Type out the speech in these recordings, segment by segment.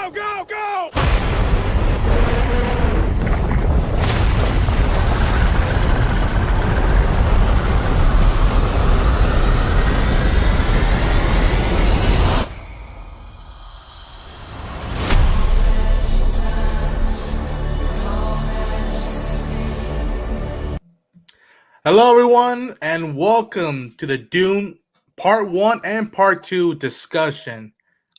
Go, go, go! Hello, everyone, and welcome to the Dune Part 1 and Part 2 discussion.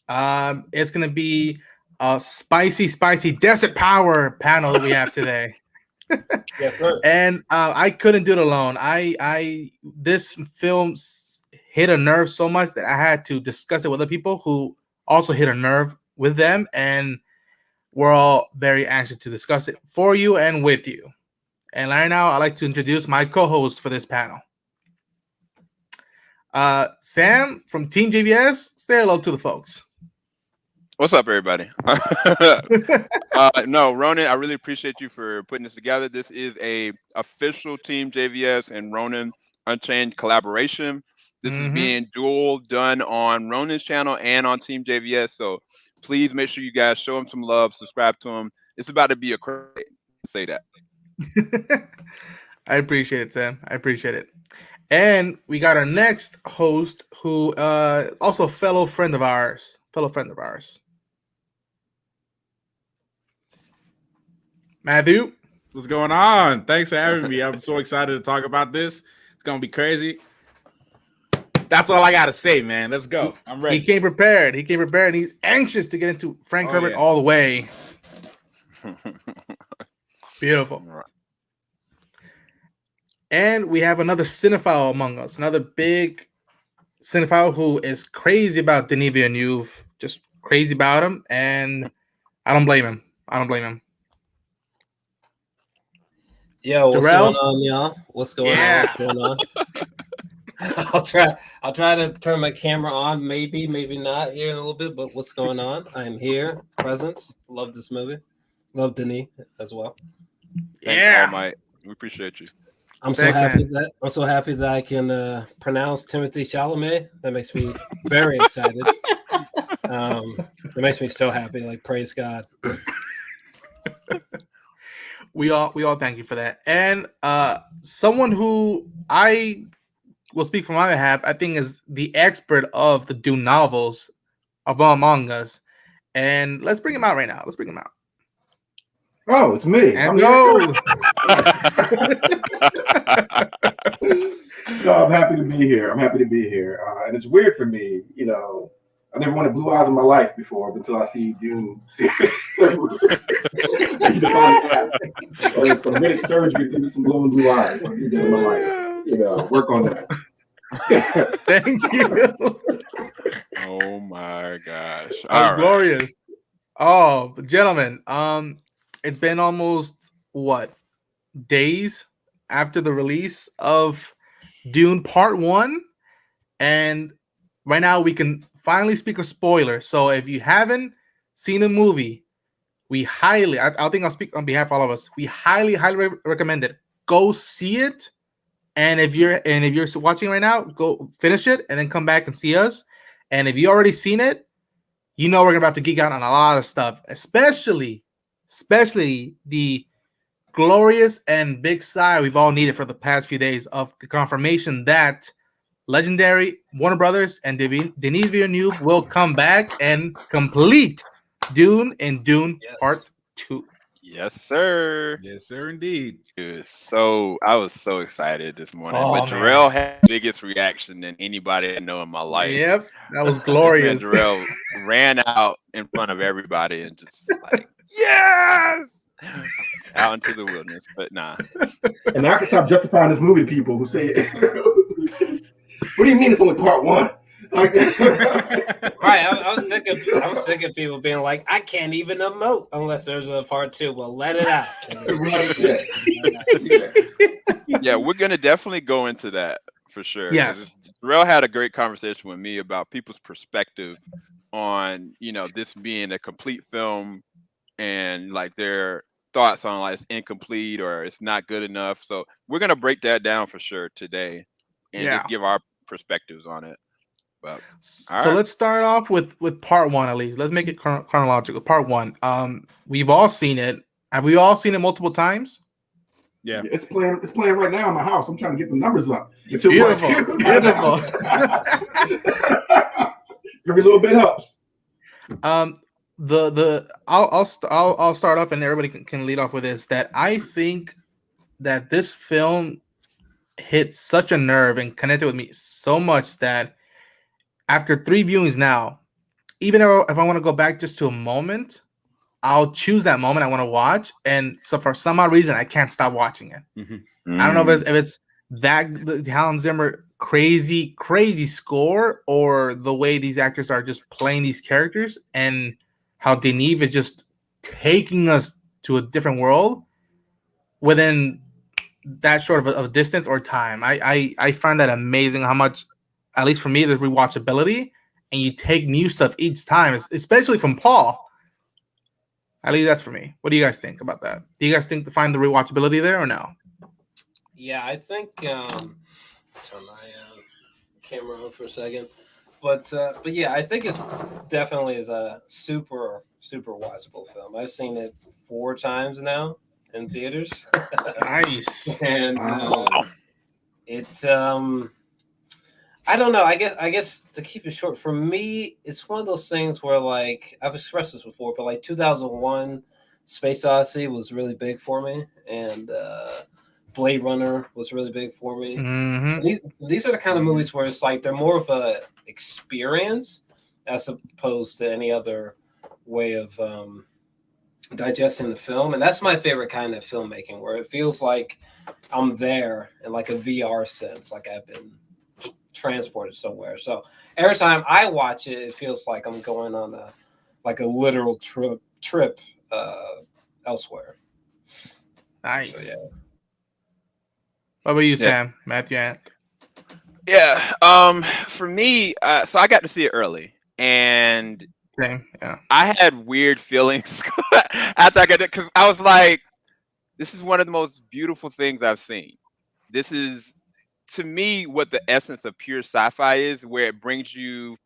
It's going to be a spicy desert power panel that we have today. Yes, sir. And I couldn't do it alone. This film hit a nerve so much that I had to discuss it with other people who also hit a nerve with them, and we're all very anxious to discuss it for you and with you. And right now, I'd like to introduce my co-host for this panel. Sam from TeamJVS, say hello to the folks. What's up, everybody? No, Ronin, I really appreciate you for putting this together. This is a official TeamJVS and Ronin Unchained collaboration. This is being dual done on Ronin's channel and on TeamJVS. So please make sure you guys show him some love, subscribe to him. It's about to be a crazy. Say that. I appreciate it, Sam. I appreciate it. And we got our next host, who also a fellow friend of ours. Matthew. What's going on? Thanks for having me. I'm so excited to talk about this. It's gonna be crazy. That's all I gotta say, man. Let's go. I'm ready. He came prepared. And he's anxious to get into Frank Herbert all the way. Beautiful. And we have another cinephile among us, another big cinephile who is crazy about Denis Villeneuve, just crazy about him, and I don't blame him. Yo, what's Darrell? going on, y'all? What's going on? I'll try to turn my camera on, maybe not here in a little bit, but what's going on? I am here, presence. Love this movie. Love Denis as well. Thanks, All Might. We appreciate you. I'm so happy that I can pronounce Timothée Chalamet. That makes me very excited. It makes me so happy. Like, praise God. We all thank you for that. And someone who I will speak for my behalf, I think is the expert of the Dune novels of among us. And let's bring him out right now. Oh, it's me. And No, I'm happy to be here. And it's weird for me. You know, I never wanted blue eyes in my life before until I see Dune series. So I'm getting surgery to give me some blue eyes in my life. You know, work on that. Thank you. Oh my gosh. All glorious. Oh, gentlemen, it's been almost days after the release of Dune Part 1, and right now we can finally speak of spoilers. So if you haven't seen the movie, we highly, I think I'll speak on behalf of all of us, we highly recommend it. Go see it, and if you're watching right now, go finish it and then come back and see us. And if you already seen it, you know we're about to geek out on a lot of stuff, especially the glorious and big sigh we've all needed for the past few days of the confirmation that legendary Warner Brothers and Denis Villeneuve will come back and complete Dune and Dune Part 2. Yes, sir. Yes, sir, indeed. So I was so excited this morning. But Jarrell had the biggest reaction than anybody I know in my life. Yep, that was glorious. Jarrell ran out in front of everybody and just like, yes! Out into the wilderness, but nah. And now I can stop justifying this movie to people who say, what do you mean it's only part 1? Right, I was thinking people being like, I can't even emote unless there's a part 2. Well, let it out. Yeah, we're gonna definitely go into that for sure. Yes, Jarrell had a great conversation with me about people's perspective on this being a complete film and like their thoughts on like it's incomplete or it's not good enough. So we're gonna break that down for sure today and just give our perspectives on it. But So all right. let's start off with part one at least. Let's make it chronological. Part one. We've all seen it. Have we all seen it multiple times? Yeah. It's playing right now in my house. I'm trying to get the numbers up. Beautiful. Every little bit helps. I'll start off and everybody can lead off with this. That I think that this film hit such a nerve and connected with me so much that after 3 viewings now, even if I want to go back just to a moment, I'll choose that moment I want to watch, and so for some odd reason I can't stop watching it. Mm-hmm. I don't know if it's that the Hans Zimmer crazy score or the way these actors are just playing these characters and how Denis is just taking us to a different world within that short of a distance or time. I find that amazing how much, at least for me, there's rewatchability and you take new stuff each time, especially from Paul. At least that's for me. What do you guys think about that? Do you guys find the rewatchability there or no? Yeah, I think turn my camera on for a second, but yeah, I think it's definitely is a super watchable film. I've seen it 4 times now in theaters. Nice. And it's I don't know. I guess to keep it short, for me, it's one of those things where, like, I've expressed this before, but like 2001 Space Odyssey was really big for me, and Blade Runner was really big for me. Mm-hmm. These are the kind of movies where it's like they're more of a experience as opposed to any other way of digesting the film. And that's my favorite kind of filmmaking, where it feels like I'm there in like a VR sense, like I've been transported somewhere. So every time I watch it, it feels like I'm going on a literal trip elsewhere. Nice. So, yeah. What about you, Sam? Matthew Ant? Yeah. For me, so I got to see it early, and Same. Yeah. I had weird feelings after I got it, because I was like, this is one of the most beautiful things I've seen. This is, to me, what the essence of pure sci-fi is, where it brings you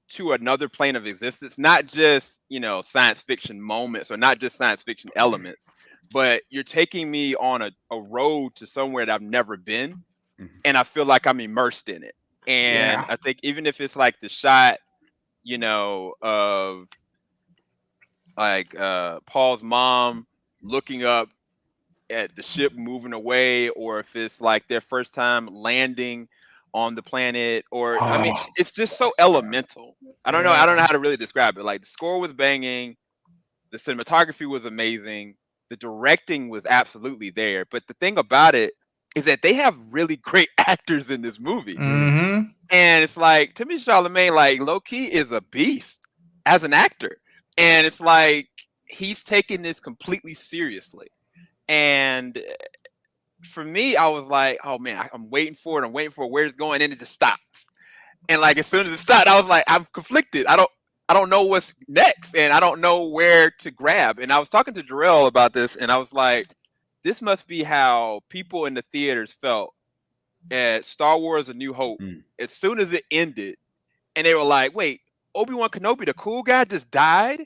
to another plane of existence, not just, science fiction moments or not just science fiction elements, but you're taking me on a road to somewhere that I've never been, and I feel like I'm immersed in it. And I think even if it's like the shot, of like Paul's mom looking up at the ship moving away, or if it's like their first time landing on the planet, or I mean, it's just so elemental. I don't know how to really describe it. Like, the score was banging, the cinematography was amazing, the directing was absolutely there. But the thing about it is that they have really great actors in this movie. Mm-hmm. And it's like, Timothée Chalamet, like, low-key is a beast as an actor. And it's like, he's taking this completely seriously. And for me, I was like, oh man, I'm waiting for it. I'm waiting for where it's going, and it just stops. And like, as soon as it stopped, I was like, I'm conflicted. I don't know what's next, and I don't know where to grab. And I was talking to Jarrell about this, and I was like, this must be how people in the theaters felt at Star Wars: A New Hope. As soon as it ended, and they were like, wait, Obi-Wan Kenobi, the cool guy, just died?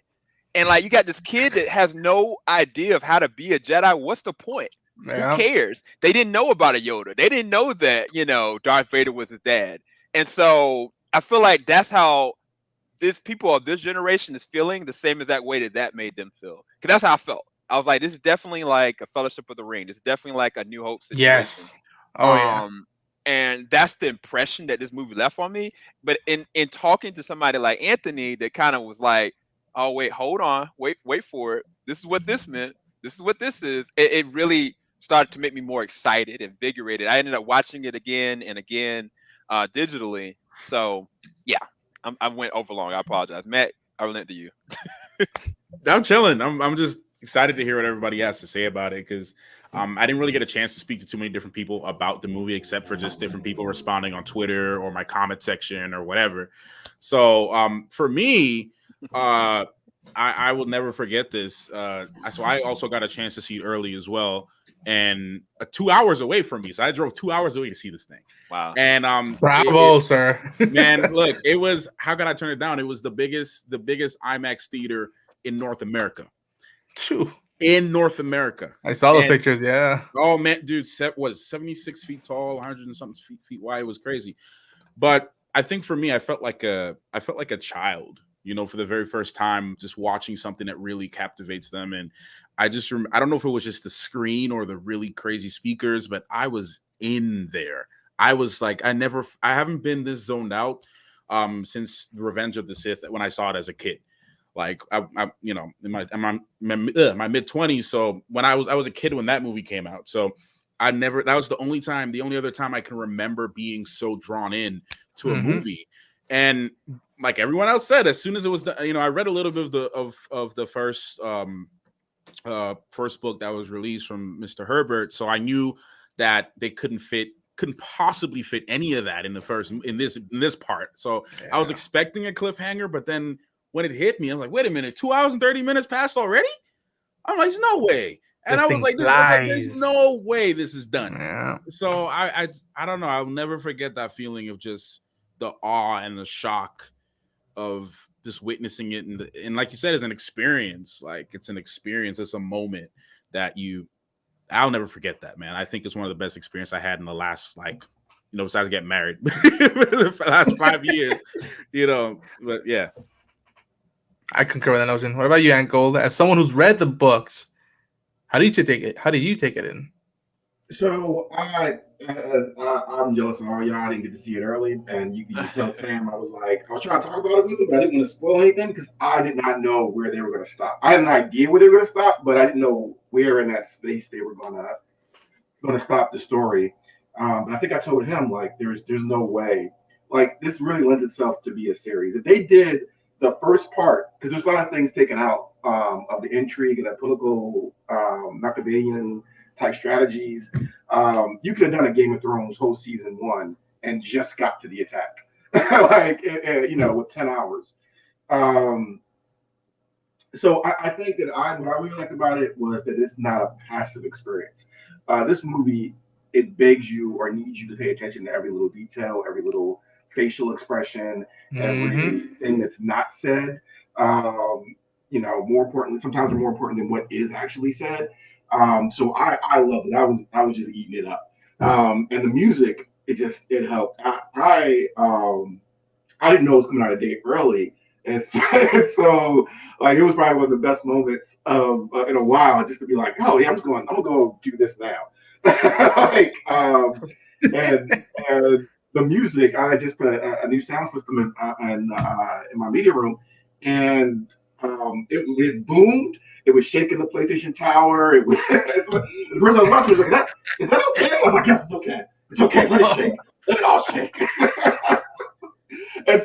And like, you got this kid that has no idea of how to be a Jedi. What's the point? Yeah. Who cares? They didn't know about a Yoda. They didn't know that, Darth Vader was his dad. And so I feel like that's how people of this generation is feeling, the same exact way that made them feel. Because that's how I felt. I was like, this is definitely like a Fellowship of the Ring. This is definitely like a New Hope situation. Yes. Oh, yeah. And that's the impression that this movie left on me. But in talking to somebody like Anthony, that kind of was like, oh, wait, hold on. Wait for it. This is what this meant. This is what this is. It really started to make me more excited, invigorated. I ended up watching it again and again digitally. So, yeah, I went over long. I apologize. Matt, I relent to you. I'm chilling. I'm just excited to hear what everybody has to say about it, because I didn't really get a chance to speak to too many different people about the movie, except for just different people responding on Twitter or my comment section or whatever. So for me, I will never forget this. So I also got a chance to see it early as well, and 2 hours away from me. So I drove 2 hours away to see this thing. Wow. And Bravo, sir. man, look, it was, how can I turn it down? It was the biggest IMAX theater in North America. Phew. In North America. I saw the pictures, yeah. Oh man, dude, was 76 feet tall, 100 and something feet wide. It was crazy. But I think for me, I felt like a child, you know, for the very first time, just watching something that really captivates them. And I don't know if it was just the screen or the really crazy speakers, but I was in there. I was like, I haven't been this zoned out since Revenge of the Sith when I saw it as a kid. Like I you know, in my mid 20s. So when I was a kid when that movie came out. So that was the only other time I can remember being so drawn in to a movie. And like everyone else said, as soon as it was you know, I read a little bit of the first book that was released from Mr. Herbert. So I knew that they couldn't possibly fit any of that in this part. So yeah. I was expecting a cliffhanger, but then when it hit me, I'm like, wait a minute, 2 hours and 30 minutes passed already? I'm like, there's no way. And I was like, there's no way this is done. Yeah. So I don't know. I'll never forget that feeling of just the awe and the shock of just witnessing it. And like you said, it's an experience. Like it's an experience. It's a moment that I'll never forget that, man. I think it's one of the best experiences I had in the last, like, you know, besides getting married, the last 5 years, you know, but yeah. I concur with that notion. What about you, Aunt Gold? As someone who's read the books, how did you take it? How did you take it in? So I'm jealous of all y'all. I didn't get to see it early, and you can tell Sam I was trying to talk about it with him, but I didn't want to spoil anything because I did not know where they were going to stop. I had an idea where they were going to stop, but I didn't know where in that space they were going to stop the story. But I think I told him like there's no way. Like this really lends itself to be a series. If they did the first part, because there's a lot of things taken out of the intrigue and the political Machiavellian type strategies. You could have done a Game of Thrones whole season 1 and just got to the attack, you know, with 10 hours. So I think that what I really liked about it was that it's not a passive experience. This movie, it begs you or needs you to pay attention to every little detail, every little facial expression, everything that's not said. You know, sometimes more important than what is actually said. So I loved it. I was just eating it up. And the music, it helped. I didn't know it was coming out a day early. And so like it was probably one of the best moments in a while, just to be like, oh yeah, I'm gonna go do this now. And the music, I just put a new sound system in my media room, and it boomed. It was shaking the PlayStation Tower. The person I was watching was like, is that okay? I was like, yes, it's okay. It's okay. Let it shake. Let it all shake. And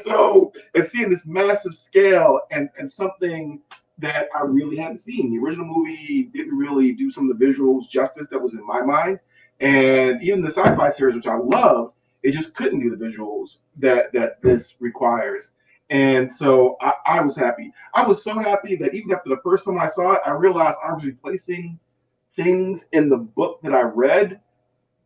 seeing this massive scale and something that I really hadn't seen. The original movie didn't really do some of the visuals justice that was in my mind. And even the sci-fi series, which I love, it just couldn't do the visuals that this requires. And so I was happy. I was so happy that even after the first time I saw it, I realized I was replacing things in the book that I read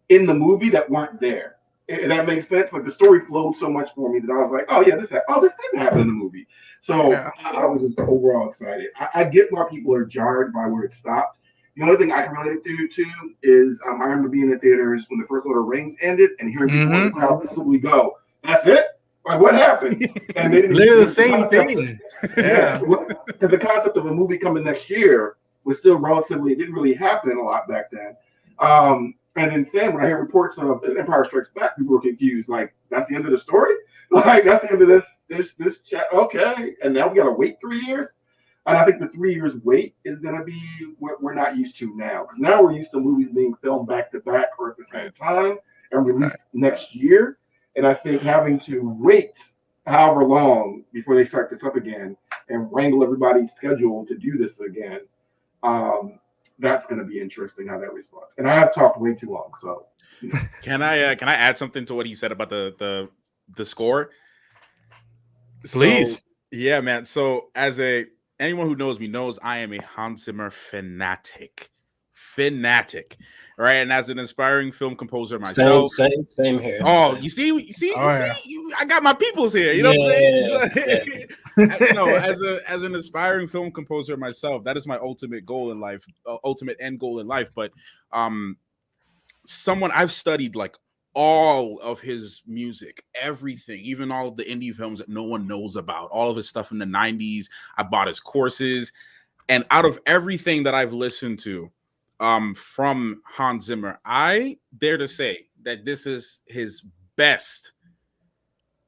in the movie that weren't there. And that makes sense. Like the story flowed so much for me that I was like, oh yeah, this didn't happen in the movie. So yeah. I was just overall excited. I get why people are jarred by where it stopped. The only thing I can relate it to is I remember being in theaters when the First Lord of the Rings ended and hearing people in the crowd visibly go, that's it? Like, what happened? And they literally the same thing. Yeah. Because the concept of a movie coming next year was still relatively, it didn't really happen a lot back then. And then Sam, when I hear reports of Empire Strikes Back, people were confused. Like, that's the end of the story? Like, that's the end of this chat. Okay. And now we got to wait 3 years? And I think the 3 years wait is going to be what we're not used to now. Because now we're used to movies being filmed back to back or at the same time and released next year. And I think having to wait however long before they start this up again and wrangle everybody's schedule to do this again, that's going to be interesting how that responds. And I have talked way too long, so. Can I add something to what he said about the score? Please. So, yeah, man. So as a anyone who knows me knows I am a Hans Zimmer fanatic. Right? And as an aspiring film composer myself, Same here. oh, Same. Oh, yeah. I got my peoples here. You know what I'm saying? You know, as an aspiring film composer myself, that is my ultimate goal in life, ultimate end goal in life. But someone I've studied like all of his music, everything, even all of the indie films that no one knows about, all of his stuff in the 90s. I bought his courses, and out of everything that I've listened to from Hans Zimmer, I dare to say that this is his best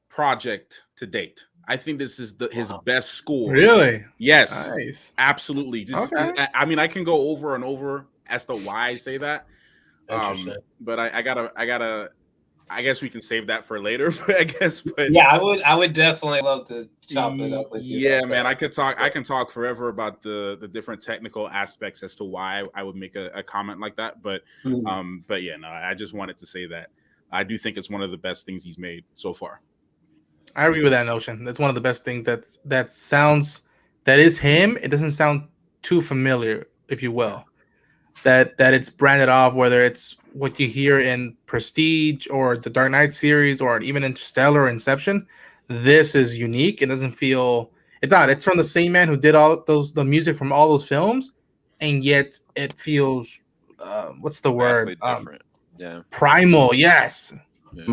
project to date. I think this is his best score. Really? Yes, Nice. absolutely. Okay. I mean, I can go over and over as to why I say that. But I gotta. I guess we can save that for later. I guess, but yeah, I would definitely love to chop it up with you. Yeah, man, I can talk forever about the different technical aspects as to why I would make a comment like that. But yeah, no, I just wanted to say that I do think it's one of the best things he's made so far. I agree with that notion. That's one of the best things that sounds that is him. It doesn't sound too familiar, if you will. That it's branded off, whether it's what you hear in Prestige or the Dark Knight series or even Interstellar or Inception. This is unique. It doesn't feel it's not. It's from the same man who did all the music from all those films, and yet it feels what's the word? Different. Yeah. Primal. Yes. Yeah.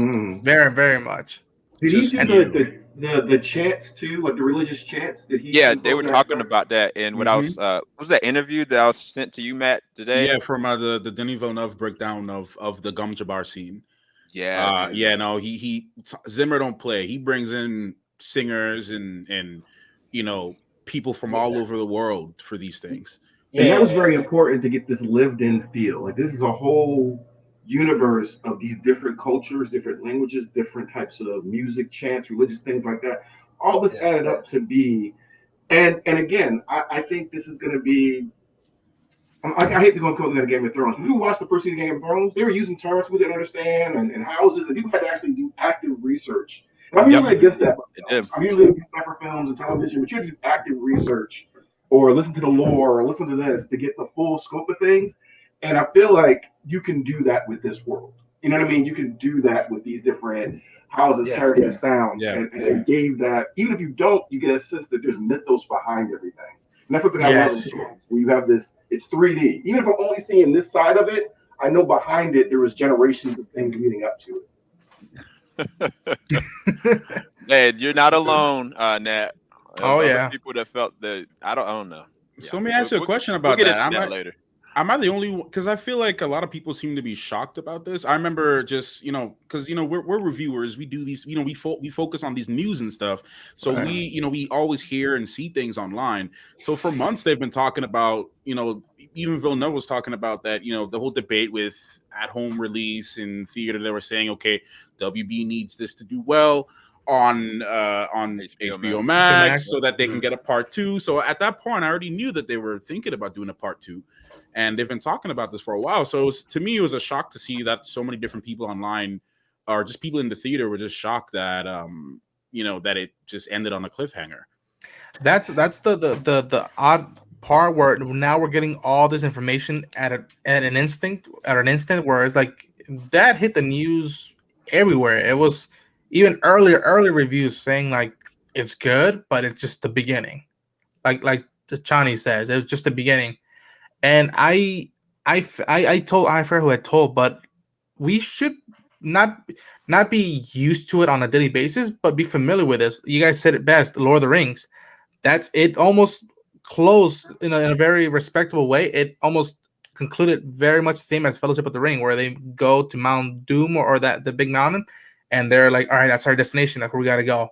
Very, very much. Did he do the chants too, like the religious chants? Did he? Yeah, they were talking about that in what I was was that interview that I was sent to you, Matt, today? Yeah, from the Denis Villeneuve breakdown of the Gum Jabbar scene. Yeah, no, he Zimmer don't play. He brings in singers and you know people from all over the world for these things. And that was very important to get this lived-in feel. Like this is a whole universe of these different cultures, different languages, different types of music, chants, religious things like that. All this added up to be, and again, I think this is going to be. I hate to go and call it Game of Thrones. People who watched the first season of Game of Thrones, they were using terms we didn't understand and houses, and people had to actually do active research. And I'm usually against that. I'm usually against that for films and television, but you have to do active research or listen to the lore or listen to this to get the full scope of things. And I feel like you can do that with this world. You know what I mean? You can do that with these different houses, characters, sounds. And it gave that, even if you don't, you get a sense that there's mythos behind everything. And that's something I love in stories, where you have this, it's 3D. Even if I'm only seeing this side of it, I know behind it there was generations of things leading up to it. Man, you're not alone, Nat. There's people that felt that I don't know. So let me ask you a question about that. Later. Am I the only one? Because I feel like a lot of people seem to be shocked about this. I remember just, because, we're reviewers. We do these, we focus on these news and stuff. So we always hear and see things online. So for months, they've been talking about, even Villeneuve was talking about that, the whole debate with at-home release and theater. They were saying, okay, WB needs this to do well on HBO Max so that they can get a part 2. So at that point, I already knew that they were thinking about doing a part 2. And they've been talking about this for a while. So to me, it was a shock to see that so many different people online or just people in the theater were just shocked that, that it just ended on a cliffhanger. That's the odd part where now we're getting all this information at an instant where it's like that hit the news everywhere. It was even early reviews saying like it's good, but it's just the beginning. Like the Chani says, it was just the beginning. And I forget who I told, but we should not be used to it on a daily basis, but be familiar with this. You guys said it best, Lord of the Rings. That's it. Almost closed in a very respectable way. It almost concluded very much the same as Fellowship of the Ring, where they go to Mount Doom or the big mountain, and they're like, all right, that's our destination. That's where we got to go.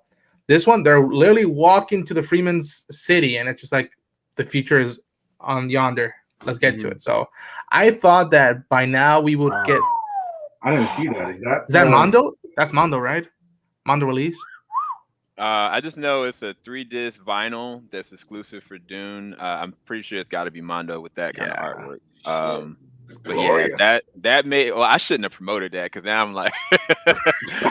This one, they're literally walking to the Freeman's city, and it's just like the future is on yonder. Let's get to it. So I thought that by now we would get. I didn't see that. Is that Mondo? That's Mondo, right? Mondo release. I just know it's a 3-disc vinyl that's exclusive for Dune. I'm pretty sure it's got to be Mondo with that kind of artwork. But yeah, that made. Well, I shouldn't have promoted that because now I'm like,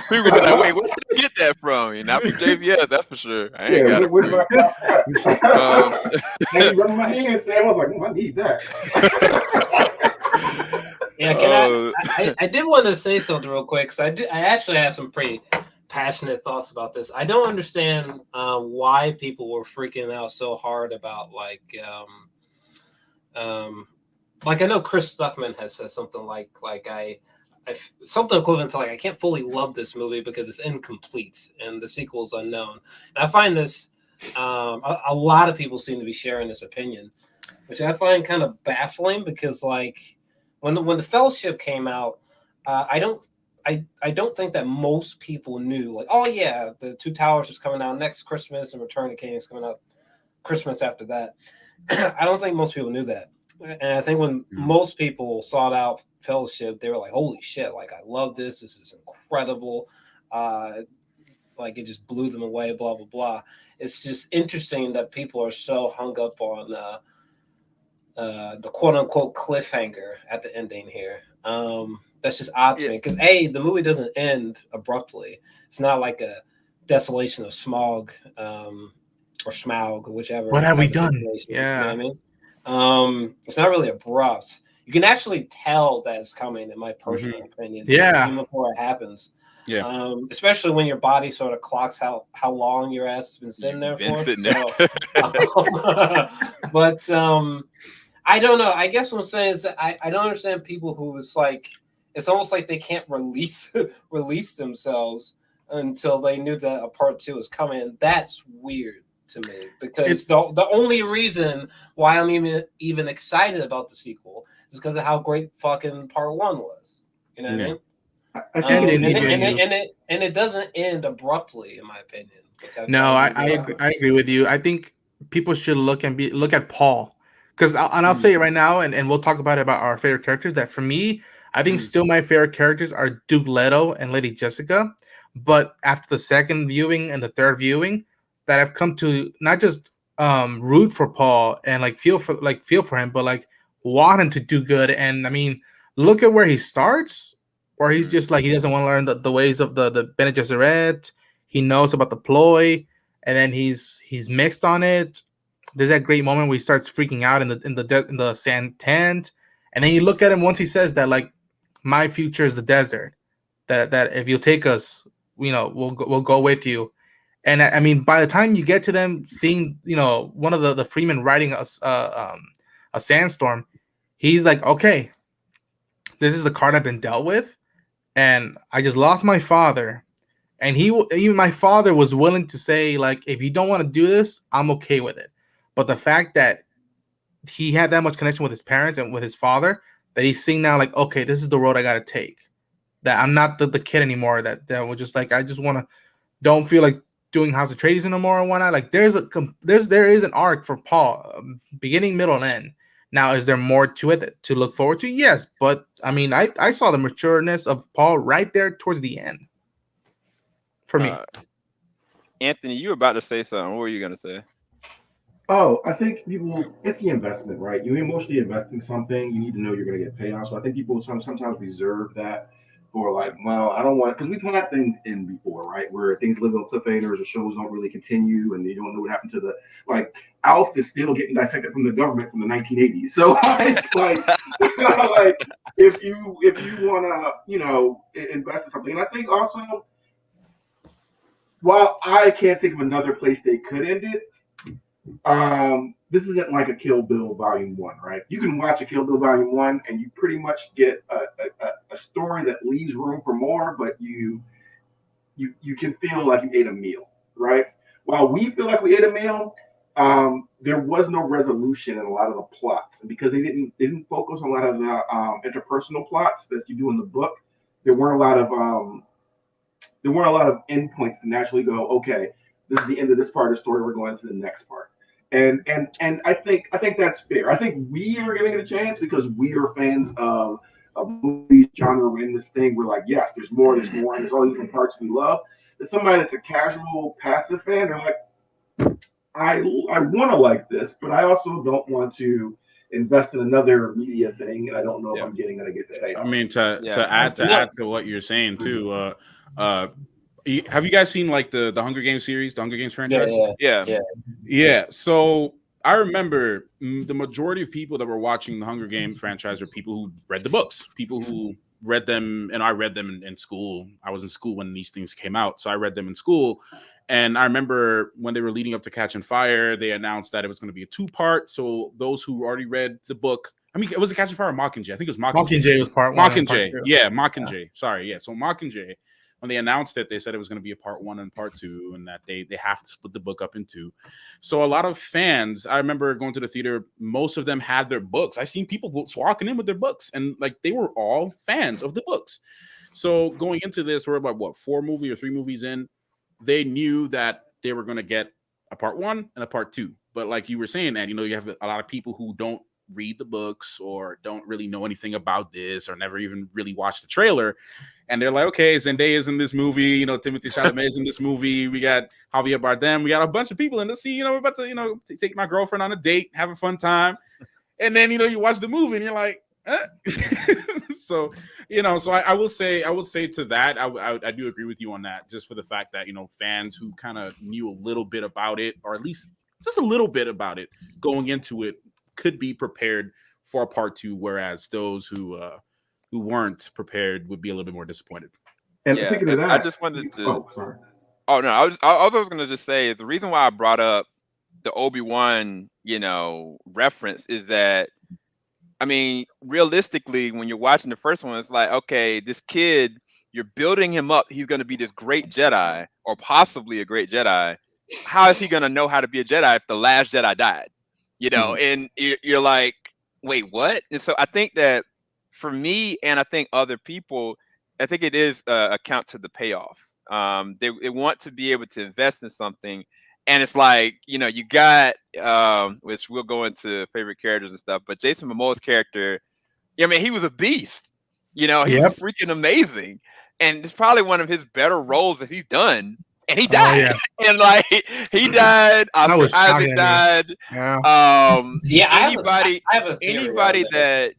people be like, wait, where did you get that from? You're not from JVS, that's for sure. I ain't got it. Where's my clap? And you rubbing my hand, Sam. I was like, I need that. Yeah, I did want to say something real quick because I actually have some pretty passionate thoughts about this. I don't understand why people were freaking out so hard about like I know Chris Stuckman has said something like something equivalent to like I can't fully love this movie because it's incomplete and the sequel is unknown. And I find this a lot of people seem to be sharing this opinion, which I find kind of baffling because like when the Fellowship came out, I don't think that most people knew like, oh yeah, the Two Towers is coming out next Christmas and Return of the King is coming out Christmas after that. I don't think most people knew that. And I think when most people sought out Fellowship, they were like, holy shit, like I love this. This is incredible. Like it just blew them away, blah, blah, blah. It's just interesting that people are so hung up on the quote unquote cliffhanger at the ending here. That's just odd to me because the movie doesn't end abruptly. It's not like a desolation of smog or Smaug, whichever. What have we done? Yeah. You know what I mean? It's not really abrupt. You can actually tell that it's coming, in my personal opinion. Yeah. Even before it happens. Yeah. Especially when your body sort of clocks how long your ass has been sitting there for. But I don't know. I guess what I'm saying is that I don't understand people who is like, it's almost like they can't release themselves until they knew that a part 2 is coming. That's weird to me because the only reason why I'm even excited about the sequel is because of how great fucking part 1 was. You know what I mean? And it doesn't end abruptly, in my opinion. No, I agree with you. I think people should look at Paul, because I'll say it right now, and we'll talk about our favorite characters. That for me, I think still my favorite characters are Duke Leto and Lady Jessica. But after the second viewing and the third viewing, that I've come to not just root for Paul and like feel for him, but like want him to do good. And I mean, look at where he starts, where he's just like he doesn't want to learn the ways of the Bene Gesserit. He knows about the ploy, and then he's mixed on it. There's that great moment where he starts freaking out in the sand tent, and then you look at him once he says that, like, my future is the desert. That if you take us, we'll go with you. And I mean, by the time you get to them seeing, one of the Freemen riding a sandstorm, he's like, okay, this is the card I've been dealt with, and I just lost my father. And even my father was willing to say, like, if you don't want to do this, I'm okay with it. But the fact that he had that much connection with his parents and with his father, that he's seeing now, like, okay, this is the road I got to take. That I'm not the kid anymore. That was just like, I just don't feel like doing House of Atreides anymore and whatnot. Like, there is an arc for Paul, beginning, middle, and end. Now, is there more to it to look forward to? Yes, but I mean, I saw the matureness of Paul right there towards the end. For me, Anthony, you were about to say something. What were you gonna say? Oh, I think it's the investment, right? You emotionally invest in something, you need to know you're going to get payoff. So I think people sometimes reserve that for, like, well, I don't want, because we've had things in before, right? Where things live on cliffhangers or shows don't really continue and you don't know what happened to like, Alf is still getting dissected from the government from the 1980s. So like if you want to, invest in something. And I think also, while I can't think of another place they could end it, this isn't like a Kill Bill Volume 1, right? You can watch a Kill Bill Volume 1 and you pretty much get a story that leaves room for more, but you can feel like you ate a meal, right? While we feel like we ate a meal, there was no resolution in a lot of the plots, and because they didn't focus on a lot of the interpersonal plots that you do in the book, there weren't a lot of endpoints to naturally go, okay, this is the end of this part of the story, we're going to the next part. And I think that's fair. I think we are giving it a chance because we are fans of movies, genre, in this thing. We're like, yes, there's more, and there's all these different parts we love. There's somebody that's a casual, passive fan, they're like, I want to like this, but I also don't want to invest in another media thing, and I don't know if I'm gonna get the payoff. I mean, to add to what you're saying too, have you guys seen like the Hunger Games series, the Hunger Games franchise? Yeah. So I remember the majority of people that were watching the Hunger Games franchise are people who read the books, people who read them, and I read them in school. I was in school when these things came out, so I read them in school. And I remember when they were leading up to Catching Fire, they announced that it was going to be a 2-part. So those who already read the book, I mean, it was Catching Fire or Mockingjay? I think it was Mockingjay. Mockingjay was part 1. Mockingjay, yeah, Mockingjay. Sorry, yeah. So Mockingjay, when they announced it, they said it was going to be a part 1 and part 2, and that they have to split the book up in 2. So a lot of fans, I remember going to the theater, most of them had their books. I seen people walking in with their books, and like they were all fans of the books. So going into this, we're about 4 movies or 3 movies in. They knew that they were going to get a part 1 and a part 2. But like you were saying, Ed, you have a lot of people who don't read the books or don't really know anything about this or never even really watched the trailer. And they're like, okay, Zendaya's in this movie, Timothée Chalamet is in this movie. We got Javier Bardem. We got a bunch of people in the scene, we're about to, take my girlfriend on a date, have a fun time. And then, you watch the movie and you're like, so I will say to that, I do agree with you on that, just for the fact that fans who kind of knew a little bit about it, or at least just a little bit about it going into it, could be prepared for a part 2, whereas those who weren't prepared would be a little bit more disappointed. And thinking of that, I just wanted to. Oh, sorry. Oh no, I was going to just say the reason why I brought up the Obi-Wan, reference is that, I mean, realistically, when you're watching the first one, it's like, okay, this kid, you're building him up. He's going to be this great Jedi, or possibly a great Jedi. How is he going to know how to be a Jedi if the last Jedi died? And you're like, wait, what? And so I think that for me, and I think other people, I think it is account to the payoff. They want to be able to invest in something. And it's like, you got, which we'll go into favorite characters and stuff, but Jason Momoa's character, I mean, he was a beast. He was freaking amazing. And it's probably one of his better roles that he's done. And he died. And like, he died. Isaac died. Anybody that,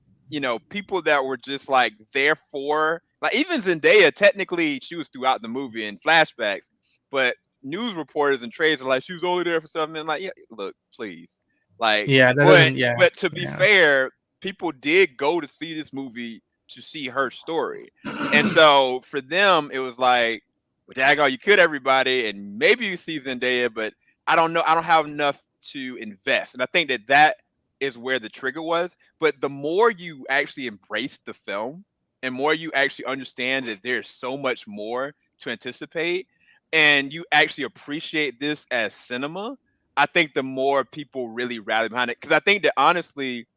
people that were just like there for, like even Zendaya, technically she was throughout the movie in flashbacks, but news reporters and trades are like, she was only there for something. Like, look, please. Like, but to be fair, people did go to see this movie to see her story. And so for them, it was like, well, daggone, you killed everybody, and maybe you see Zendaya, but I don't know. I don't have enough to invest. And I think that is where the trigger was. But the more you actually embrace the film and more you actually understand that there's so much more to anticipate, and you actually appreciate this as cinema, I think the more people really rally behind it. Because I think that honestly,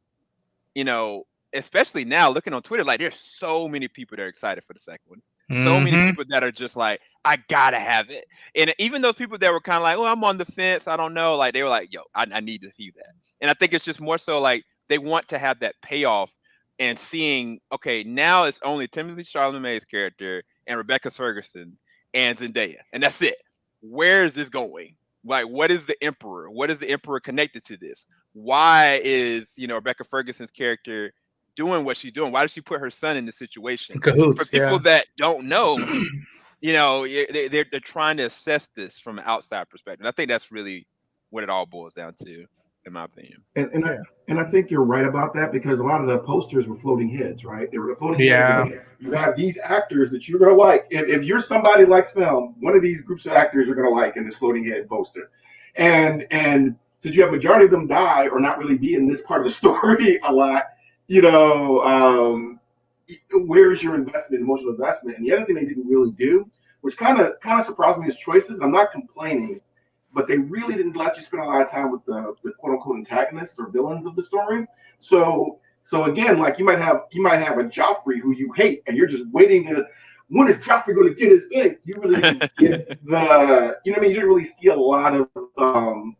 especially now looking on Twitter, like there's so many people that are excited for the second one. So many people that are just like, I gotta have it. And even those people that were kind of like, oh, I'm on the fence, I don't know. Like they were like, yo, I need to see that. And I think it's just more so like they want to have that payoff and seeing, okay, now it's only Timothée Chalamet's character and Rebecca Ferguson and Zendaya. And that's it. Where is this going? Like, what is the Emperor? What is the Emperor connected to this? Why is, Rebecca Ferguson's character doing what she's doing? Why does she put her son in this situation? Cahoots, for people that don't know, they're trying to assess this from an outside perspective. And I think that's really what it all boils down to, in my opinion. And I think you're right about that, because a lot of the posters were floating heads, right? They were floating heads. You have these actors that you're gonna like. If you're somebody who likes film, one of these groups of actors you're gonna like in this floating head poster. And since you have majority of them die or not really be in this part of the story a lot, where's your investment, emotional investment? And the other thing they didn't really do, which kind of surprised me, is choices. I'm not complaining, but they really didn't let you spend a lot of time with the quote unquote antagonists or villains of the story. So again, like you might have a Joffrey who you hate, and you're just waiting to, when is Joffrey going to get his thing? You really didn't get you didn't really see a lot of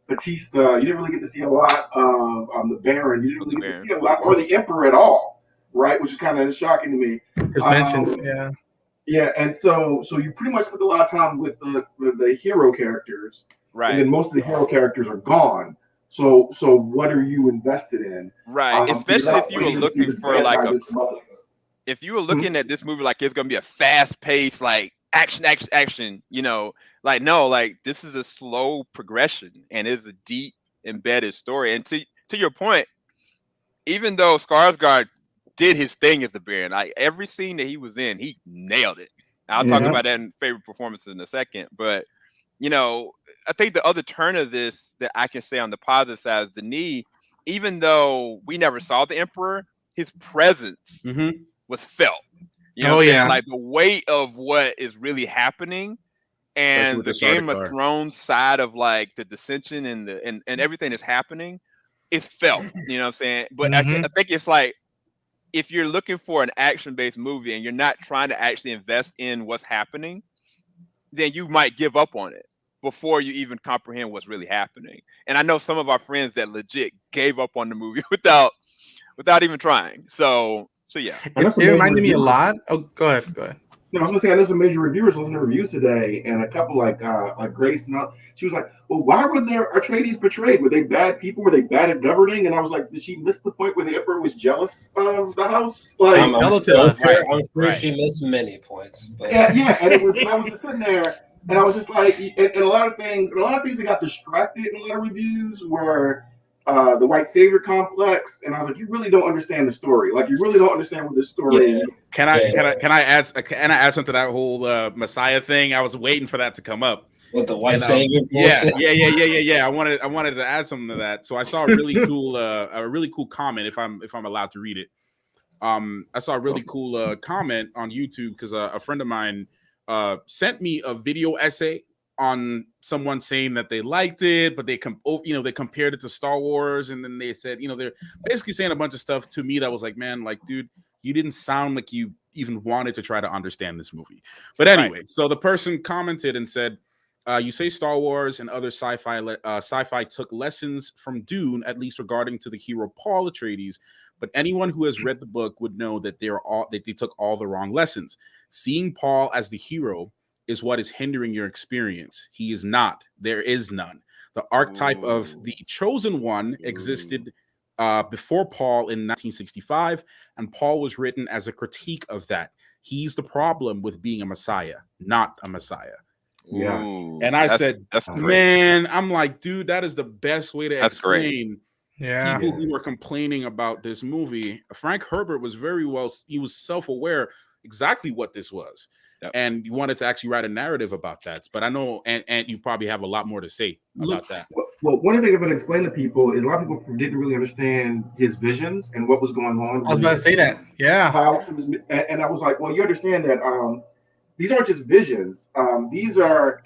Batista. You didn't really get to see a lot of the Baron. You didn't really get to see a lot, or the Emperor at all, right? Which is kind of shocking to me. It's mentioned, yeah, and so you pretty much spent a lot of time with the hero characters, right? And then most of the hero characters are gone. So what are you invested in? Right. Especially if you were looking for like if you were Mm-hmm. looking at this movie like it's gonna be a fast paced, like action, you know, like no, like this is a slow progression and it's a deep embedded story. And to your point, even though Skarsgård did his thing as the Baron, like every scene that he was in, he nailed it. I'll talk about that in favorite performances in a second, but you know, I think the other turn of this that I can say on the positive side is Denis, even though we never saw the Emperor, his presence was felt. You know what I'm saying? Like the weight of what is really happening and the Game of Thrones side of like the dissension and everything that's happening is felt. You know what I'm saying? But I think it's like if you're looking for an action-based movie and you're not trying to actually invest in what's happening, then you might give up on it before you even comprehend what's really happening. And I know some of our friends that legit gave up on the movie without even trying. So yeah. It reminded me a lot. Oh, go ahead. No, I was gonna say I know some major reviewers listening to reviews today, and a couple like Grace and all, she was like, "Well, why were their Atreides betrayed? Were they bad people? Were they bad at governing?" And I was like, "Did she miss the point where the Emperor was jealous of the house?" Like, I'm sure she missed many points. But. Yeah, and it was. And I was just sitting there, and I was just like, and a lot of things that got distracted in a lot of reviews were the white savior complex, and I was like, you really don't understand the story. Like, you really don't understand what this story. Yeah. Can I add something to that whole Messiah thing? I was waiting for that to come up. With the white savior. Yeah. I wanted to add something to that. So I saw a really cool comment. If I'm allowed to read it. I saw a really cool comment on YouTube because a friend of mine sent me a video essay on someone saying that they liked it, but they compared it to Star Wars, and then they said, they're basically saying a bunch of stuff to me that was like, man, like, dude, you didn't sound like you even wanted to try to understand this movie. But anyway, so the person commented and said, you say Star Wars and other sci-fi took lessons from Dune, at least regarding to the hero Paul Atreides, but anyone who has read the book would know that they took all the wrong lessons. Seeing Paul as the hero is what is hindering your experience. He is not. There is none. The archetype of the chosen one existed before Paul in 1965, and Paul was written as a critique of that. He's the problem with being a messiah, not a messiah. Yes. And I said, man, I'm like, dude, that is the best way to explain people who were complaining about this movie. Frank Herbert was he was self-aware exactly what this was. Yep. And you wanted to actually write a narrative about that. But I know, and you probably have a lot more to say about that. Well, one of the things I'm going to explain to people is a lot of people didn't really understand his visions and what was going on. I was about to say that. Yeah. How he was, and I was like, well, you understand that these aren't just visions. These are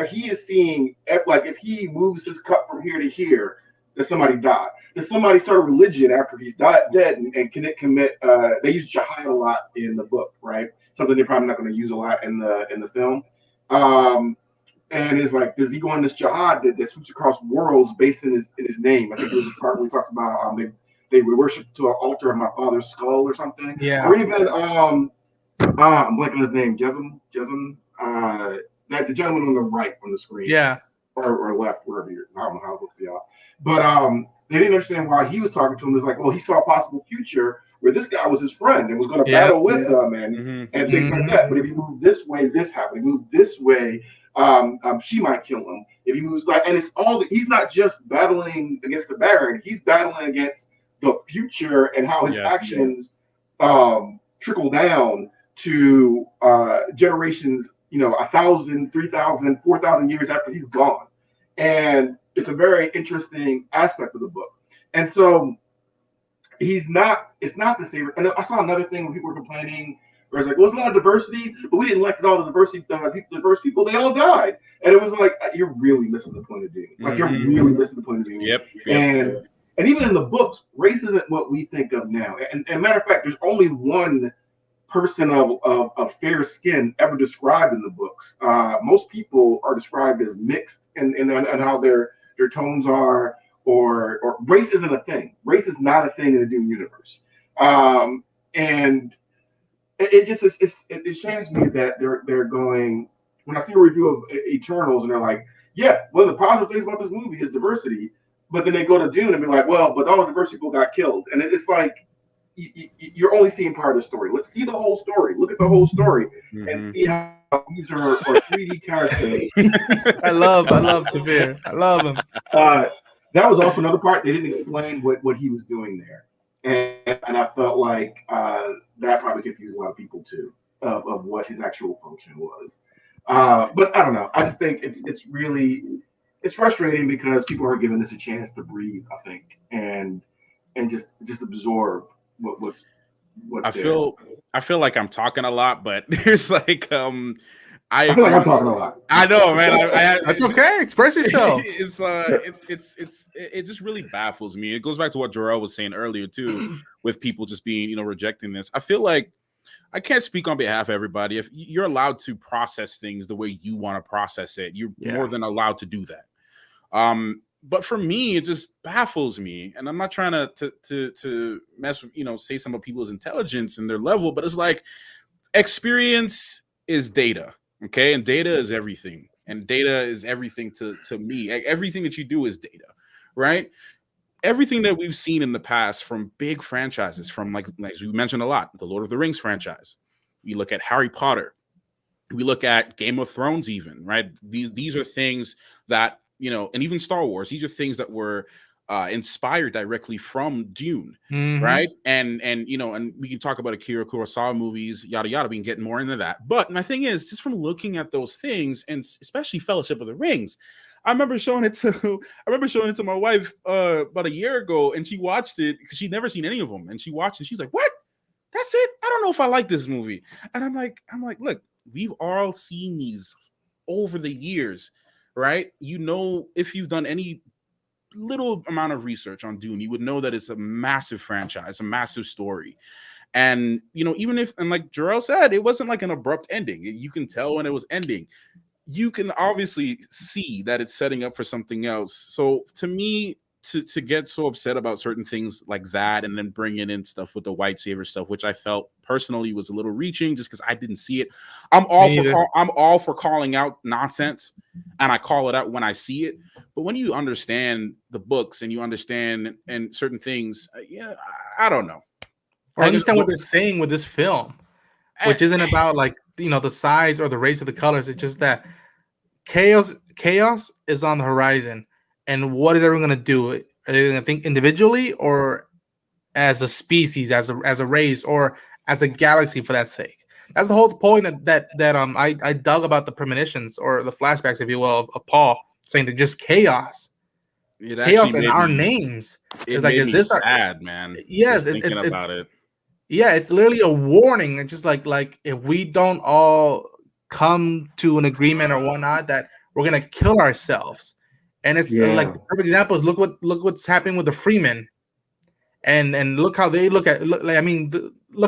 he is seeing, like, if he moves his cup from here to here, that somebody died. That somebody started a religion after he's dead and can commit. They use jihad a lot in the book, right? Something they're probably not going to use a lot in the film. And it's like, does he go on this jihad that sweeps across worlds based in his name? I think there was a part where he talks about they would worship to an altar of my father's skull or something. Yeah. Or even I'm blanking on his name, Jesm, that the gentleman on the right on the screen. Yeah. Or left, wherever you're. I don't know how it looks to y'all. But they didn't understand why he was talking to him. It was like, well, he saw a possible future where this guy was his friend and was going to battle with them and things like that. But if he moved this way, this happened. If he moved this way, she might kill him. If he moves and it's he's not just battling against the Baron. He's battling against the future and how his actions trickle down to generations, 1,000, 3,000, 4,000 years after he's gone. And it's a very interesting aspect of the book. And so it's not the same. And I saw another thing when people were complaining where it's like, well, there's a lot of diversity, but we didn't elect all the diverse people. They all died. And it was like, you're really missing the point of Dune. Like, you're really missing the point of Dune. Yep. And even in the books, race isn't what we think of now. And matter of fact, there's only one person of fair skin ever described in the books. Most people are described as mixed and how their tones are, or race isn't a thing. Race is not a thing in the Dune universe. And it just it shames me that they're going, when I see a review of Eternals and they're like, yeah, one of the positive things about this movie is diversity, But then they go to Dune and be like, well, but all the first people got killed. And it's like, you're only seeing part of the story. Let's see the whole story. Look at the whole story and see how these are 3D characters. I love Javier. I love him. That was also another part. They didn't explain what he was doing there. And I felt like that probably confused a lot of people too of what his actual function was. But I don't know. I just think it's frustrating because people aren't giving this a chance to breathe, I think, and just absorb what's I there. feel like I'm talking a lot, but there's like I feel like I'm talking a lot. I know, man. That's okay. Express yourself. It just really baffles me. It goes back to what Jarrell was saying earlier too, with people just being, rejecting this. I feel like I can't speak on behalf of everybody. If you're allowed to process things the way you want to process it, you're more than allowed to do that. But for me, it just baffles me. And I'm not trying to mess with, say some of people's intelligence and their level, but it's like experience is data. Okay. And data is everything. And data is everything to me. Everything that you do is data, right? Everything that we've seen in the past from big franchises, from like we mentioned a lot, the Lord of the Rings franchise. We look at Harry Potter. We look at Game of Thrones even, right? These are things that, and even Star Wars, these are things that were inspired directly from Dune, right? And we can talk about Akira Kurosawa movies, yada yada. We can get more into that. But my thing is, just from looking at those things, and especially Fellowship of the Rings, I remember showing it to my wife about a year ago, and she watched it because she'd never seen any of them, and she watched it. She's like, "What? That's it? I don't know if I like this movie." And I'm like, look, we've all seen these over the years, right? If you've done any little amount of research on Dune, you would know that it's a massive franchise, a massive story. And, even if, and like Jarrell said, it wasn't like an abrupt ending. You can tell when it was ending. You can obviously see that it's setting up for something else. So to me, to get so upset about certain things like that, and then bringing in stuff with the white savior stuff, which I felt personally was a little reaching, just because I didn't see it. I'm all for calling out nonsense, and I call it out when I see it. But when you understand the books and you understand and certain things, I don't know. I understand what they're saying with this film, which isn't about like the size or the race of the colors. It's just that chaos is on the horizon. And what is everyone going to do? Are they going to think individually or as a species, as a race, or as a galaxy for that sake? That's the whole point that I dug about the premonitions or the flashbacks, if you will, of Paul saying they're just chaos. Chaos in our names. It's like, is this sad, man? Yes, thinking about it. Yeah, it's literally a warning. It's just like if we don't all come to an agreement or whatnot, that we're gonna kill ourselves. And it's like the perfect example is look what's happening with the Freemen, and look how they look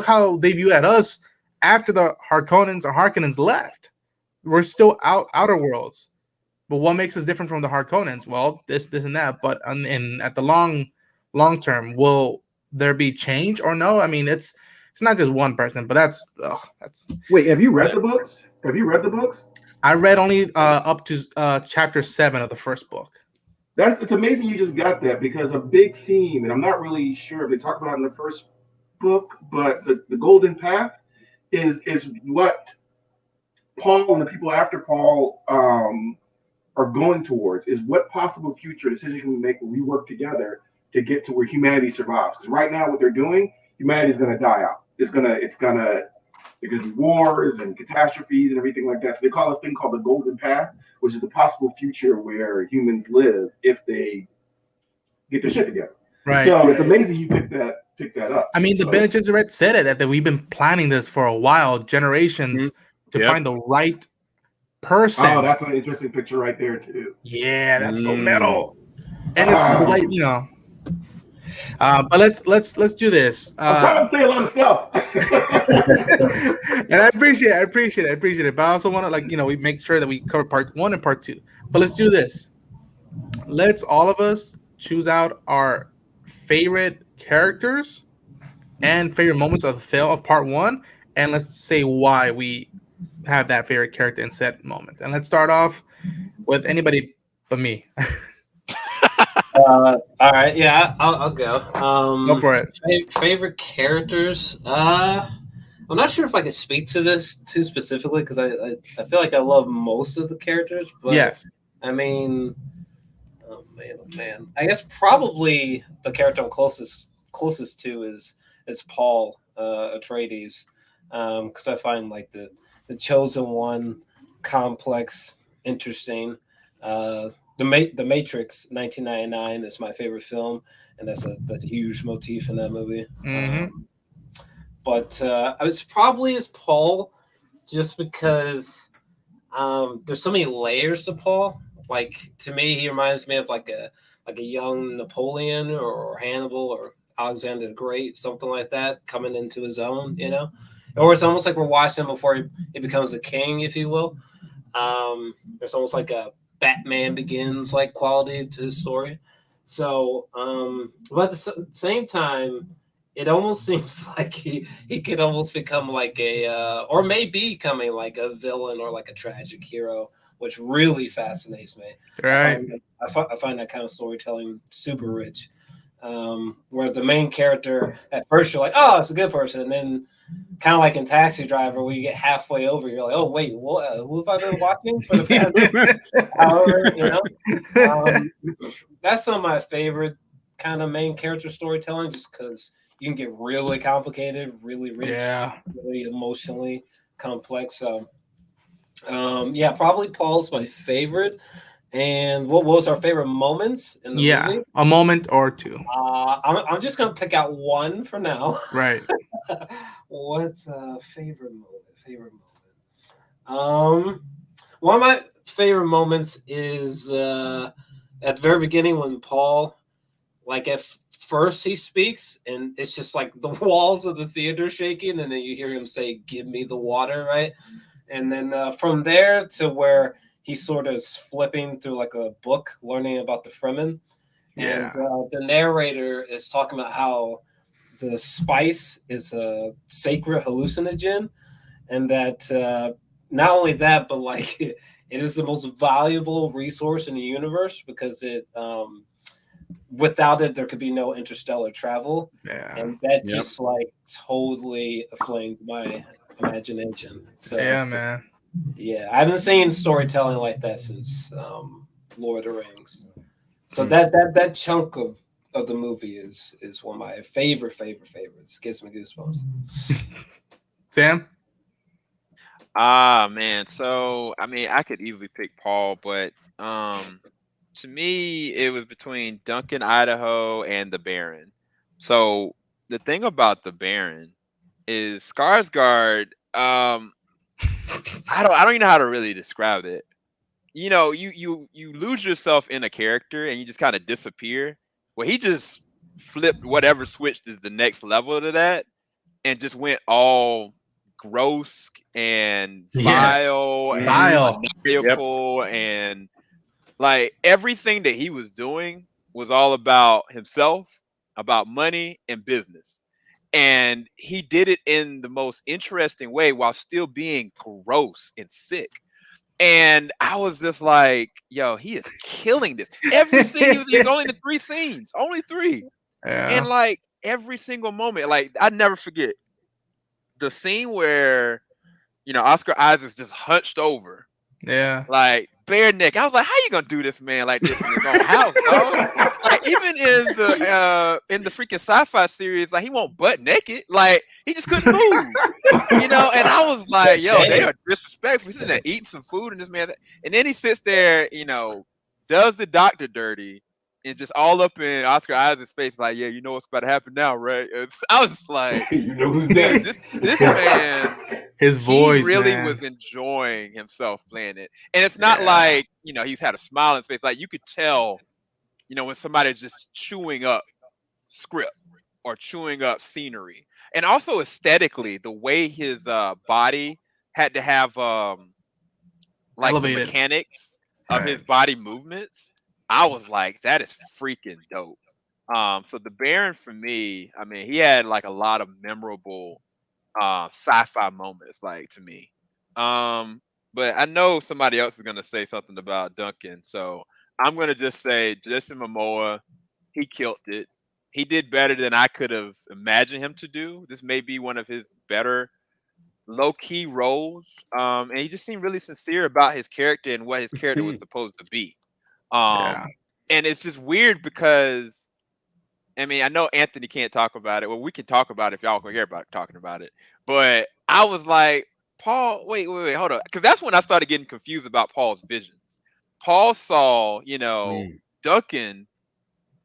how they view at us after the Harkonnens left. We're still outer worlds, but what makes us different from the Harkonnens? Well, this and that. But at the long term, will there be change or no? I mean, it's not just one person, but that's. Wait, have you read the books? Have you read the books? I read only up to chapter 7 of the first book. It's amazing you just got that, because a big theme, and I'm not really sure if they talk about it in the first book, but the golden path is what Paul and the people after Paul are going towards, is what possible future decision can we make when we work together to get to where humanity survives. Because right now what they're doing, humanity is going to die out. It's gonna because wars and catastrophes and everything like that. So they call this thing called the golden path, which is the possible future where humans live if they get their shit together. Right. So it's amazing you picked that up. I mean, the Bene Gesserit said it, that we've been planning this for a while, generations, to find the right person. Oh, that's an interesting picture right there too. Yeah, that's so metal. And it's the right, but let's do this. I'm trying to say a lot of stuff. And I appreciate it. But I also want to we make sure that we cover part 1 and part 2. But let's do this. Let's all of us choose out our favorite characters and favorite moments of the film of part 1, and let's say why we have that favorite character in said moment. And let's start off with anybody but me. All right, yeah, I'll go. Go for it. Favorite characters? I'm not sure if I can speak to this too specifically because I feel like I love most of the characters, but Yes. I mean, oh man, I guess probably the character I'm closest to is Paul Atreides, because I find like the chosen one complex, interesting. The Matrix 1999 is my favorite film, and that's a huge motif in that movie. But I was probably as Paul, just because there's so many layers to Paul. Like to me, he reminds me of like a young Napoleon or Hannibal or Alexander the Great, something like that, coming into his own, Or it's almost like we're watching him before he becomes a king, if you will. There's almost like a Batman Begins like quality to his story. So, but at the same time, it almost seems like he could almost become like or may be becoming like a villain or like a tragic hero, which really fascinates me. Right. I find that kind of storytelling super rich. Where the main character at first you're like, oh, it's a good person, and then kind of like in Taxi Driver, where you get halfway over, you're like, oh wait, what? Who have I been watching for the past hour? That's some of my favorite kind of main character storytelling, just because you can get really complicated, really rich, really emotionally complex. So, yeah, probably Paul's my favorite. And what was our favorite moments in the movie? A moment or two. I'm just gonna pick out one for now. Right. What's favorite moment? One of my favorite moments is at the very beginning when Paul, like at first he speaks and it's just like the walls of the theater shaking, and then you hear him say, "Give me the water," right? And then from there to where he sort of is flipping through like a book, learning about the Fremen. Yeah. And the narrator is talking about how the spice is a sacred hallucinogen, and that not only that, but like it is the most valuable resource in the universe because it without it there could be no interstellar travel. Yeah. And that just like totally inflamed my imagination. So yeah, man. Yeah, I haven't seen storytelling like that since Lord of the Rings. So that chunk of the movie is one of my favorites. Gives me goosebumps. Sam? Man. So I mean, I could easily pick Paul, but to me, it was between Duncan, Idaho, and the Baron. So the thing about the Baron is Skarsgård. I don't even know how to really describe it. You know, you lose yourself in a character and you just kind of disappear. Well, he just flipped whatever switched is the next level to that and just went all gross and vile and maniacal and like everything that he was doing was all about himself, about money and business. And he did it in the most interesting way while still being gross and sick. And I was just like, yo, he is killing this. Every scene he was only in 3 scenes, only 3. Yeah. And like every single moment, like I never forget the scene where, Oscar Isaac's just hunched over. Yeah. Like bare neck. I was like, how you gonna do this man like this in his own house, dog? Like even in the freaking sci-fi series, like he won't butt naked. Like he just couldn't move. And I was like, yo, they are disrespectful. He's sitting there eating some food and this man, and then he sits there, does the doctor dirty and just all up in Oscar Isaac's face, like, yeah, you know what's about to happen now, right? I was just like, you know who's next. This man, his voice, he really man. was enjoying himself playing it. And it's not like, he's had a smile on his face. Like you could tell, when somebody's just chewing up script or chewing up scenery. And also aesthetically, the way his body had to have like the mechanics of his body movements. I was like, that is freaking dope. So the Baron for me, I mean, he had like a lot of memorable sci-fi moments, like to me. But I know somebody else is gonna say something about Duncan, so I'm gonna just say Jason Momoa, he killed it. He did better than I could have imagined him to do. This may be one of his better low-key roles. And he just seemed really sincere about his character and what his character was supposed to be. Yeah. And it's just weird because I mean, I know Anthony can't talk about it. Well, we can talk about it if y'all can hear about talking about it. But I was like, Paul, wait, hold on. Because that's when I started getting confused about Paul's visions. Paul saw, Duncan,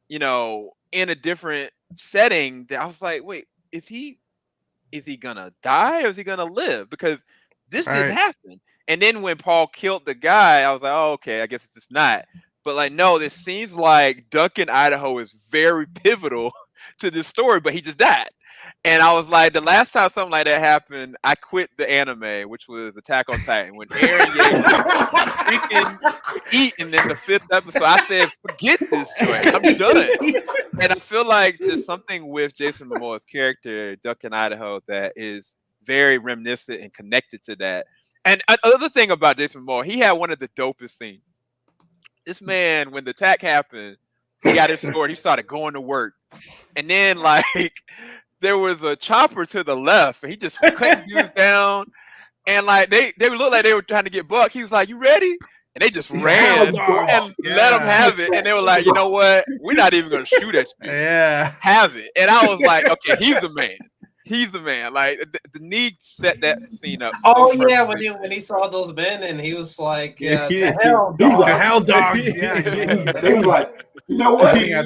in a different setting that I was like, wait, is he gonna die or is he gonna live? Because this didn't happen. And then when Paul killed the guy, I was like, oh, okay, I guess it's just not. But like, no, this seems like Duncan, Idaho is very pivotal to this story, but he just died. And I was like, the last time something like that happened, I quit the anime, which was Attack on Titan. When Eren Yeager freaking eaten in the 5th episode, I said, forget this joint. I'm done. And I feel like there's something with Jason Momoa's character, Duncan, Idaho, that is very reminiscent and connected to that. And another thing about Jason Momoa, he had one of the dopest scenes. This man, when the attack happened, he got his sword, he started going to work. And then, like, there was a chopper to the left, and he just cut dudes down. And, like, they looked like they were trying to get Buck. He was like, you ready? And they just ran and let him have it. And they were like, you know what? We're not even going to shoot at you. Yeah. Have it. And I was like, okay, he's the man. He's the man. Like the need set that scene up. So when he saw those men and he was like, to hell, dogs. To hell, dogs. Yeah. They was like, you know what? You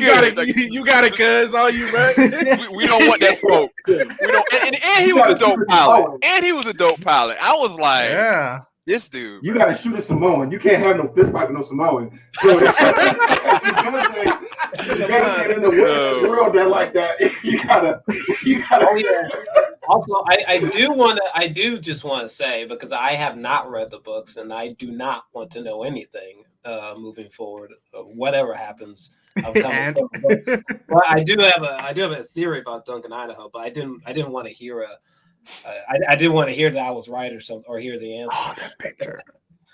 got it, cuz all you, bro. we don't want that smoke. We don't. And he was a dope pilot. And he was a dope pilot. I was like, yeah. This dude. You got to shoot a Samoan. You can't have no fist fight with no Samoan. So if you're gonna get in the world that like that, you gotta. Oh, yeah. Also, I do just want to say, because I have not read the books and I do not want to know anything moving forward. Whatever happens, I'm coming from the books. But I do have a theory about Duncan, Idaho, but I didn't want to hear I didn't want to hear that I was right or something, or hear the answer. Oh, that picture.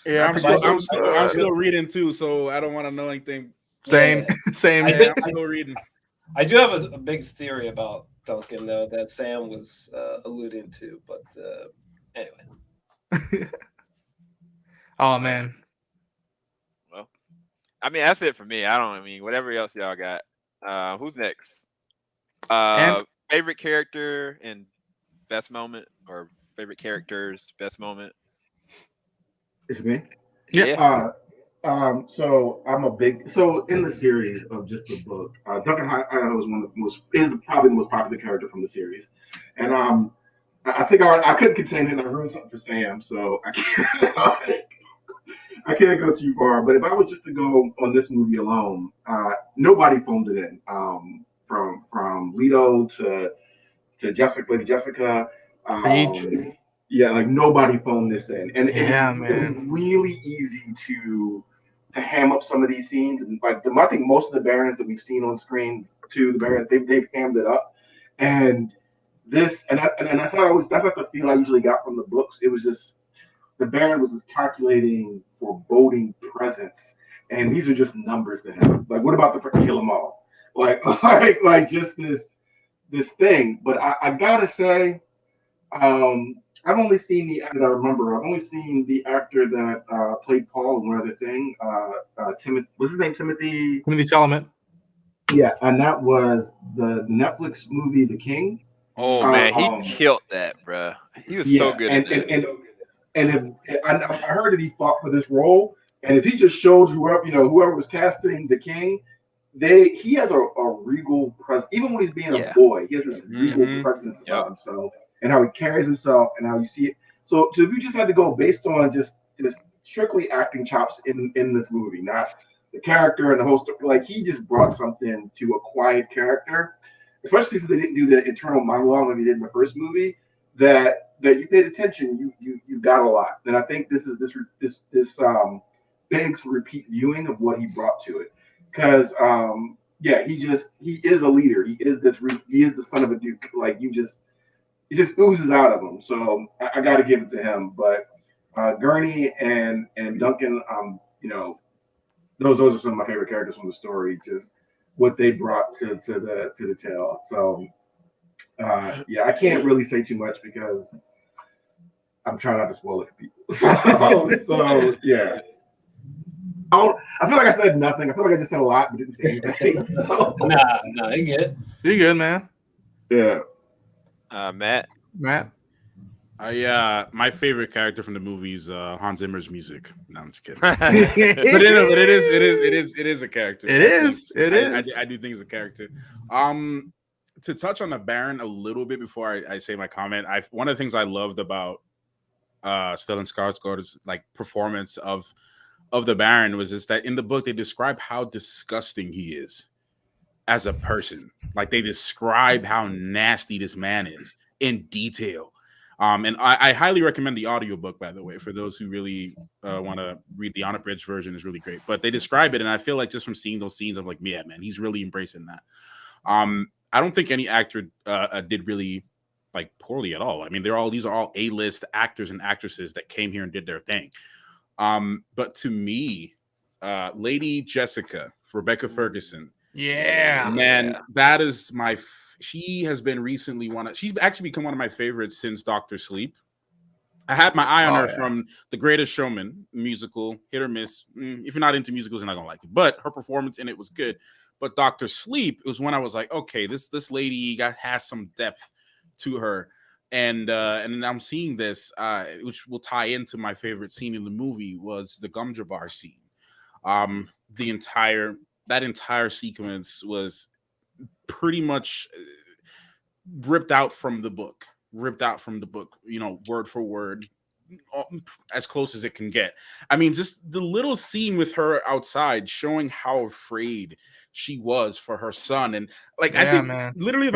Yeah, I'm still reading too, so I don't want to know anything. Same. I'm still reading. I do have a big theory about Duncan, though, that Sam was alluding to, but anyway. Oh man. Well, I mean, that's it for me. Whatever else y'all got. Who's next? Favorite character and best moment, or favorite character's best moment? It's me. Yeah. So I'm in the series of just the book, Duncan Idaho is probably the most popular character from the series, and I think I couldn't contain it. And I ruined something for Sam, so I can't go too far. But if I was just to go on this movie alone, nobody phoned it in. From Leto to Jessica. Yeah, like nobody phoned this in, and it's really easy to ham up some of these scenes. And like I think most of the Barons that we've seen on screen, too, the Barons they've hammed it up. And this, and that's not the feel I usually got from the books. It was just the Baron was this calculating, foreboding presence, and these are just numbers to him. Like, what about the kill them all? Like just this thing. But I gotta say, I've only seen the actor that I remember. I've only seen the actor that played Paul in one other thing. Timothée, what's his name? Timothée Chalamet. Yeah, and that was the Netflix movie The King. Oh man, he killed that, bro. He was so good. And I heard that he fought for this role, and if he just showed whoever was casting the King, he has a regal presence. Even when he's being a boy, he has this regal presence about himself and how he carries himself and how you see it. So if you just had to go based on just strictly acting chops in this movie, not the character and the whole story, like he just brought something to a quiet character, especially since they didn't do the internal monologue like they did in the first movie. That you paid attention, you got a lot, and I think this is this begs repeat viewing of what he brought to it, because he is a leader. He is the son of a duke. Like it just oozes out of him. So I got to give it to him. But Gurney and Duncan, those are some of my favorite characters from the story. Just what they brought to the tale. So yeah, I can't really say too much because I'm trying not to spoil it for people. So yeah. I feel like I said nothing. I feel like I just said a lot but didn't say anything. So Nah, you get it. You good, man? yeah. Matt. My favorite character from the movie is Hans Zimmer's music. No, I'm just kidding. but it is a character. It is. I do think it's a character. To touch on the Baron a little bit before I say my comment, one of the things I loved about Stellan Skarsgård's like performance of the Baron was just that in the book they describe how disgusting he is as a person. Like they describe how nasty this man is in detail. And I highly recommend the audiobook, by the way, for those who really want to read the unabridged version. Is really great. But they describe it, and I feel like just from seeing those scenes, I'm like, yeah, man, he's really embracing that. I don't think any actor did really like poorly at all. I mean, these are all A-list actors and actresses that came here and did their thing. But to me, Lady Jessica, Rebecca Ferguson, man, that is she has been recently she's actually become one of my favorites since Dr. Sleep. I had my eye on her from The Greatest Showman musical, hit or miss. If you're not into musicals, you're not gonna like it. But her performance in it was good. But Dr. Sleep was when I was like, okay, this lady has some depth to her. And I'm seeing this, which will tie into my favorite scene in the movie, was the Gumdra Bar scene. That entire sequence was pretty much ripped out from the book, word for word, as close as it can get. I mean, just the little scene with her outside showing how afraid she was for her son. And like, I think literally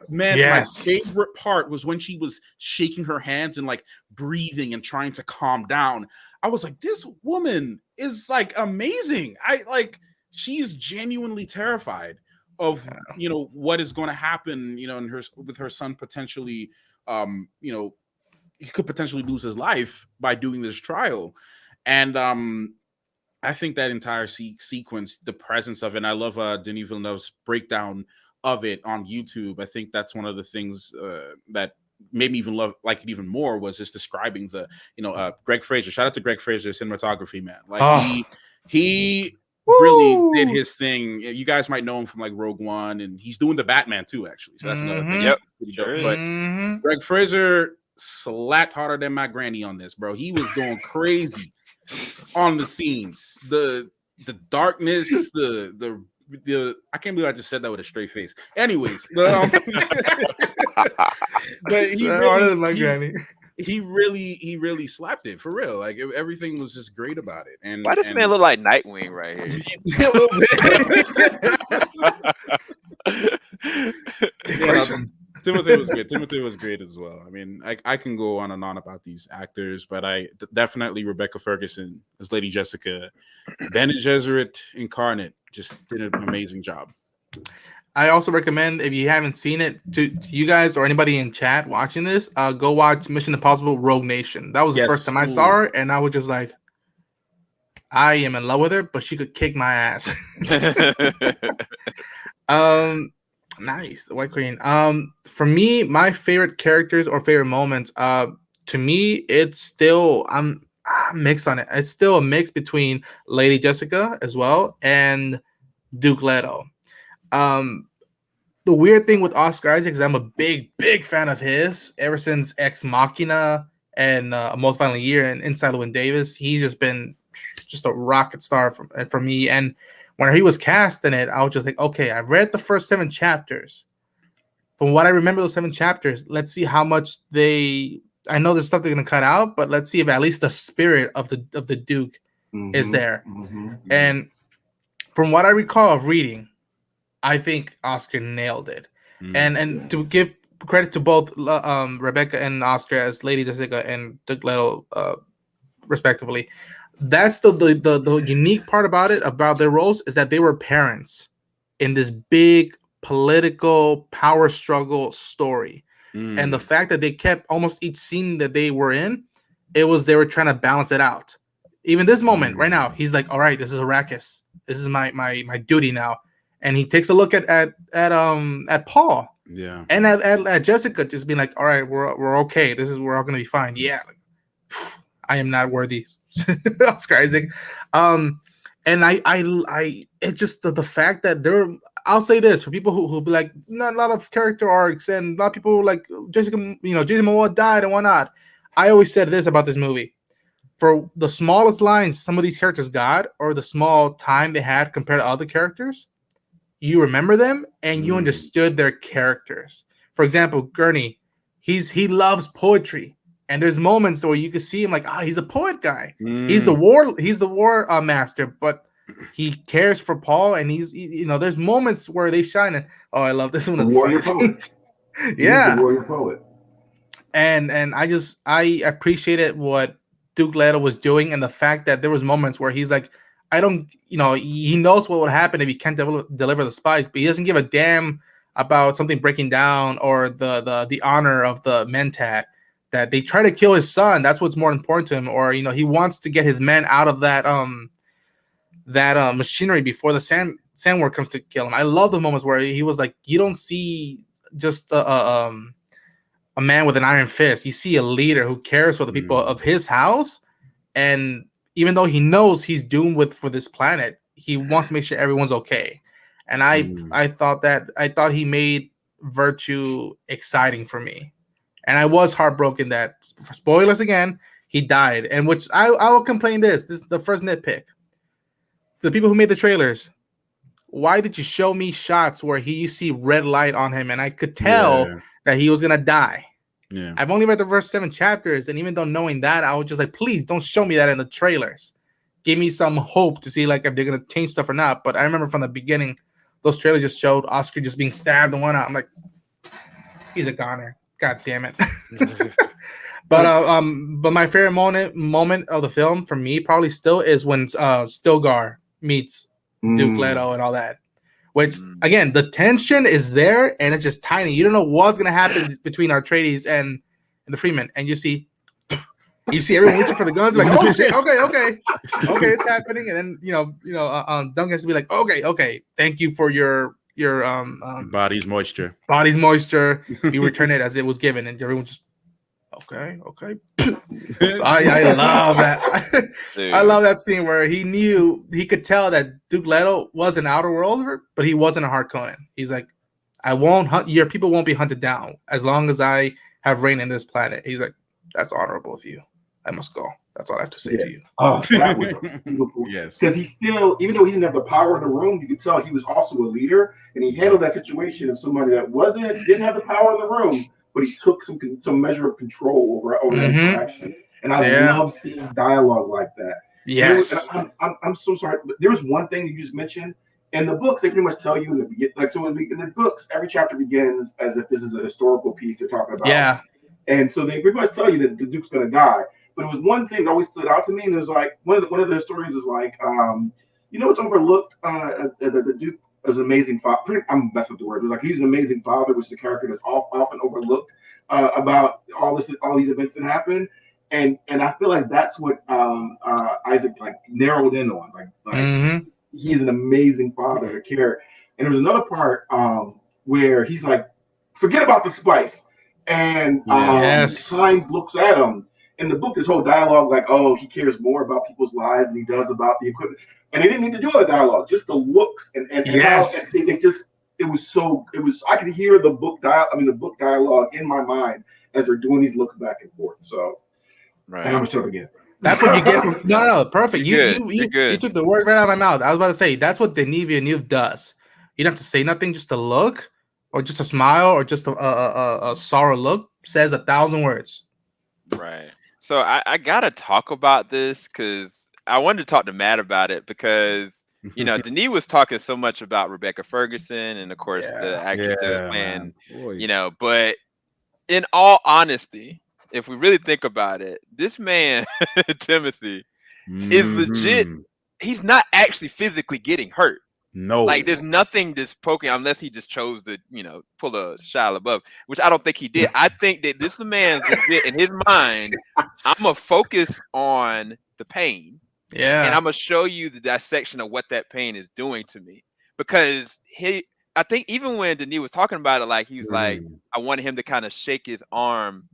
my favorite part was when she was shaking her hands and like breathing and trying to calm down. I was like, this woman is like amazing. She's genuinely terrified of what is going to happen, with her son potentially, he could potentially lose his life by doing this trial. And I think that entire sequence, the presence of it, and I love Denis Villeneuve's breakdown of it on YouTube. I think that's one of the things that made me even like it even more, was just describing the, Greg Fraser. Shout out to Greg Fraser, cinematography, man. Like he really did his thing. You guys might know him from like Rogue One, and he's doing the Batman too, actually. So that's another thing. Yep. But Greg Fraser slapped harder than my granny on this, bro. He was going crazy on the scenes. The darkness, the I can't believe I just said that with a straight face. Anyways, but he really slapped it for real. Like everything was just great about it. And why does man look like Nightwing right here? Timothée was good. Timothée was great as well. I mean, I can go on and on about these actors, but definitely Rebecca Ferguson as Lady Jessica, Bene Gesserit incarnate, just did an amazing job. I also recommend, if you haven't seen it, to you guys or anybody in chat watching this, go watch Mission Impossible Rogue Nation. That was the first time I saw her, and I was just like, I am in love with her, but she could kick my ass. Nice, the White Queen. For me, my favorite characters or favorite moments, to me, it's still I'm mixed on it. It's still a mix between Lady Jessica as well and Duke Leto. The weird thing with Oscar Isaac is I'm a big fan of his ever since Ex Machina and Most Violent Year and Inside Llewyn Davis. He's just been just a rocket star for me. And when he was cast in it, I was just like, okay, I've read the first 7 chapters. From what I remember, those 7 chapters, let's see how much I know there's stuff they're going to cut out, but let's see if at least the spirit of the Duke is there. And from what I recall of reading, I think Oscar nailed it. And to give credit to both Rebecca and Oscar as Lady Jessica and Duke Leto, respectively, that's the unique part about it, about their roles, is that they were parents in this big political power struggle story. And the fact that they kept almost each scene that they were in, they were trying to balance it out. Even this moment right now, he's like, all right, this is Arrakis. This is my duty now. And he takes a look at Paul. Yeah. And at Jessica, just being like, all right, we're okay. We're all gonna be fine. Yeah. I am not worthy. Oscar Isaac. And I it's just the fact that I'll say this for people who be like, not a lot of character arcs and a lot of people like Jessica, Jason Momoa died and whatnot. I always said this about this movie. For the smallest lines some of these characters got, or the small time they had compared to other characters, you remember them and you understood their characters. For example, Gurney, he loves poetry, and there's moments where you can see him like, he's a poet guy. He's the war master, but he cares for Paul, and there's moments where they shine. And I love this one. The warrior poet. Yeah, the warrior poet. And I appreciated what Duke Leto was doing, and the fact that there was moments where he's like, I don't, he knows what would happen if he can't deliver the spice, but he doesn't give a damn about something breaking down or the honor of the Mentat. That they try to kill his son. That's what's more important to him. Or he wants to get his men out of that machinery before the sandworm comes to kill him. I love the moments where he was like, you don't see just a man with an iron fist. You see a leader who cares for the people of his house, and even though he knows he's doomed for this planet, he wants to make sure everyone's okay. And I thought he made Virtue exciting for me, and I was heartbroken that, spoilers again, he died. And which I will complain this is the first nitpick. The people who made the trailers, why did you show me shots where you see red light on him and I could tell that he was gonna die? Yeah, I've only read the first 7 chapters, and even though knowing that, I was just like, please don't show me that in the trailers. Give me some hope to see like if they're gonna change stuff or not. But I remember from the beginning, those trailers just showed Oscar just being stabbed and whatnot. I'm like, he's a goner. God damn it. But my favorite moment of the film for me probably still is when Stilgar meets Duke Leto and all that. Which, again, the tension is there, and it's just tiny. You don't know what's going to happen between Atreides and the Freeman. And you see everyone reaching for the guns, like, oh, shit, okay, it's happening. And then, Duncan has to be like, okay, thank you for your body's moisture. We return it as it was given. And everyone just, okay. So I love that. I love that scene where he could tell that Duke Leto was an outer worlder, but he wasn't a Harkonnen. He's like, I won't hunt your people, won't be hunted down as long as I have reign in this planet. He's like, that's honorable of you. I must go. That's all I have to say to you. Oh, that was beautiful. Yes, because he still, even though he didn't have the power in the room, you could tell he was also a leader, and he handled that situation of somebody that didn't have the power in the room, but he took some measure of control over that interaction. And I love seeing dialogue like that. Yes. I'm so sorry, but there was one thing you just mentioned. In the books, they pretty much tell you in the beginning, in the books, every chapter begins as if this is a historical piece they're talking about. Yeah. And so they pretty much tell you that the Duke's going to die. But it was one thing that always stood out to me, and it was like one of the historians is like, it's overlooked. The Duke is an amazing father. I'm messing up the word. It was like he's an amazing father, which is a character that's often overlooked about all these events that happen. And I feel like that's what Isaac like narrowed in on. Like he's an amazing father to care. And there was another part where he's like, forget about the spice. And Hines looks at him. In the book, this whole dialogue, like, oh, he cares more about people's lives than he does about the equipment. And they didn't need to do all the dialogue, just the looks and how I could hear the book dialogue in my mind as they're doing these looks back and forth. So, right. And I'm gonna show it again. That's what you get from no, perfect. You took the word right out of my mouth. I was about to say that's what Denis Villeneuve does. You don't have to say nothing, just a look, or just a smile, or just a sorrow look says 1,000 words. Right. So I gotta talk about this because I wanted to talk to Matt about it because Denis was talking so much about Rebecca Ferguson and of course the actress playing, but in all honesty, if we really think about it, this man Timothée is legit. He's not actually physically getting hurt. No, like there's nothing that's poking unless he just chose to, pull a Shia LaBeouf, which I don't think he did. I think that this man's legit in his mind. I'm gonna focus on the pain Yeah. And I'm gonna show you the dissection of what that pain is doing to me. Because I think even when Denis was talking about it, like he was like, I wanted him to kind of shake his arm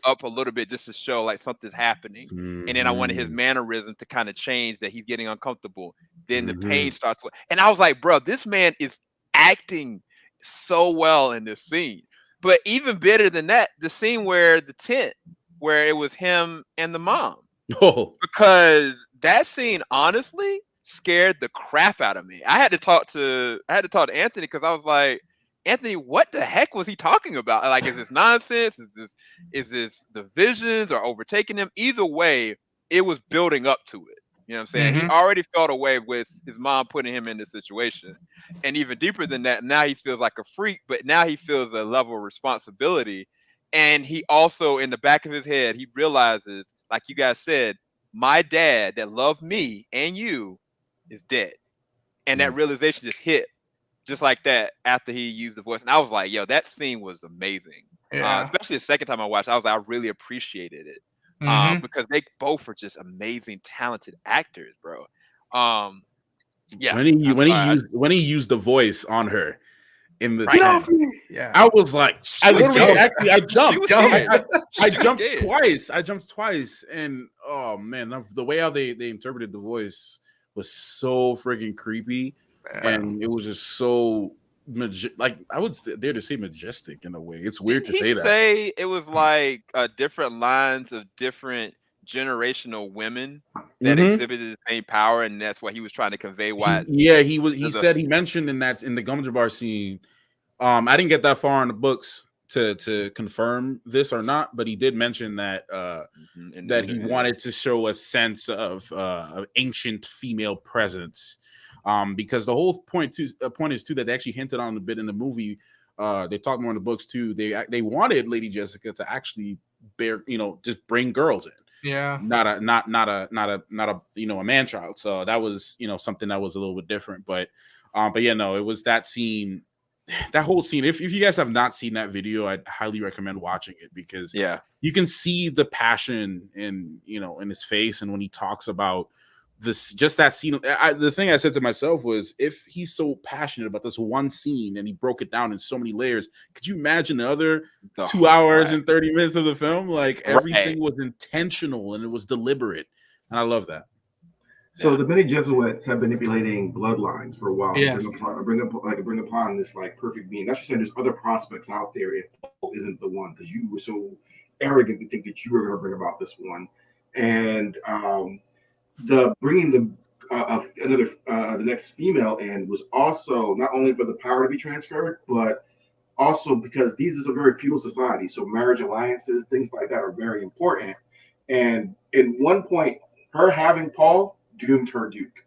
up a little bit just to show like something's happening. And then I wanted his mannerism to kind of change, that he's getting uncomfortable. Then the pain starts. And I was like, bro, this man is acting so well in this scene. But even better than that, the scene where the tent, where it was him and the mom. Oh, Because that scene honestly scared the crap out of me. I had to talk to Anthony, because I was like, Anthony, what the heck was he talking about? Like, is this nonsense? Is this the visions or overtaking him? Either way, it was building up to it. You know what I'm saying? He already felt away with his mom putting him in this situation. And even deeper than that, now he feels like a freak, but now he feels a level of responsibility. And he also, in the back of his head, he realizes, like you guys said, my dad that loved me and you is dead. And that realization just hit just like that after he used the voice. And I was like, yo, that scene was amazing. Especially the second time I watched, I really appreciated it. Because they both are just amazing, talented actors, bro. Yeah. When he used the voice on her in the tent, I was like, I jumped twice. I jumped twice, and oh man, the way how they interpreted the voice was so freaking creepy, and it was just so like, I would dare to say majestic in a way. It's weird to say that. Say it was like different lines of different generational women that exhibited the same power, and that's what he was trying to convey. He mentioned in the Gumja Bar scene. I didn't get that far in the books to confirm this or not, but he did mention that that he wanted to show a sense of ancient female presence. Because the whole point is too that they actually hinted on a bit in the movie. They talked more in the books too. They wanted Lady Jessica to actually just bring girls in. Yeah, not a a man child. So that was something that was a little bit different. But it was that scene. That whole scene, if you guys have not seen that video, I'd highly recommend watching it, because you can see the passion in his face, and when he talks about that scene. The thing I said to myself was, if he's so passionate about this one scene and he broke it down in so many layers, could you imagine the other 2 hours and 30 minutes of the film? Like, everything was intentional and it was deliberate, and I love that. So the Bene Gesserits have been manipulating bloodlines for a while. Yes. Bring upon this like perfect being. That's just saying there's other prospects out there if Paul isn't the one, because you were so arrogant to think that you were going to bring about this one. And the bringing the next female in was also not only for the power to be transferred, but also because these is a very feudal society. So marriage alliances, things like that, are very important. And in one point, her having Paul doomed her Duke,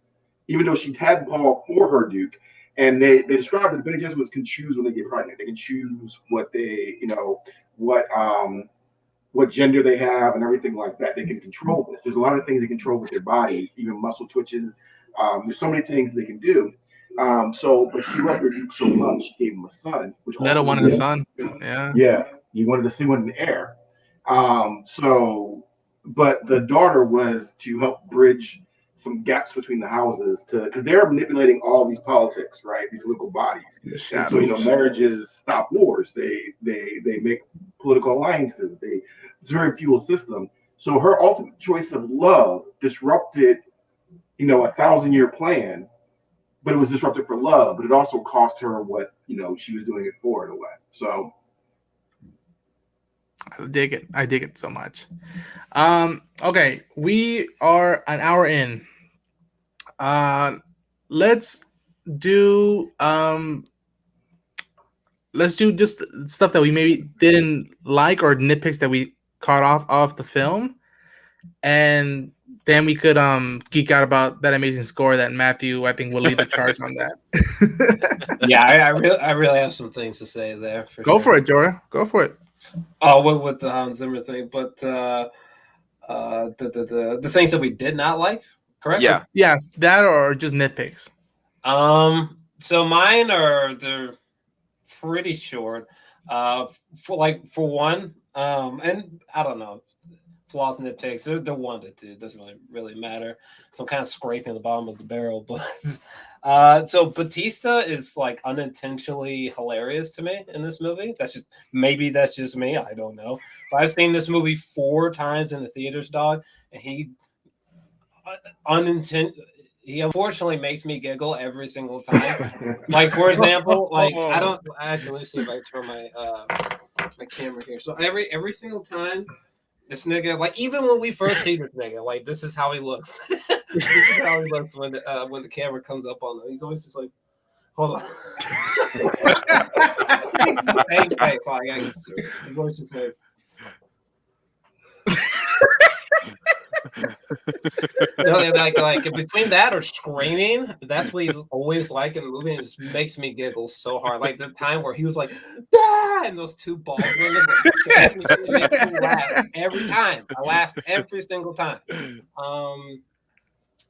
even though she had Paul for her Duke. And they described that the Bene Gesserits can choose when they get pregnant. They can choose what they, what gender they have and everything like that. They can control this. There's a lot of things they control with their bodies, even muscle twitches. There's so many things they can do. But she loved her Duke so much, she gave him a son. Netta wanted a son. Yeah, you wanted to see one in the air. But the daughter was to help bridge some gaps between the houses, because they're manipulating all these politics, right? These political bodies. And so marriages stop wars. They make political alliances. It's a very feudal system. So her ultimate choice of love disrupted, a 1,000-year plan, but it was disrupted for love. But it also cost her what she was doing it for, in a way. So I dig it so much. Okay, we are an hour in. Let's do just stuff that we maybe didn't like, or nitpicks that we caught off the film, and then we could geek out about that amazing score that Matthew, I think, will lead the charge on that. Yeah, I really have some things to say there. Go for it, Jorah. Go for it. Oh, with the Hans Zimmer thing, but the things that we did not like, correct? Yeah. Yes, that or just nitpicks. So mine they're pretty short. For one, and I don't know, flaws, nitpicks. They're 1 to 2. It doesn't really matter. So I'm kind of scraping the bottom of the barrel. But so Batista is like unintentionally hilarious to me in this movie. That's just me. I don't know. But I've seen this movie 4 times in the theaters, dog, and he unfortunately makes me giggle every single time. Like, for example, like I don't actually, let me see if I turn my camera here. So every single time this nigga, like, even when we first see this nigga, like, this is how he looks. This is how he looks when the camera comes up on him. He's always just like, hold on. He's the same face. Like, he's always just like. like between that or screaming, that's what he's always like in the movie. It just makes me giggle so hard. Like the time where he was like, "Ah!" and those 2 balls makes me laugh every time. I laughed every single time.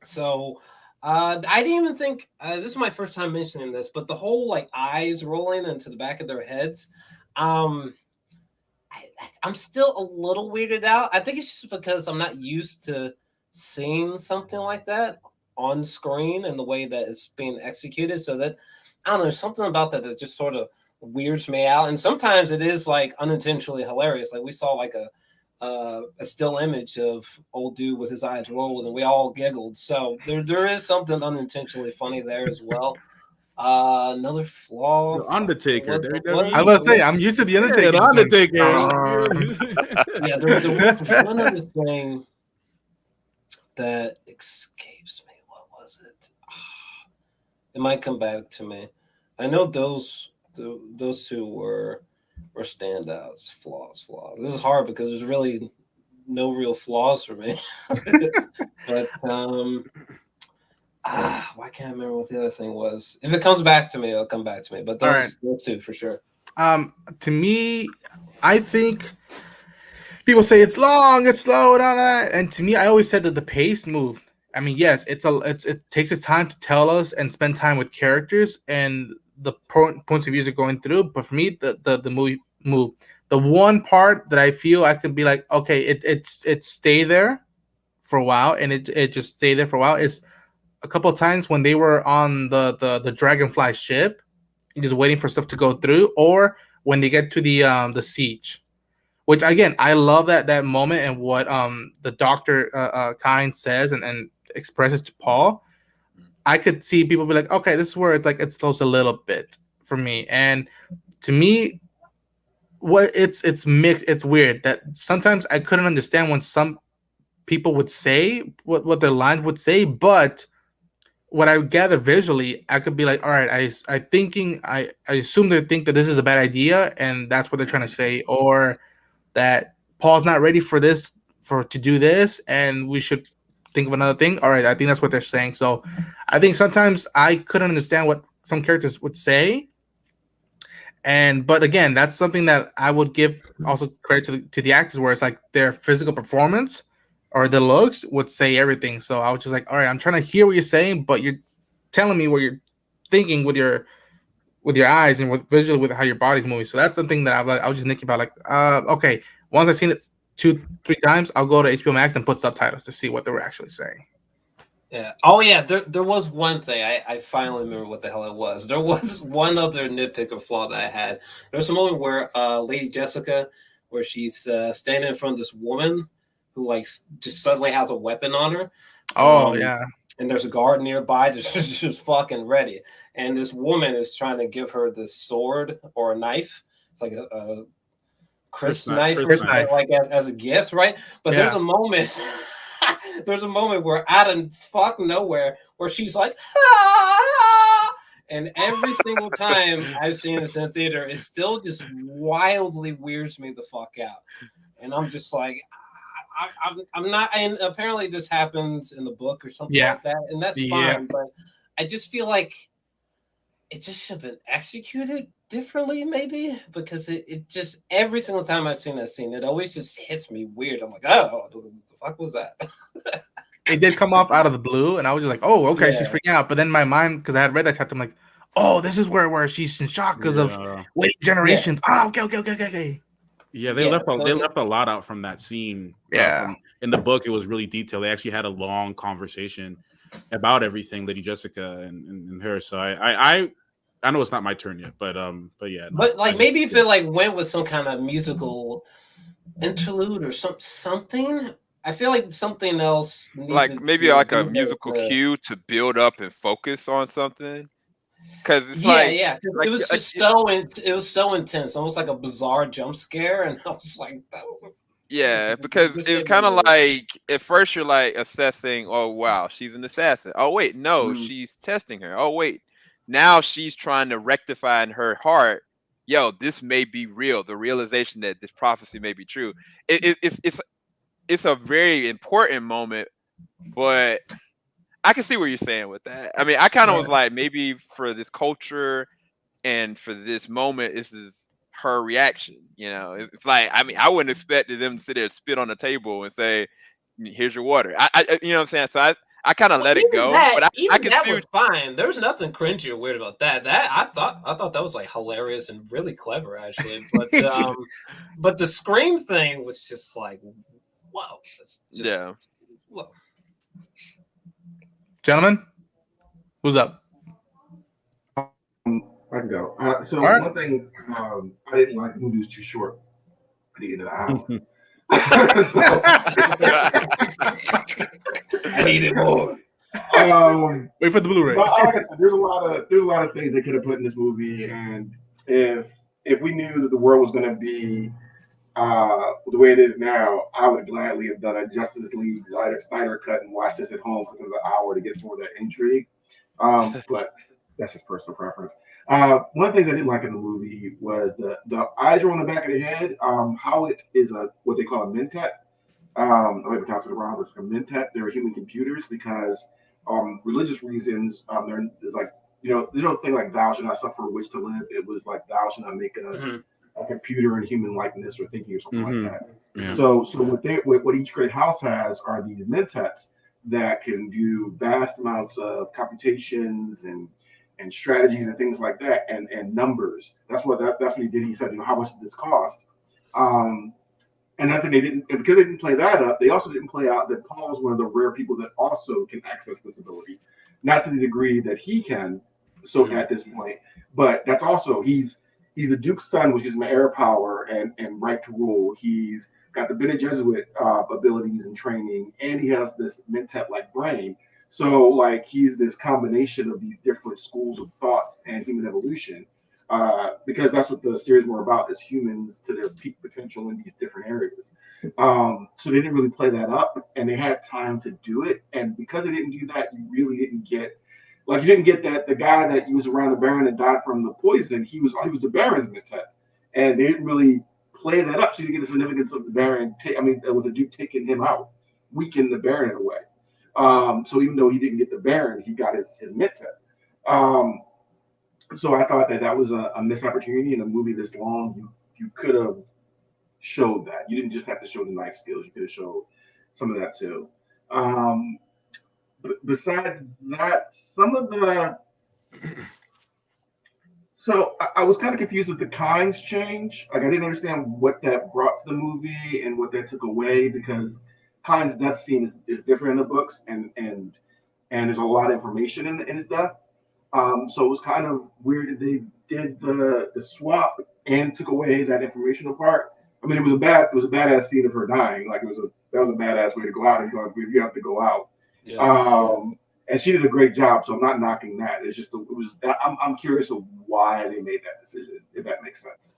So I didn't even think this is my first time mentioning this, but the whole like eyes rolling into the back of their heads. I'm still a little weirded out. I think it's just because I'm not used to seeing something like that on screen and the way that it's being executed. So that, I don't know, there's something about that just sort of weirds me out. And sometimes it is like unintentionally hilarious. Like we saw like a still image of old dude with his eyes rolled and we all giggled. So there is something unintentionally funny there as well. Another flaw. The Undertaker. I was about to say, I'm used to the Undertaker. Yeah, the Undertaker. Yeah, there was one other thing that escapes me. What was it? It might come back to me. I know those 2 were standouts. Flaws. This is hard because there's really no real flaws for me. But why can't I remember what the other thing was? If it comes back to me, it'll come back to me. But those 2 for sure. To me, I think people say it's long, it's slow, and to me, I always said that the pace moved. I mean, yes, it takes its time to tell us and spend time with characters and the points of views are going through. But for me, the movie moved. The one part that I feel I could be like, okay, it stay there for a while, and it just stay there for a while is a couple of times when they were on the Dragonfly ship, just waiting for stuff to go through, or when they get to the siege, which again I love that moment and what the Dr. Kind says and expresses to Paul. I could see people be like, okay, this is where it slows a little bit for me, and to me, what it's mixed. It's weird that sometimes I couldn't understand when some people would say what their lines would say, but what I gather visually, I could be like, all right, I assume they think that this is a bad idea, and that's what they're trying to say, or that Paul's not ready for this, to do this, and we should think of another thing. All right, I think that's what they're saying. So I think sometimes I couldn't understand what some characters would say, but again, that's something that I would give also credit to the actors, where it's like their physical performance or the looks would say everything. So I was just like, all right, I'm trying to hear what you're saying, but you're telling me what you're thinking with your eyes and visually with how your body's moving. So that's something that I was just thinking about. Like, okay, once I've seen it 2-3 times, I'll go to HBO Max and put subtitles to see what they were actually saying. Yeah. Oh yeah. There was one thing I finally remember what the hell it was. There was one other nitpick or flaw that I had. There's a moment where Lady Jessica, where she's standing in front of this woman who like just suddenly has a weapon on her. Oh yeah. And there's a guard nearby that's just fucking ready. And this woman is trying to give her this sword or a knife. It's like a Chris knife, like as a gift, right? But there's a moment. There's a moment where out of fuck nowhere, where she's like, ah! And every single time I've seen this in the theater, it still just wildly weirds me the fuck out. And I'm just like, I'm not, and apparently this happens in the book or something like that, and that's fine, but I just feel like it just should have been executed differently, maybe, because it just, every single time I've seen that scene, it always just hits me weird. I'm like, oh, what the fuck was that? It did come off out of the blue, and I was just like, oh, okay, she's freaking out. But then my mind, because I had read that chapter, I'm like, oh, this is where she's in shock because of waiting generations. Oh, okay. Yeah, they left a lot out from that scene. Yeah. In the book, it was really detailed. They actually had a long conversation about everything, Lady Jessica and her. So I know it's not my turn yet, but yeah. But like maybe if it like went with some kind of musical interlude or something. I feel like something else. Like maybe like a musical cue to build up and focus on something. Because it's it was just it was so intense, almost like a bizarre jump scare, and I was like, because it's kind of like at first you're like assessing, oh wow, she's an assassin. Oh wait, no, she's testing her. Oh wait, now she's trying to rectify in her heart, yo, this may be real. The realization that this prophecy may be true. It's a very important moment, but I can see what you're saying with that. I mean, I kind of was like, maybe for this culture and for this moment, this is her reaction. You know, it's like, I mean, I wouldn't expect them to sit there and spit on the table and say, "Here's your water." I you know what I'm saying? So I kind of let it go. But I can see was fine. There was nothing cringy or weird about that. I thought that was like hilarious and really clever, actually. But but the scream thing was just like, whoa. Whoa. Gentlemen, who's up? I can go. So one thing I didn't like, the movie was too short at the end of the hour. I needed more. Wait for the Blu-ray. But like I said, there's a lot of things they could have put in this movie, and if we knew that the world was going to be the way it is now, I would gladly have done a Justice League Snyder cut and watched this at home for another hour to get more of that intrigue. But that's just personal preference. One of the things I didn't like in the movie was the eyes are on the back of the head. How it is what they call a mentat. I might be talking around, it's a mentat. They're human computers because religious reasons. There's like thing like thou shalt not suffer a witch to live. It was like thou shalt not make a computer in human likeness or thinking or something like that. Yeah. So what each great house has are these mentats that can do vast amounts of computations and strategies and things like that and numbers. That's what he did. He said, how much did this cost? And I think they didn't, because they didn't play that up, they also didn't play out that Paul's one of the rare people that also can access this ability. Not to the degree that he can, at this point, but that's also, he's the Duke's son, which gives him air power and right to rule. He's got the Bene Gesserit abilities and training, and he has this mentat-like brain. So, like, he's this combination of these different schools of thoughts and human evolution, because that's what the series were about, is humans to their peak potential in these different areas. So they didn't really play that up, and they had time to do it. And because they didn't do that, you really didn't get, like, you didn't get that the guy that was around the Baron that died from the poison, he was the Baron's mentat. And they didn't really play that up, so you didn't get the significance of the Baron, with the Duke taking him out, weakened the Baron in a way. So even though he didn't get the Baron, he got his mentat. So I thought that was a missed opportunity in a movie this long. You could have showed that. You didn't just have to show the knife skills. You could have showed some of that too. But besides that, some of the... So I was kind of confused with the Kynes change. Like, I didn't understand what that brought to the movie and what that took away, because Kynes' death scene is different in the books, and there's a lot of information in his death. So it was kind of weird that they did the swap and took away that informational part. I mean, it was a badass scene of her dying. Like, that was a badass way to go out. You have to go out. Yeah. And she did a great job, so I'm not knocking that. It's just I'm curious of why they made that decision, if that makes sense.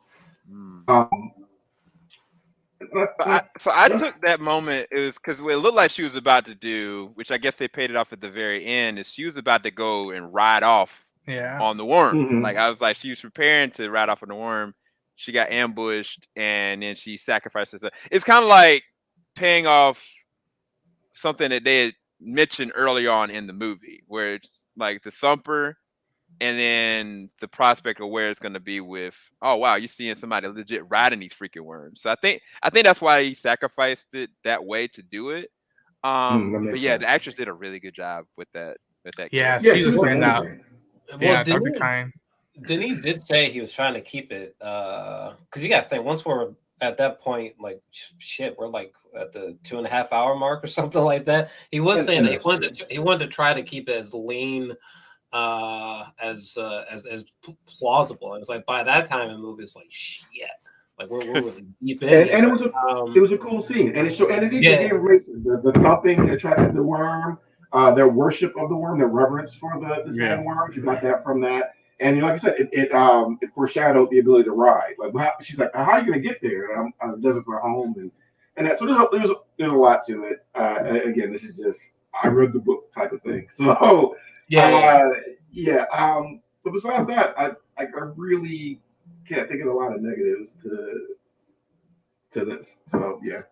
So I took that moment, it was because what it looked like she was about to do, which I guess they paid it off at the very end, is she was about to go and ride off on the worm. Mm-hmm. Like, I was like, she was preparing to ride off on the worm. She got ambushed, and then she sacrificed herself. It's kind of like paying off something that they had mentioned early on in the movie, where it's like the thumper, and then the prospect of where it's going to be with, oh wow, you're seeing somebody legit riding these freaking worms. So I think that's why he sacrificed it that way to do it. But yeah, the actress did a really good job with that. Yeah, she's a standout. Well, Denis did say he was trying to keep it, because you got to think, once we're at that point, like shit, we're like at the 2.5 hour mark or something like that. He was saying that he wanted to try to keep it as lean as plausible. And it's like by that time in the movie, it's like shit. Like we're really deep in. And it was a cool scene. And it showed and it gave information. The thumping attracted the worm, their worship of the worm, their reverence for the sandworms. You got that from that. And like I said, it foreshadowed the ability to ride. Like she's like, how are you gonna get there? And I'm in the desert for home and that. So there's a lot to it. Again, this is just I read the book type of thing. So but besides that, I really can't think of a lot of negatives to this. So yeah.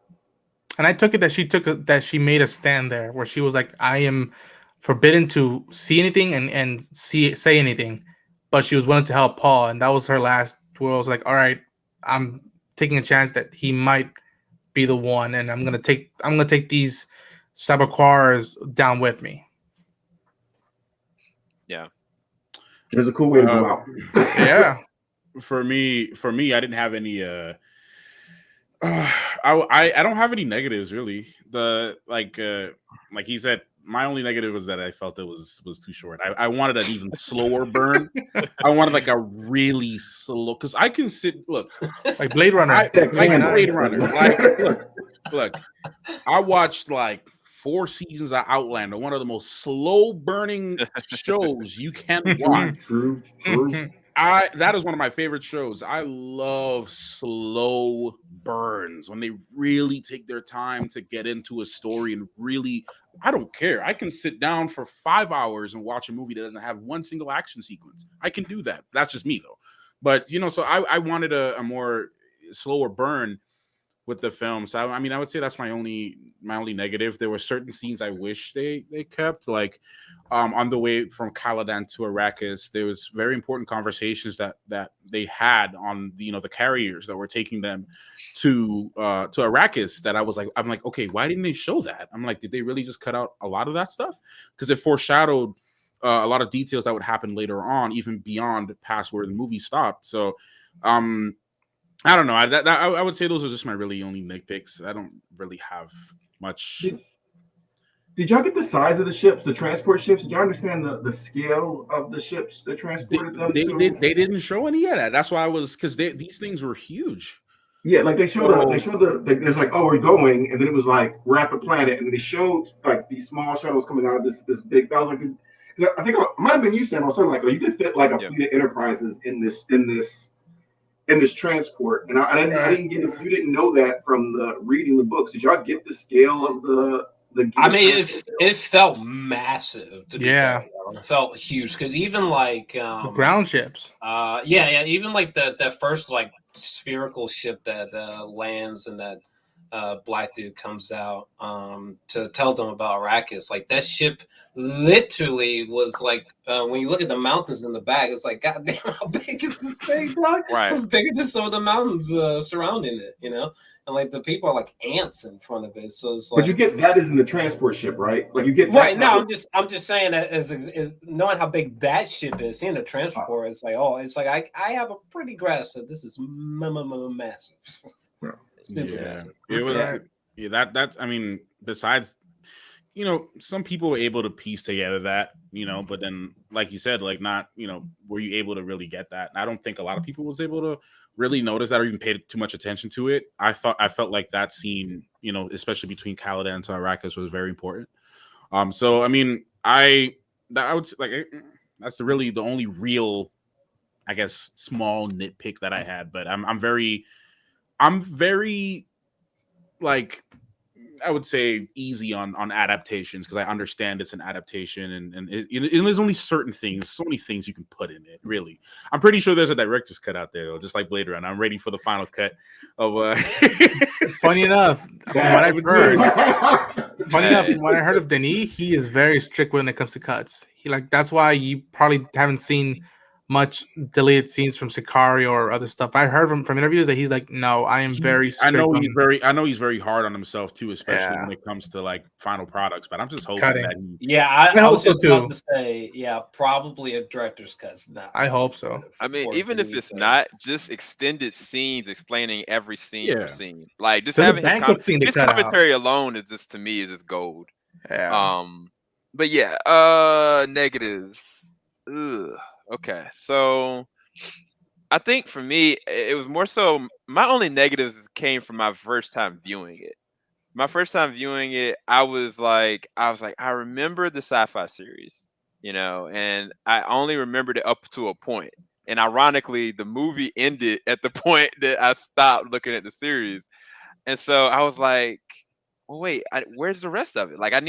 And I took it that she made a stand there where she was like, I am forbidden to see anything and say anything, but she was willing to help Paul, and that was her last. Where I was like, all right, I'm taking a chance that he might be the one, and I'm gonna take these saboteurs down with me. Yeah, there's a cool way to go out. Yeah. For me, I didn't have any. I don't have any negatives really. Like he said, my only negative was that I felt it was too short. I wanted an even slower burn. I wanted like a really slow, because I can look like Blade Runner. Blade Runner. Like look. I watched like 4 seasons of Outlander, one of the most slow burning shows you can watch. True. That is one of my favorite shows. I love slow burns when they really take their time to get into a story and really, I don't care. I can sit down for 5 hours and watch a movie that doesn't have one single action sequence. I can do that. That's just me though. But so I wanted a more slower burn with the film. So I mean, I would say that's my only negative. There were certain scenes I wish they kept, like on the way from Caladan to Arrakis. There was very important conversations that they had on the carriers that were taking them to Arrakis. That I'm like, okay, why didn't they show that? I'm like, did they really just cut out a lot of that stuff? Because it foreshadowed a lot of details that would happen later on, even beyond past where the movie stopped. So I don't know. I would say those are just my really only nitpicks. I don't really have much. Did y'all get the size of the ships, the transport ships? Did y'all understand the scale of the ships that transported them? They didn't show any of that. That's why because these things were huge. Yeah, like they showed there's like, oh, we're going, and then it was like we're at the planet, and then they showed like these small shuttles coming out of this big. That was like, because I think it might have been you, Sam. I was sort of like, oh, you could fit like a fleet of Enterprises in this transport, and I didn't get it. You didn't know that from reading the books. Did y'all get the scale of the? I mean, it felt massive. To be fair. It felt huge because even like the ground ships. Even like the first like spherical ship that lands and that black dude comes out to tell them about Arrakis. Like that ship literally was like when you look at the mountains in the back, it's like, God damn, how big is this thing, dog? Right. It's bigger than some of the mountains surrounding it, and like the people are like ants in front of it. So it's like, but you get that as in the transport ship, right? Like you get right. No, I'm just saying that as knowing how big that ship is, seeing the transport, it's like I have a pretty grasp that this is massive. Massive. It was that's I mean, besides some people were able to piece together that, but then like you said, like not, were you able to really get that? And I don't think a lot of people was able to really notice that or even paid too much attention to it. I felt like that scene, especially between Caladan and Arrakis, was very important. So I mean, I would like that's really the only real, I guess, small nitpick that I had. But I'm very like, I would say easy on adaptations because I understand it's an adaptation and there's only certain things, so many things you can put in it. Really, I'm pretty sure there's a director's cut out there, though, just like Blade Runner. I'm ready for the final cut of. Funny enough, from what I heard of Denis, he is very strict when it comes to cuts. That's why you probably haven't seen much deleted scenes from Sicario or other stuff. I heard from interviews that he's like, no, I am very strict. I know he's very hard on himself too, especially when it comes to like final products. But I'm just hoping that I was just about to say, probably a director's cut's not. I hope so. I mean, even if it's not, just extended scenes explaining every scene for scene. Like just having his commentary alone is just, to me, is just gold. Yeah. But yeah, negatives. Ugh. Okay, so I think for me, it was more so my only negatives came from my first time viewing it. My first time viewing it, I was like, I remember the sci-fi series, you know, and I only remembered it up to a point. And ironically, the movie ended at the point that I stopped looking at the series. And so I was like, well, wait, where's the rest of it? Like, I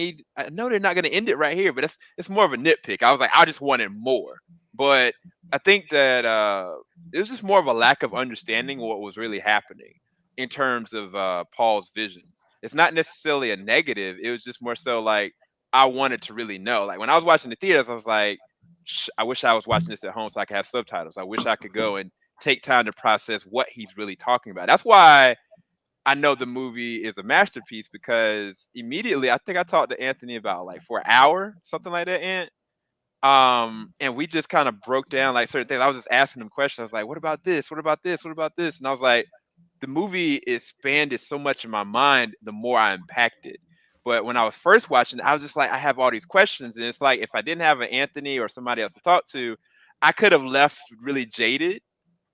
know they're not going to end it right here, but it's more of a nitpick. I was like, I just wanted more. But I think that it was just more of a lack of understanding what was really happening in terms of Paul's visions. It's not necessarily a negative. It was just more so like I wanted to really know. Like when I was watching the theaters, I was like, I wish I was watching this at home so I could have subtitles. I wish I could go and take time to process what he's really talking about. That's why I know the movie is a masterpiece, because immediately I think I talked to Anthony about like for an hour, something like that, Ant. And we just kind of broke down like certain things. I was just asking him questions. I was like, what about this? What about this? What about this? And I was like, the movie expanded so much in my mind the more I unpacked it. But when I was first watching it, I was just like, I have all these questions. And it's like, if I didn't have an Anthony or somebody else to talk to, I could have left really jaded.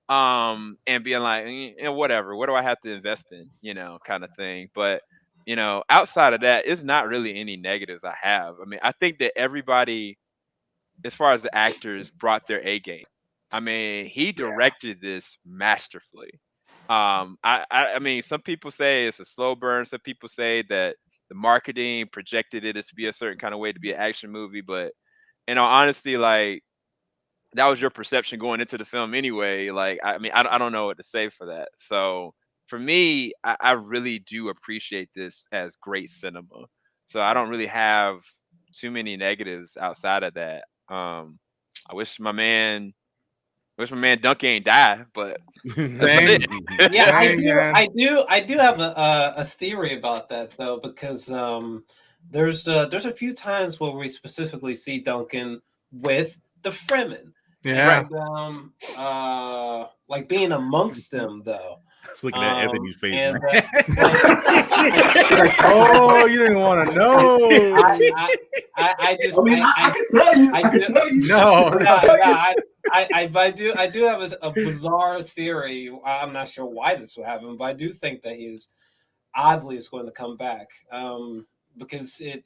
And being like, whatever, what do I have to invest in, kind of thing. But, outside of that, it's not really any negatives I have. I mean, I think that everybody, as far as the actors, brought their A game. I mean, he directed this masterfully. I mean, some people say it's a slow burn. Some people say that the marketing projected it as to be a certain kind of way to be an action movie. But in all honesty, like, that was your perception going into the film anyway. Like, I mean, I don't know what to say for that. So for me, I really do appreciate this as great cinema. So I don't really have too many negatives outside of that. I wish my man Dunk ain't die, but yeah, I do have a theory about that though, because there's a few times where we specifically see Duncan with the Fremen. Yeah. And, like being amongst them though. Just looking at Anthony's face. And, oh, you didn't want to know. I can tell you. I can tell you. No. I do have a bizarre theory. I'm not sure why this will happen, but I do think that he's oddly is going to come back. Because it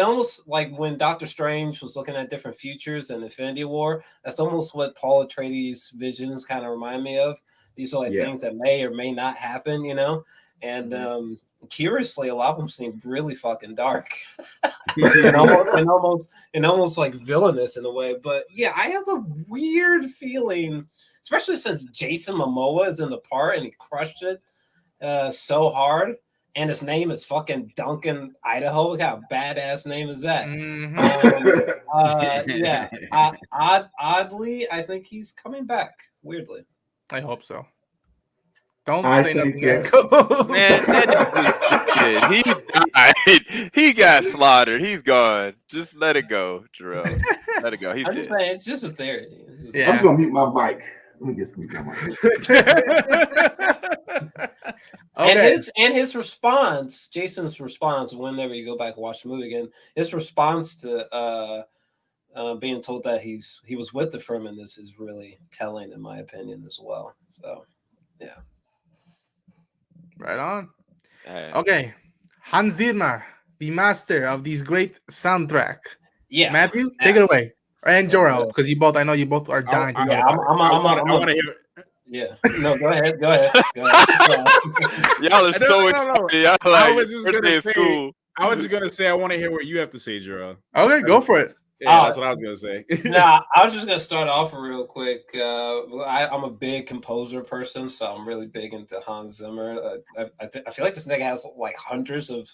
almost like when Doctor Strange was looking at different futures in Infinity War, that's almost what Paul Atreides' visions kind of remind me of. These are like things that may or may not happen, And curiously, a lot of them seem really fucking dark, and almost like villainous in a way. But yeah, I have a weird feeling, especially since Jason Momoa is in the part and he crushed it so hard. And his name is fucking Duncan, Idaho. Look how badass name is that? Oddly, I think he's coming back. Weirdly, I hope so. Don't say think nothing. Man, that he died. He got slaughtered. He's gone. Just let it go, Jarrell. Let it go. He's dead. Just saying, it's just a theory. I'm just gonna mute my mic. Let me get my mic. Okay. And his response, Jason's response, whenever you go back and watch the movie again, his response to being told that he was with the Fremen, this is really telling, in my opinion, as well. So, yeah. Right on. Okay. Hans Zimmer, the master of these great soundtrack. Yeah. Matthew, take it away. And Jorel, because I know you both are dying. I want to hear. Yeah. No, go ahead. Go ahead. Y'all are so excited. Y'all like, I was just gonna say I want to hear what you have to say, Jarrell. Okay, go for it. Yeah, that's what I was gonna say. Nah, I was just gonna start off real quick. I'm a big composer person, so I'm really big into Hans Zimmer. I feel like this nigga has like hundreds of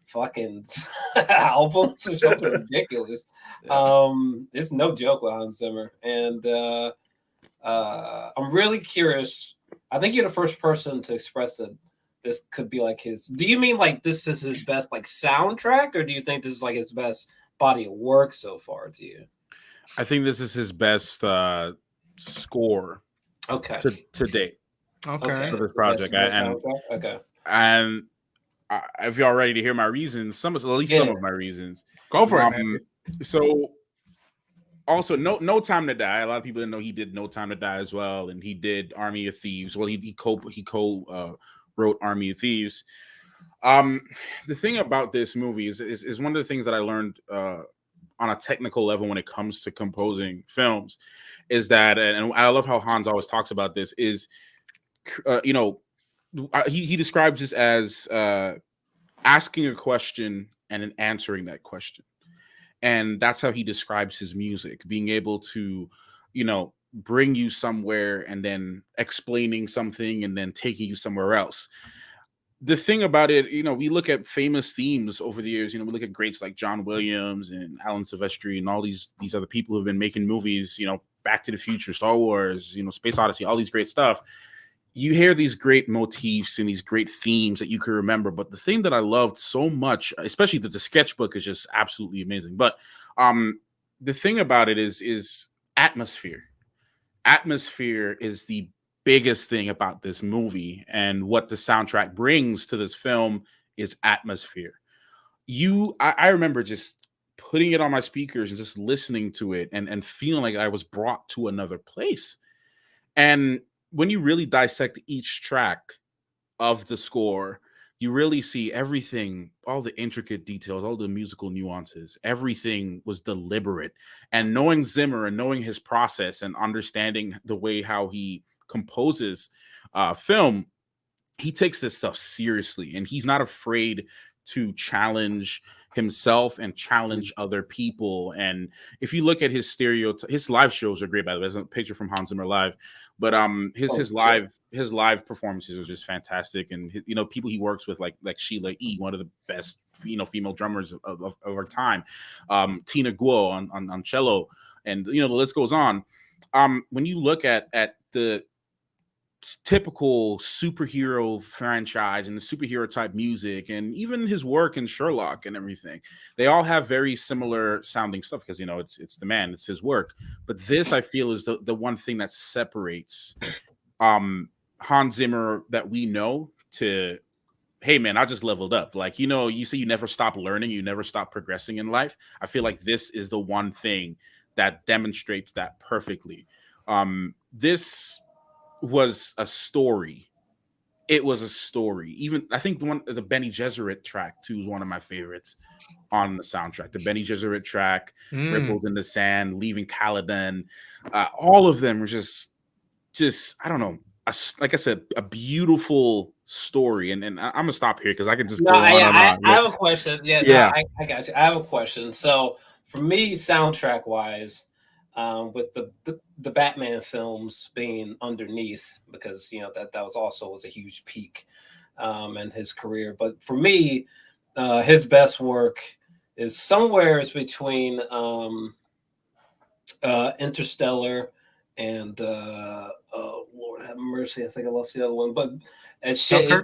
fucking albums or something ridiculous. It's no joke with Hans Zimmer, and I'm really curious. I think you're the first person to express that this could be like his. Do you mean like this is his best like soundtrack, or do you think this is like his best body of work so far to you? I think this is his best score to date. Okay. For this project. And if y'all ready to hear my reasons, some of my reasons. Go for it, man. So also No Time to Die. A lot of people didn't know he did No Time to Die as well, and he did Army of Thieves. Well, he wrote Army of Thieves. The thing about this movie is one of the things that I learned on a technical level when it comes to composing films is that, and I love how Hans always talks about this, is he describes this as asking a question and then answering that question. And that's how he describes his music, being able to, bring you somewhere and then explaining something and then taking you somewhere else. The thing about it, we look at famous themes over the years, we look at greats like John Williams and Alan Silvestri and all these other people who have been making movies, Back to the Future, Star Wars, Space Odyssey, all these great stuff. You hear these great motifs and these great themes that you can remember. But the thing that I loved so much, especially that the sketchbook is just absolutely amazing. But the thing about it is atmosphere. Atmosphere is the biggest thing about this movie, and what the soundtrack brings to this film is atmosphere. I remember just putting it on my speakers and just listening to it and feeling like I was brought to another place. And when you really dissect each track of the score, you really see everything, all the intricate details, all the musical nuances. Everything was deliberate. And knowing Zimmer and knowing his process and understanding the way how he composes film, he takes this stuff seriously, and he's not afraid to challenge himself and challenge other people. And if you look at his his live shows are great, by the way. There's a picture from Hans Zimmer live, but his live performances are just fantastic. And people he works with, like Sheila E., one of the best female drummers of our time, Tina Guo on cello, and the list goes on. When you look at the typical superhero franchise and the superhero type music, and even his work in Sherlock and everything, they all have very similar sounding stuff because it's the man, it's his work. But this, I feel, is the one thing that separates Hans Zimmer that we know to, hey man, I just leveled up. Like, you say you never stop learning, you never stop progressing in life. I feel like this is the one thing that demonstrates that perfectly. This was a story. It was a story. Even I think the Bene Gesserit track too is one of my favorites on the soundtrack. The Bene Gesserit track, Ripples in the Sand, Leaving Caladan, all of them were just I don't know. Like I said, a beautiful story. And I'm gonna stop here because I can just go on and on. I have a question. Yeah. I got you. I have a question. So for me, soundtrack wise, with the Batman films being underneath, because that was a huge peak in his career. But for me, his best work is somewhere between Interstellar and Lord have mercy, I think I lost the other one. But Inception,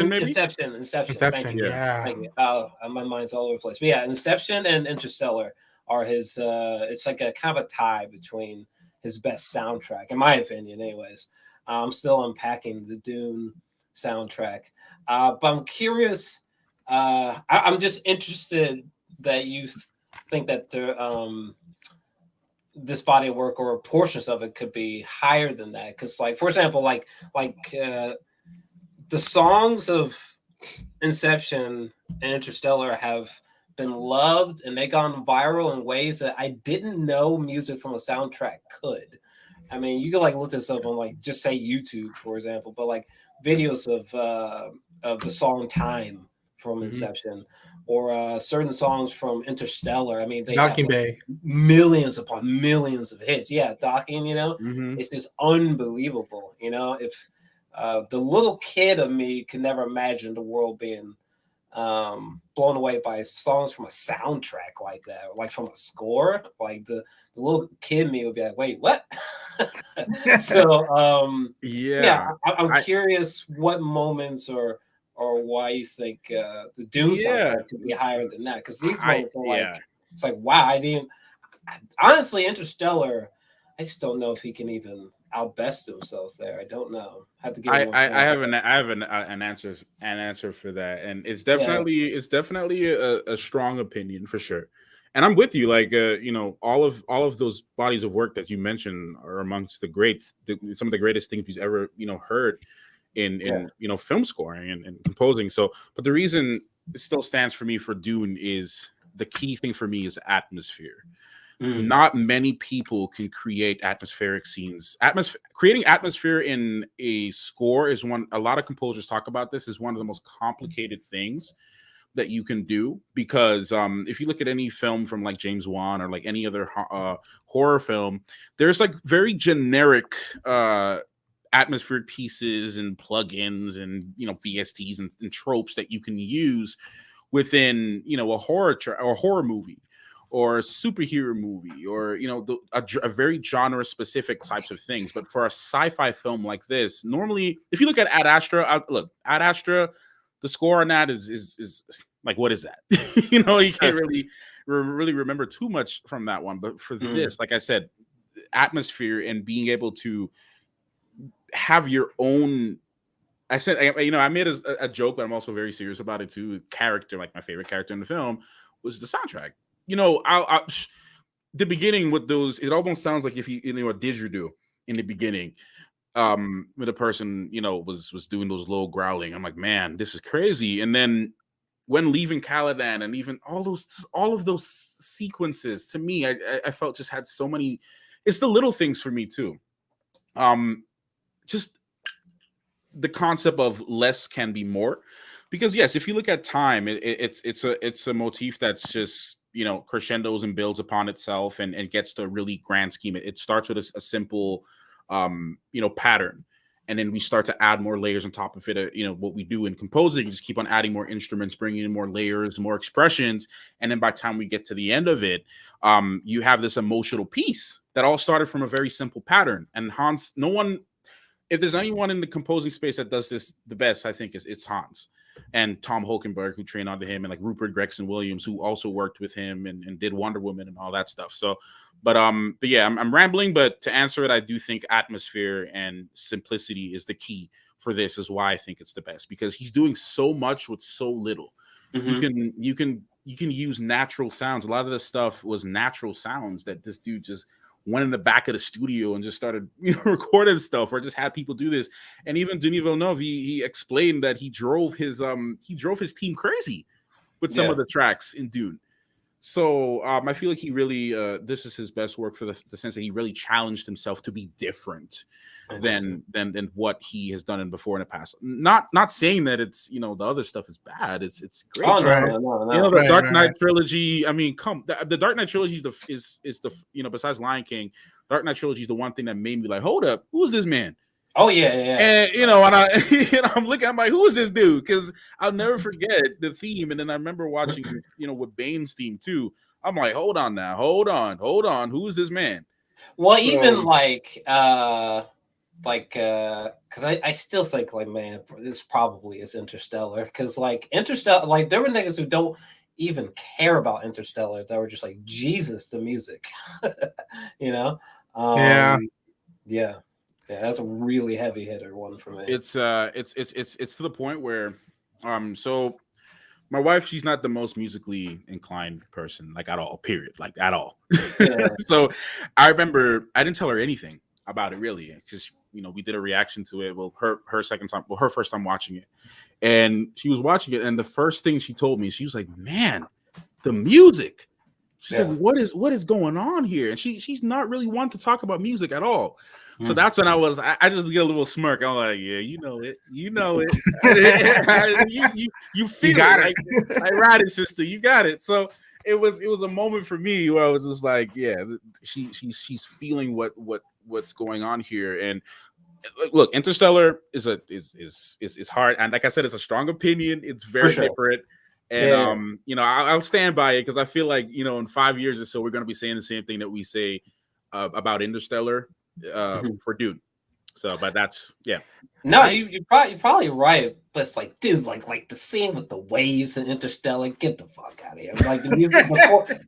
maybe. Inception. Thank you. Yeah. Thank you. My mind's all over the place. But yeah, Inception and Interstellar are his. It's like a kind of a tie between his best soundtrack, in my opinion. Anyways, I'm still unpacking the Dune soundtrack, but I'm curious. I'm just interested that you think that this body of work or portions of it could be higher than that. Because, like, for example, like the songs of Inception and Interstellar have been loved and they gone viral in ways that I didn't know music from a soundtrack could. I mean, you could like look this up on like just say YouTube, for example, but like videos of the song Time from Inception or certain songs from Interstellar. I mean, they have like millions upon millions of hits. Yeah, Docking, it's just unbelievable. If the little kid of me can never imagine the world being blown away by songs from a soundtrack like that, like from a score. Like the little kid me would be like, wait, what? So I'm curious what moments or why you think the Dune soundtrack could be higher than that, because these moments are like it's like, wow, honestly, Interstellar, I just don't know if he can even outbest himself there. I don't know. I have to give I have an answer for that, and it's definitely a strong opinion for sure. And I'm with you. Like all of those bodies of work that you mentioned are amongst the greats, some of the greatest things we've ever heard in film scoring and composing. So, but the reason it still stands for me for Dune is the key thing for me is atmosphere. Not many people can create atmospheric scenes. Creating atmosphere in a score is a lot of composers talk about this, is one of the most complicated things that you can do, because if you look at any film from like James Wan or like any other horror film, there's like very generic atmospheric pieces and plugins and VSTs and tropes that you can use within a horror movie or a superhero movie, or a very genre specific types of things. But for a sci-fi film like this, normally if you look at Ad Astra, the score on that is like, what is that? You can't really remember too much from that one. But for this, like I said, atmosphere and being able to have your own. I said, I made a joke, but I'm also very serious about it too. Character, like my favorite character in the film, was the soundtrack. The beginning with those, it almost sounds like if you a didgeridoo in the beginning, with a person was doing those low growling. I'm like, man, this is crazy. And then when leaving Caladan, and even all of those sequences, to me, I felt just had so many. It's the little things for me too. Just the concept of less can be more, because yes, if you look at time, it's a motif that's just crescendos and builds upon itself and gets to a really grand scheme. It starts with a simple pattern, and then we start to add more layers on top of it. What we do in composing, you just keep on adding more instruments, bringing in more layers, more expressions, and then by the time we get to the end of it, you have this emotional piece that all started from a very simple pattern. And Hans, if there's anyone in the composing space that does this the best, I think it's Hans and Tom Holkenberg, who trained under him, and like Rupert Gregson-Williams, who also worked with him and did Wonder Woman and all that stuff. So, but yeah, I'm rambling, but to answer it, I do think atmosphere and simplicity is the key for this, is why I think it's the best, because he's doing so much with so little. You can use natural sounds. A lot of the stuff was natural sounds that this dude just went in the back of the studio and just started recording stuff, or just had people do this. And even Denis Villeneuve, he explained that he drove his team crazy with some of the tracks in Dune. So I feel like he really this is his best work, for the sense that he really challenged himself to be different than what he has done before in the past. Not saying that it's the other stuff is bad. It's great. Oh, no. The Dark Knight trilogy. I mean, the Dark Knight trilogy is the besides Lion King, Dark Knight trilogy is the one thing that made me like, hold up, who's this man? Oh yeah. And and I'm looking, I'm like, who is this dude? Because I'll never forget the theme. And then I remember watching, with Bane's theme too. I'm like, hold on, who is this man? Well, so, even because I still think, like, man, this probably is Interstellar, because like Interstellar, like there were niggas who don't even care about Interstellar that were just like, Jesus, the music. Yeah, that's a really heavy hitter one for me. It's to the point where so my wife, she's not the most musically inclined person, like at all, period, like at all. Yeah. So I remember I didn't tell her anything about it really. It's just, we did a reaction to it. Well, her first time watching it. And she was watching it, and the first thing she told me, she was like, man, the music. She said, what is going on here? And she's not really one to talk about music at all. So that's when I just get a little smirk. I'm like, yeah, you know it. You feel it. I ride it, sister. You got it. So it was a moment for me where I was just like, yeah, she's feeling what's going on here. And look, Interstellar is hard. And like I said, it's a strong opinion. It's very different. And Yeah. I'll stand by it because I feel like in 5 years or so we're going to be saying the same thing that we say about Interstellar for Dune. So, but that's No, you're probably right, but it's like, dude, like the scene with the waves and Interstellar, get the fuck out of here! Like the music,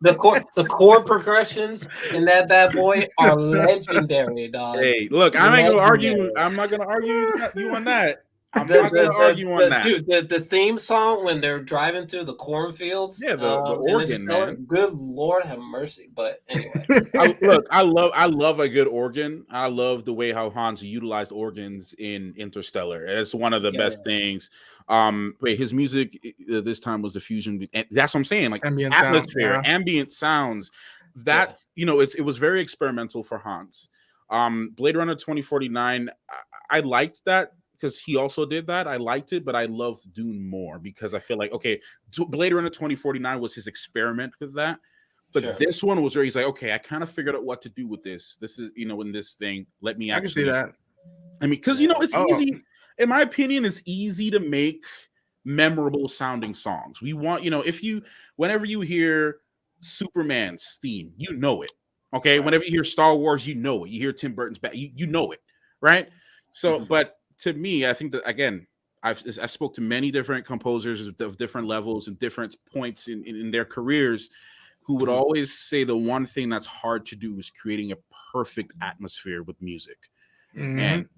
the chord progressions in that bad boy are legendary, dog. Hey, look, I ain't gonna argue. I'm not gonna argue you on that. I'm not gonna argue on that. Dude, the theme song when they're driving through the cornfields. Yeah, the organ, man. Good Lord have mercy. But anyway, I love a good organ. I love the way how Hans utilized organs in Interstellar. It's one of the best things. His music this time was a fusion. And that's what I'm saying. Like Ambient atmosphere, sound, ambient sounds. That it was very experimental for Hans. Blade Runner 2049. I liked that. Because he also did that. I liked it, but I loved Dune more because I feel like, okay, Blade Runner 2049 was his experiment with that. But this one was where he's like, okay, I kind of figured out what to do with this. This is, in this thing, let me actually. I can see that. I mean, because, it's easy. In my opinion, it's easy to make memorable sounding songs. We want, whenever you hear Superman's theme, you know it. Okay. Right. Whenever you hear Star Wars, you know it. You hear Tim Burton's back, you know it. Right. So, but to me, I think that, again, I spoke to many different composers of different levels and different points in their careers who would always say the one thing that's hard to do is creating a perfect atmosphere with music. And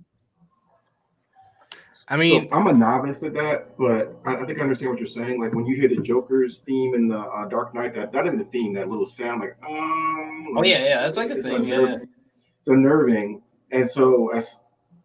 I mean, so I'm a novice at that, but I think I understand what you're saying. Like when you hear the Joker's theme in the Dark Knight, that not even the theme, that little sound like, that's like a thing. It's unnerving. And so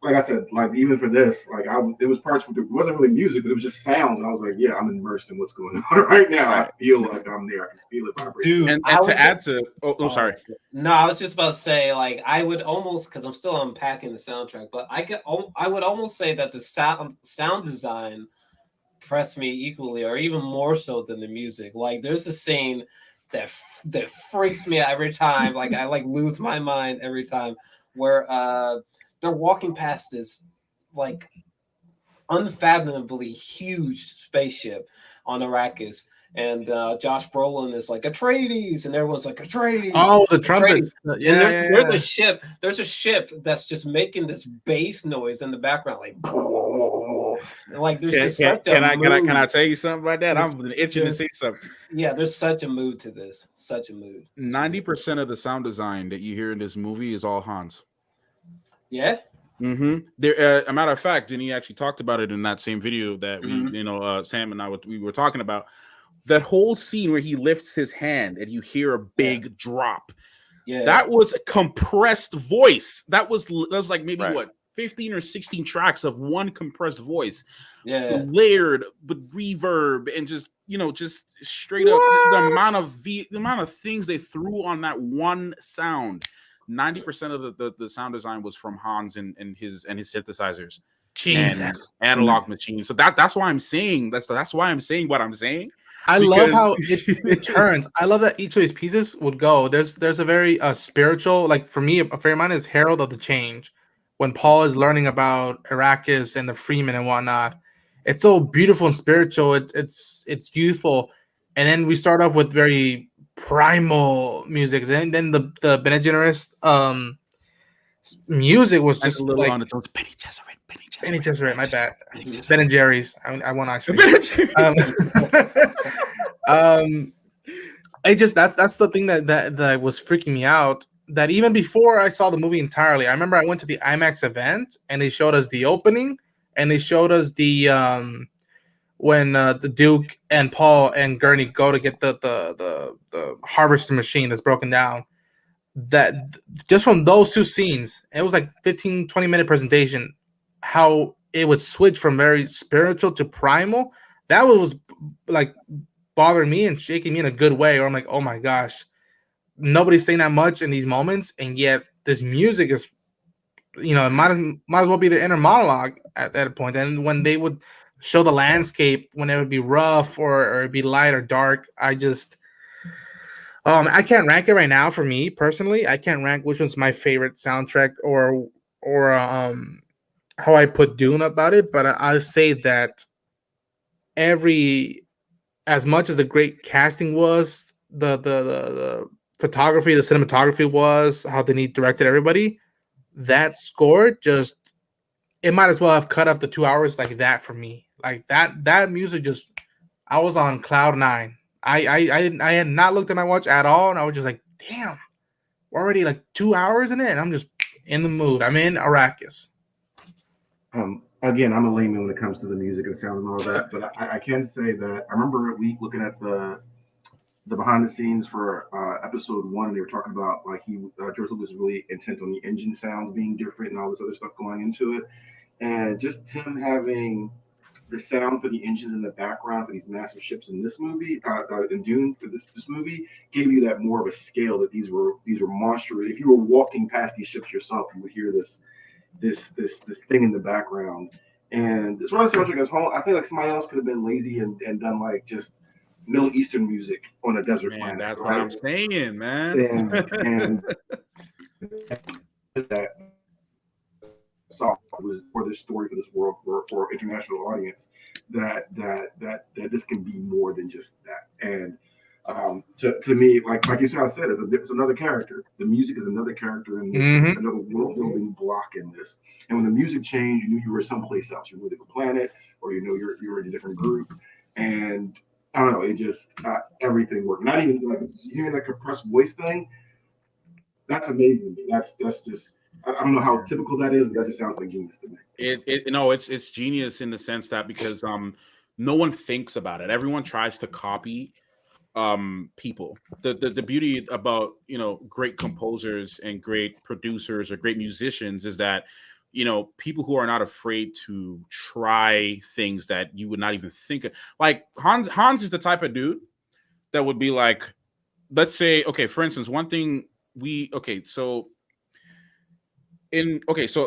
like I said, like even for this, like it was parts where it wasn't really music, but it was just sound. And I was like, yeah, I'm immersed in what's going on right now. I feel like I'm there. I can feel it vibrating. Dude, and to add to, sorry. No, I was just about to say, like, I would almost, because I'm still unpacking the soundtrack, but I would almost say that the sound design impressed me equally, or even more so than the music. Like, there's a scene that freaks me out every time. Like, I lose my mind every time where they're walking past this like unfathomably huge spaceship on Arrakis, and Josh Brolin is like Atreides, and everyone's like Atreides. Oh, the trumpets! Yeah, and there's a ship. There's a ship that's just making this bass noise in the background, like. And like there's can I tell you something about that? I'm itching to see something. Yeah, there's such a mood to this. Such a mood. 90% of the sound design that you hear in this movie is all Hans. Yeah. There, a matter of fact, Denis actually talked about it in that same video that we, Sam and I we were talking about. That whole scene where he lifts his hand and you hear a big drop. Yeah, that was a compressed voice. That was like maybe 15 or 16 tracks of one compressed voice. Yeah, layered with reverb and just straight up the amount of things they threw on that one sound. 90% of the sound design was from Hans and his synthesizers, Jesus, and analog machines. So that's why I'm saying that's why I'm saying what I'm saying. I love how it turns. I love that each of these pieces would go. There's a very spiritual, like for me, a favorite of mine is Herald of the Change, when Paul is learning about Arrakis and the Freeman and whatnot. It's so beautiful and spiritual. It's youthful, and then we start off with very primal music, and then the Bene Gesserit music was just a little like, on the toes. Bene Gesserit, my bad. Ben and Jerry's. I want ice cream. That's the thing that was freaking me out. That even before I saw the movie entirely, I remember I went to the IMAX event and they showed us the opening and they showed us the when the Duke and Paul and Gurney go to get the harvester machine that's broken down. That just from those two scenes, it was like 15-20 minute presentation, how it would switch from very spiritual to primal. That was like bothering me and shaking me in a good way, where I'm like, oh my gosh, nobody's saying that much in these moments, and yet this music is, it might as well be the inner monologue at that point. And when they would show the landscape, when it would be rough or it'd be light or dark, I just I can't rank it right now. For me personally, I can't rank which one's my favorite soundtrack or how I put Dune about it, but I'll say that every as much as the great casting was, the photography, the cinematography was, how Denis directed everybody, that score just, it might as well have cut off the 2 hours like that for me. Like that music just, I was on cloud 9. I had not looked at my watch at all, and I was just like, damn, we're already like 2 hours in it, and I'm just in the mood. I'm in Arrakis. Again, I'm a layman when it comes to the music and sound and all that, but I can say that I remember looking at the behind the scenes for episode 1, and they were talking about like George Lucas was really intent on the engine sounds being different and all this other stuff going into it, and just him having the sound for the engines in the background for these massive ships in this movie, in Dune for this movie, gave you that more of a scale that these were monstrous. If you were walking past these ships yourself, you would hear this thing in the background. And as far as soundtrack as whole, I feel like somebody else could have been lazy and done like just Middle Eastern music on a desert planet. That's right? what I'm saying, man. And that soft was for this story, for this world, for international audience, that this can be more than just that. And to me, like you said, it's another character. The music is another character in this, another world building block in this. And when the music changed, you knew you were someplace else. You were a different planet, or you know you're in a different group. And I don't know, it just everything worked. Not even like hearing that compressed voice thing. That's amazing to me. That's just, I don't know how typical that is, but that just sounds like genius to me. It's genius in the sense that because no one thinks about it. Everyone tries to copy people. The beauty about great composers and great producers or great musicians is that people who are not afraid to try things that you would not even think of. Like Hans is the type of dude that would be like, let's say, okay, for instance, one thing so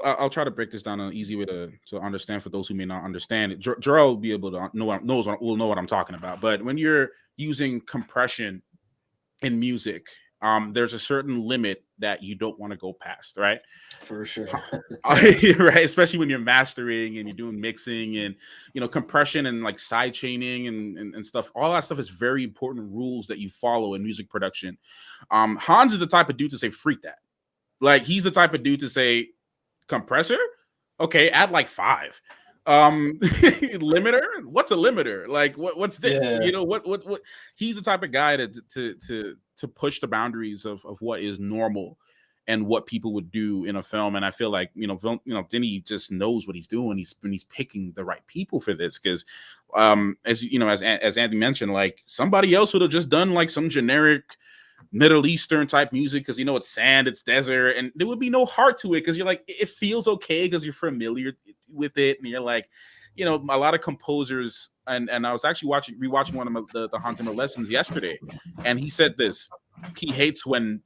I'll try to break this down in an easy way to understand for those who may not understand it. Jarrell will be able to will know what I'm talking about. But when you're using compression in music, there's a certain limit that you don't want to go past, right? For sure. Right, especially when you're mastering and you're doing mixing and compression and like side chaining and stuff. All that stuff is very important rules that you follow in music production. Hans is the type of dude to say freak that. Like he's the type of dude to say compressor, okay, add like 5. Limiter, what's a limiter? Like what's this? Yeah. What he's the type of guy to push the boundaries of what is normal and what people would do in a film. And I feel like Denis just knows what he's doing. He's picking the right people for this because as Andy mentioned, like somebody else would have just done like some generic Middle Eastern type music because it's sand, it's desert, and there would be no heart to it because you're like, it feels okay because you're familiar with it, and you're like, a lot of composers, and I was actually rewatching one of the Hans Zimmer lessons yesterday, and he said this: he hates when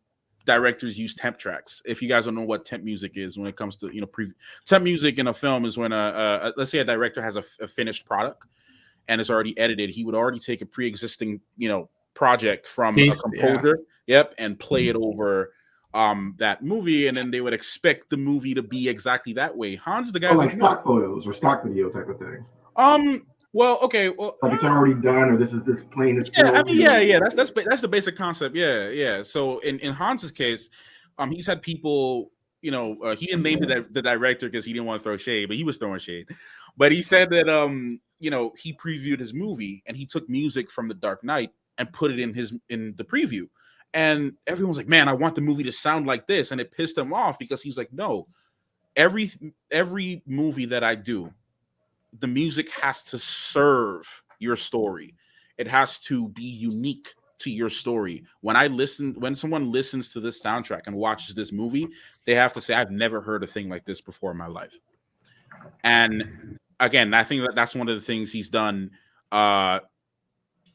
directors use temp tracks. If you guys don't know what temp music is, when it comes to temp music in a film is when let's say a director has a finished product and it's already edited, he would already take a pre-existing project from a composer, and play it over that movie, and then they would expect the movie to be exactly that way. Hans, the guy, like stock photos or stock video type of thing. Well, okay, well, like it's already done, or this plane is. Yeah, I mean, yeah. That's the basic concept. Yeah. So in Hans's case, he's had people. He didn't name the director because he didn't want to throw shade, but he was throwing shade. But he said that he previewed his movie and he took music from The Dark Knight and put it in the preview, and everyone's like, man, I want the movie to sound like this, and it pissed him off because he's like, no, every movie that I do, the music has to serve your story. It has to be unique to your story. When someone listens to this soundtrack and watches this movie, they have to say, I've never heard a thing like this before in my life. And again, I think that's one of the things he's done.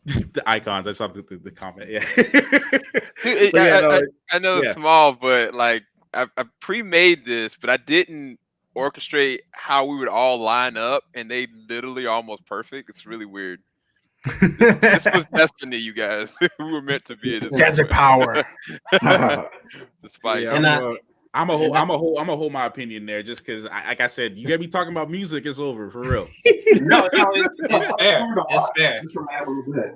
The icons. I saw the comment. Yeah. I know it's small, but like I pre-made this, but I didn't orchestrate how we would all line up, and they literally almost perfect. It's really weird. This was destiny, you guys. We were meant to be in this desert power. Despite I'm gonna hold my opinion there, just because, like I said, you get me talking about music, it's over for real. No, it's fair. It's fair. Just from a little bit.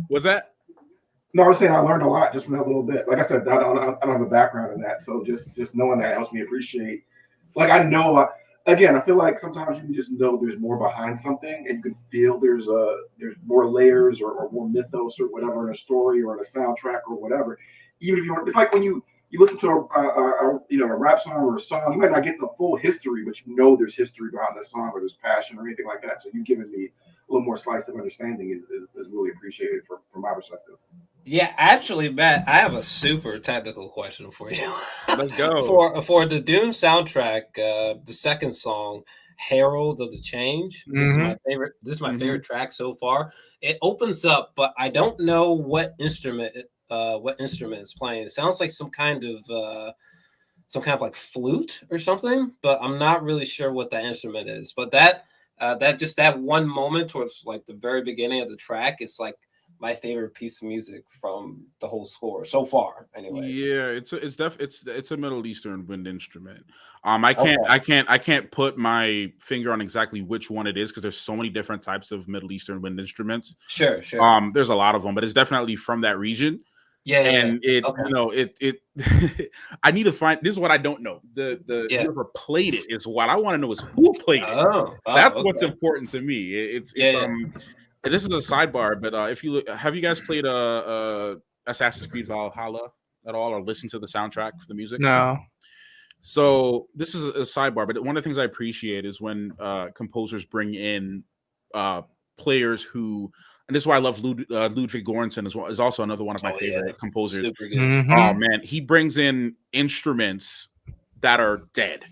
Was that? No, I was saying I learned a lot just from that little bit. Like I said, I don't have a background in that, so just knowing that helps me appreciate. Like I know, again, I feel like sometimes you can just know there's more behind something, and you can feel there's more layers or more mythos or whatever in a story or in a soundtrack or whatever. Even if you don't, it's like when you listen to a rap song or a song, you might not get the full history, but you know there's history behind the song or there's passion or anything like that. So you giving me a little more slice of understanding is really appreciated from my perspective. Yeah, actually, Matt, I have a super technical question for you. Let's go. For the Dune soundtrack, the second song, "Herald of the Change." This is my favorite. This is my favorite track so far. It opens up, but I don't know what instrument it's playing. It sounds like some kind of like flute or something, but I'm not really sure what that instrument is. But that one moment towards like the very beginning of the track, it's like my favorite piece of music from the whole score so far. Anyways, Yeah, it's a Middle Eastern wind instrument. I can't put my finger on exactly which one it is because there's so many different types of Middle Eastern wind instruments. Sure. There's a lot of them, but it's definitely from that region. Yeah. It I need to find. This is what I don't know. Whoever played it is what I want to know is who played it. That's what's important to me. This is a sidebar, but if you look, have you guys played Assassin's Creed Valhalla at all, or listened to the soundtrack for the music? No. So this is a sidebar, but one of the things I appreciate is when composers bring in players who, and this is why I love Ludwig Göransson as well. Is also another one of my favorite composers. Oh man, he brings in instruments that are dead.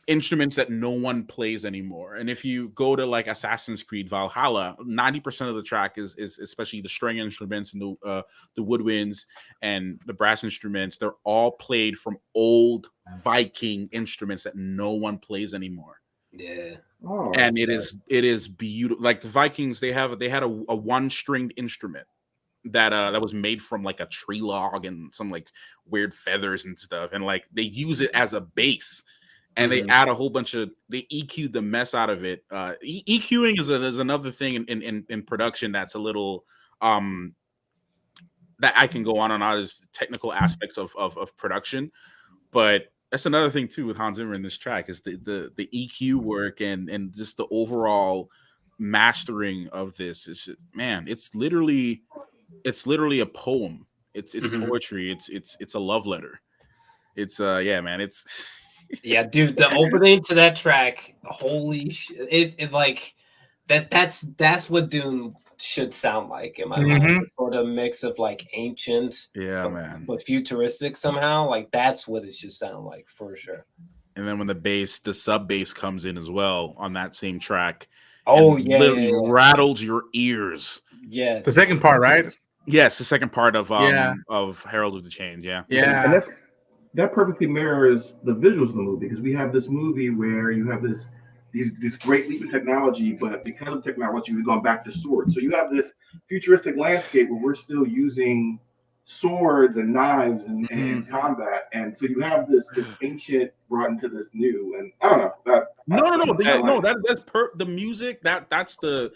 Instruments that no one plays anymore. And if you go to like Assassin's Creed Valhalla, 90% of the track is especially the string instruments and the woodwinds and the brass instruments. They're all played from old Viking instruments that no one plays anymore. Yeah. And it is beautiful. Like the Vikings, they had a one-stringed instrument that was made from like a tree log and some like weird feathers and stuff. And like they use it as a bass. And they add a whole bunch of, they EQ'd the mess out of it. EQing is another thing in production that's a little that I can go on and on as technical aspects of production, but that's another thing too with Hans Zimmer in this track is the EQ work and just the overall mastering of this. Is man, it's literally a poem. It's poetry. It's a love letter. It's man, it's. Yeah, dude, the opening to that track, holy shit! It like that's what Dune should sound like in my mind. It's sort of mix of like ancient, but futuristic somehow. Like that's what it should sound like for sure. And then when the sub bass comes in as well on that same track, literally rattles your ears. Yeah, the second part, right? Yes, the second part of Herald of the Change. Yeah. And that perfectly mirrors the visuals of the movie because we have this movie where you have this great leap in technology, but because of technology, we've gone back to swords. So you have this futuristic landscape where we're still using swords and knives and combat, and so you have this ancient brought into this new. And I don't know. That's the music. That's the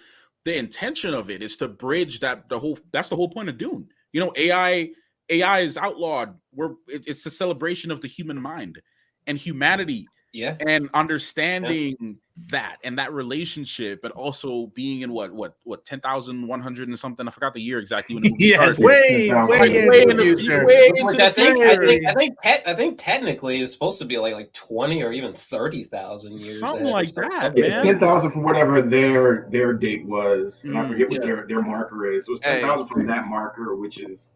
intention of it is to bridge that's the whole point of Dune. You know, AI is outlawed. It's a celebration of the human mind and humanity. Yeah. And understanding that and that relationship, but also being in what 10,100 and something. I forgot the year exactly when the movie started. Way into the future. I think technically it's supposed to be like 20 or even 30,000 years. Something like that. It's 10,000 from whatever their date was. And I forget what their marker is. So it's 10,000 from that marker, which is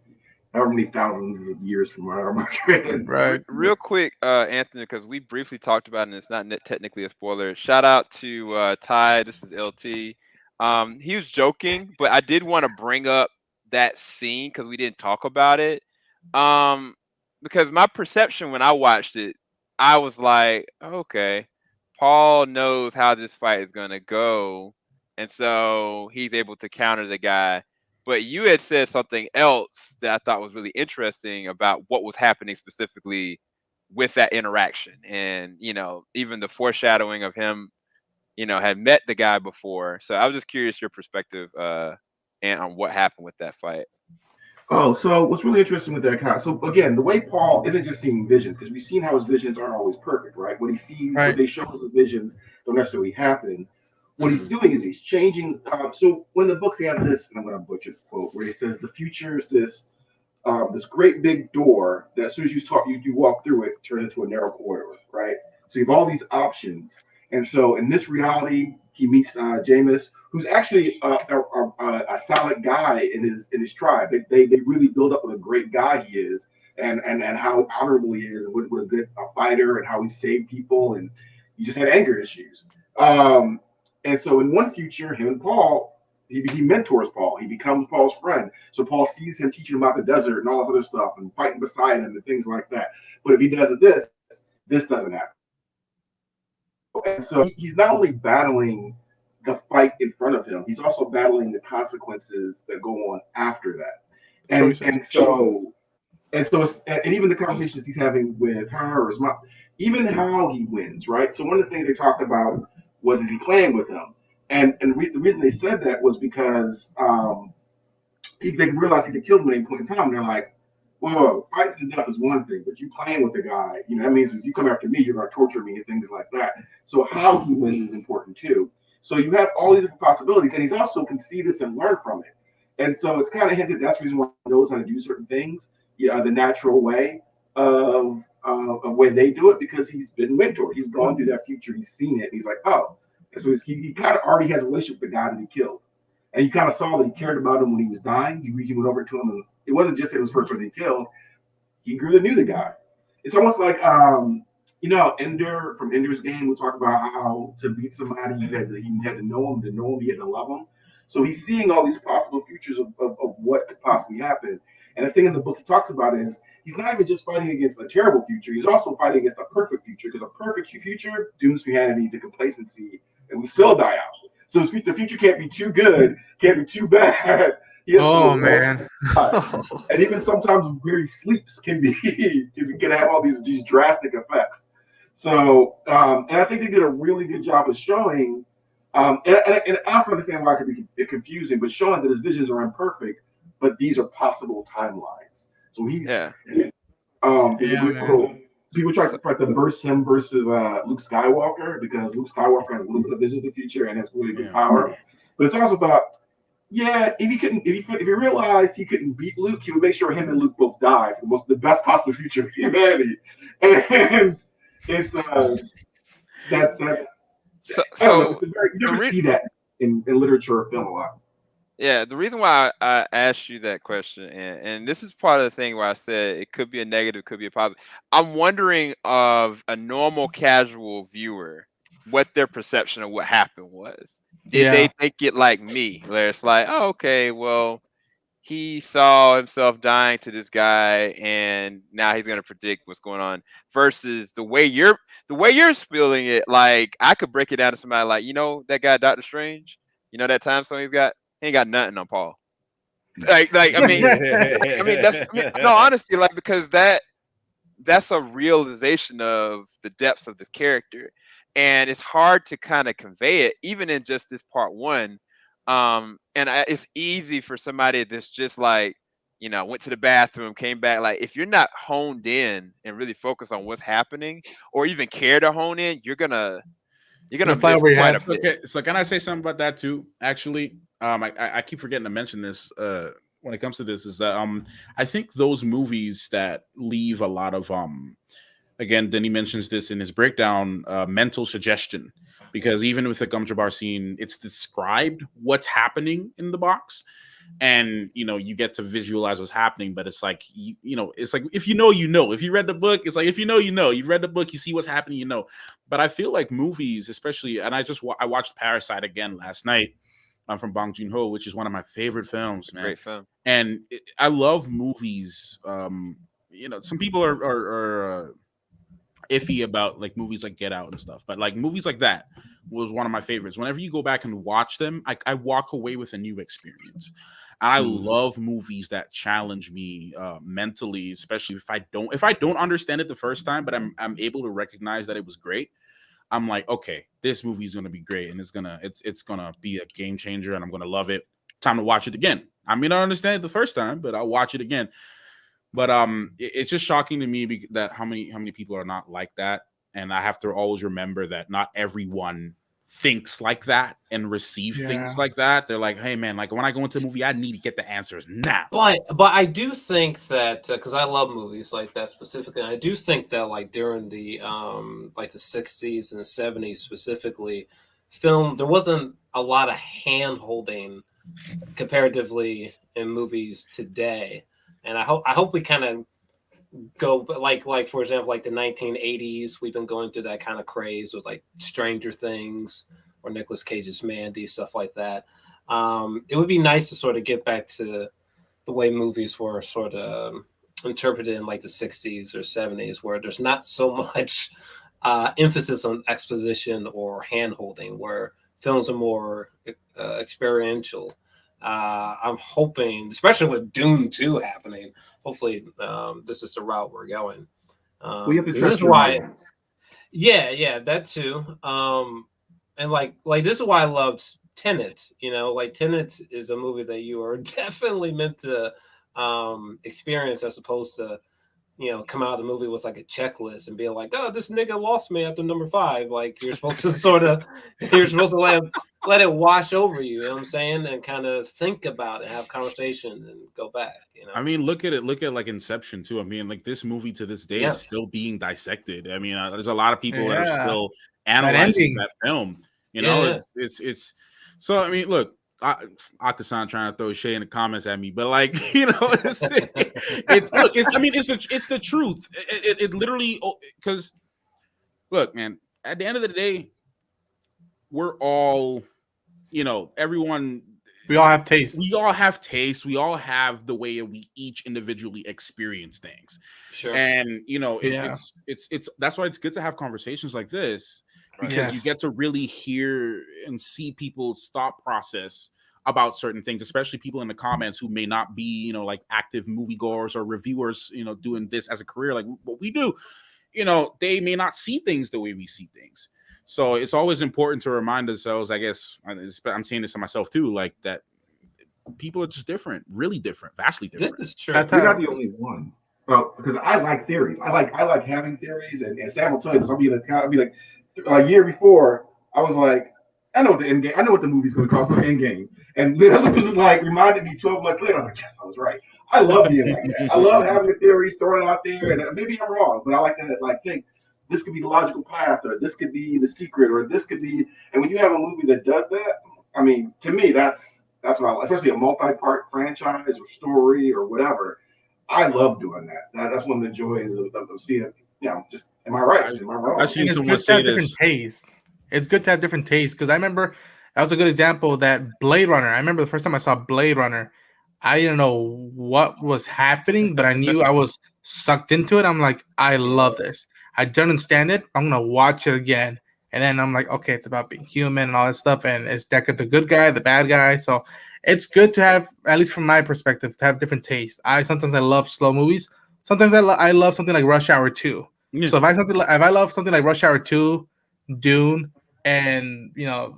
however many thousands of years from our market. Right. Real quick, Anthony, because we briefly talked about it and it's not technically a spoiler. Shout out to Ty. This is LT. He was joking, but I did want to bring up that scene because we didn't talk about it. Because my perception when I watched it, I was like, okay, Paul knows how this fight is going to go. And so he's able to counter the guy. But you had said something else that I thought was really interesting about what was happening specifically with that interaction. And, even the foreshadowing of him, had met the guy before. So I was just curious your perspective and on what happened with that fight. Oh, so what's really interesting with that account? So again, the way Paul isn't just seeing visions, because we've seen how his visions aren't always perfect, right? What he sees, what Right. they show us as visions don't necessarily happen. What he's Mhm. doing is he's changing. So when the books they have this, and I'm going to butcher the quote, where he says the future is this great big door that as soon as you walk through it, turns into a narrow corridor, right? So you have all these options, and so in this reality, he meets Jameis, who's actually a solid guy in his tribe. They really build up what a great guy he is, and how honorable he is, and what a good fighter, and how he saved people, and he just had anger issues. And so in one future, him and Paul, he mentors Paul. He becomes Paul's friend. So Paul sees him teaching him about the desert and all this other stuff and fighting beside him and things like that. But if he does this doesn't happen. And so he's not only battling the fight in front of him, he's also battling the consequences that go on after that. And even the conversations he's having with her or his mom, even how he wins, right? So one of the things they talked about was, is he playing with him? And the reason they said that was because they realized he could kill him at any point in time. And they're like, well, fighting to death is one thing, but you playing with the guy, that means if you come after me, you're going to torture me and things like that. So how he wins is important too. So you have all these different possibilities, and he's also can see this and learn from it. And so it's kind of hinted that's the reason why he knows how to do certain things, the natural way of way they do it, because he's been mentored. He's gone through that future. He's seen it. And he's like, oh. And so he kind of already has a relationship with the guy that he killed. And you kind of saw that he cared about him when he was dying. He went over to him, and it wasn't just that it was the first person he killed. He really knew the guy. It's almost like, Ender from Ender's Game. We'll talk about how to beat somebody, he had to know him, he had to love him. So he's seeing all these possible futures of what could possibly happen. And the thing in the book he talks about is he's not even just fighting against a terrible future. He's also fighting against a perfect future, because a perfect future dooms humanity to complacency, and we still die out. So the future can't be too good, can't be too bad. Oh man! And even sometimes where he sleeps can have all these drastic effects. So and I think they did a really good job of showing. And I also understand why it could be confusing, but showing that his visions are imperfect, but these are possible timelines. So people try to fight the him versus Luke Skywalker, because Luke Skywalker has a little bit of vision of the future and has really good power. But it's also about, if he realized he couldn't beat Luke, he would make sure him and Luke both die for the best possible future of humanity. And it's that's So you never see that in literature or film a lot. Yeah, the reason why I asked you that question, and this is part of the thing where I said it could be a negative, could be a positive. I'm wondering of a normal casual viewer what their perception of what happened was. Did they think it like me, where it's like, oh, okay, well, he saw himself dying to this guy, and now he's gonna predict what's going on. Versus the way you're spilling it, like I could break it down to somebody like, that guy Doctor Strange, that time stone he's got. He ain't got nothing on Paul. No, honestly, like, because that's a realization of the depths of this character, and it's hard to kind of convey it, even in just this part one. It's easy for somebody that's just like, went to the bathroom, came back. Like, if you're not honed in and really focused on what's happening, or even care to hone in, you're gonna fly over your head. Okay, so can I say something about that too? Actually, I keep forgetting to mention this when it comes to this, is that I think those movies that leave a lot of again, Denis mentions this in his breakdown, mental suggestion, because even with the Gumjabar scene, it's described what's happening in the box, and you get to visualize what's happening, but it's like it's like if if you read the book, it's like if you've read the book, you see what's happening, but I feel like movies, especially, and I watched Parasite again last night, from Bong Joon-ho, which is one of my favorite films, man. Great film. And I love movies. Some people are iffy about like movies like Get Out and stuff, but like movies like that was one of my favorites. Whenever you go back and watch them, I walk away with a new experience. And I love movies that challenge me mentally, especially if I don't understand it the first time, but I'm able to recognize that it was great. I'm like, okay, this movie is gonna be great, and it's gonna be a game changer, and I'm gonna love it. time to watch it again. I mean, I understand it the first time, but I'll watch it again. But it's just shocking to me that how many people are not like that, and I have to always remember that not everyone thinks like that and receives things like that. They're like, hey man, like when I go into a movie, I need to get the answers now. But I do think that because I love movies like that specifically, I do think that like during the like the 60s and 70s specifically, film there wasn't a lot of hand holding comparatively in movies today, and I hope we kind of go like for example like the 1980s we've been going through that kind of craze with like Stranger Things or Nicolas Cage's Mandy, stuff like that. It would be nice to sort of get back to the way movies were sort of interpreted in like the 60s or 70s, where there's not so much emphasis on exposition or hand holding, where films are more experiential. I'm hoping, especially with Dune 2 happening, hopefully this is the route we're going. We have to this is why, yeah, that too. And like this is why I loved Tenet. You know, like Tenet is a movie that you are definitely meant to experience, as opposed to, you know, come out of the movie with like a checklist and be like, oh, this nigga lost me after number 5. Like you're supposed to let it wash over you, you know what I'm saying? And kind of think about it, have conversation and go back, you know? I mean, look at like Inception too. I mean, like this movie to this day is still being dissected. I mean, there's a lot of people that are still analyzing that film, you know, it's so, I mean, look, Akasan trying to throw shade in the comments at me, but like, you know, it's the truth. It literally, because look, man, at the end of the day, we're all, you know, everyone. We all have taste. We all have taste. We all have the way we each individually experience things. Sure. And you know, it's that's why it's good to have conversations like this, because you get to really hear and see people's thought process about certain things, especially people in the comments who may not be, you know, like active moviegoers or reviewers, you know, doing this as a career like what we do. You know, they may not see things the way we see things. So it's always important to remind ourselves, I guess, I'm saying this to myself too, like that people are just different, really different, vastly different. This is true. You're not the only one. Well, because I like theories. I like having theories, and Sam will tell you this. I'll be like a year before, I was like, I know what the end game. I know what the movie's going to cost for the end game. And then was like reminded me 12 months later. I was like, yes, I was right. I love being like that. I love having the theories, throwing it out there, and maybe I'm wrong, but I like to like think this could be the logical path, or this could be the secret, or this could be. And when you have a movie that does that, I mean, to me, that's what I like, especially a multi-part franchise or story or whatever. I love doing that. That's one of the joys of seeing it. You know, just am I right? Am I wrong? I've seen it's someone good to say have this. different taste. It's good to have different tastes, because I remember that was a good example, that Blade Runner. I remember the first time I saw Blade Runner, I didn't know what was happening, but I knew I was sucked into it. I'm like, I love this. I don't understand it. I'm gonna watch it again, and then I'm like, okay, it's about being human and all that stuff, and it's Deckard the good guy, the bad guy. So it's good to have, at least from my perspective, to have different tastes. Sometimes I love slow movies. Sometimes I love something like Rush Hour 2. Yeah. So if I love something like Rush Hour 2, Dune, and you know,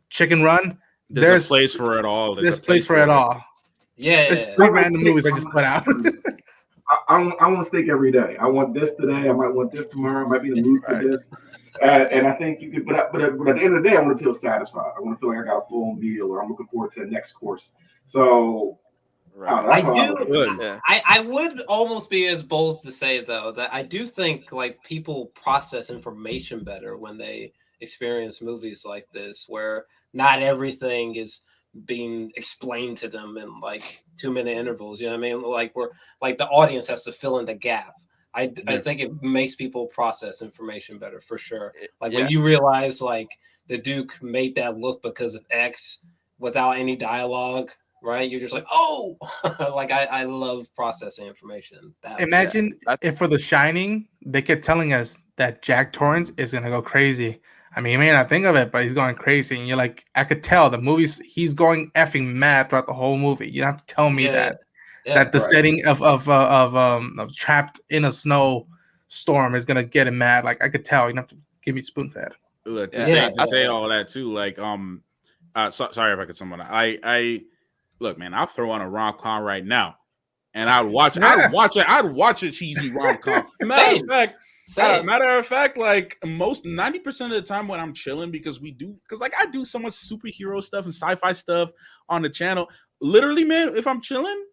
Chicken Run, there's a place for it all. There's a place for it all. Yeah, it's 3 random movies I just put out. I want steak every day. I want this today. I might want this tomorrow. I might be in the mood for this. And I think you could, but at the end of the day, I want to feel satisfied. I want to feel like I got a full meal, or I'm looking forward to the next course. So I would almost be as bold to say though that I do think like people process information better when they experience movies like this, where not everything is being explained to them in like 2-minute intervals. You know what I mean? Like we're like the audience has to fill in the gap. I think it makes people process information better for sure. Like when you realize like the Duke made that look because of X without any dialogue, right? You're just like, oh, like I love processing information. Imagine if for The Shining, they kept telling us that Jack Torrance is going to go crazy. I mean, you may not think of it, but he's going crazy. And you're like, I could tell he's going effing mad throughout the whole movie. You don't have to tell me that the setting of trapped in a snow storm is going to get him mad. Like I could tell. You don't have to give me spoon fed. To say all that too, like sorry if I could someone. look, man, I'll throw on a rom-com right now. And I'd watch it. I'd watch a cheesy rom-com. Matter of fact, like most 90% of the time when I'm chilling, because I do so much superhero stuff and sci-fi stuff on the channel. Literally, man, if I'm chilling,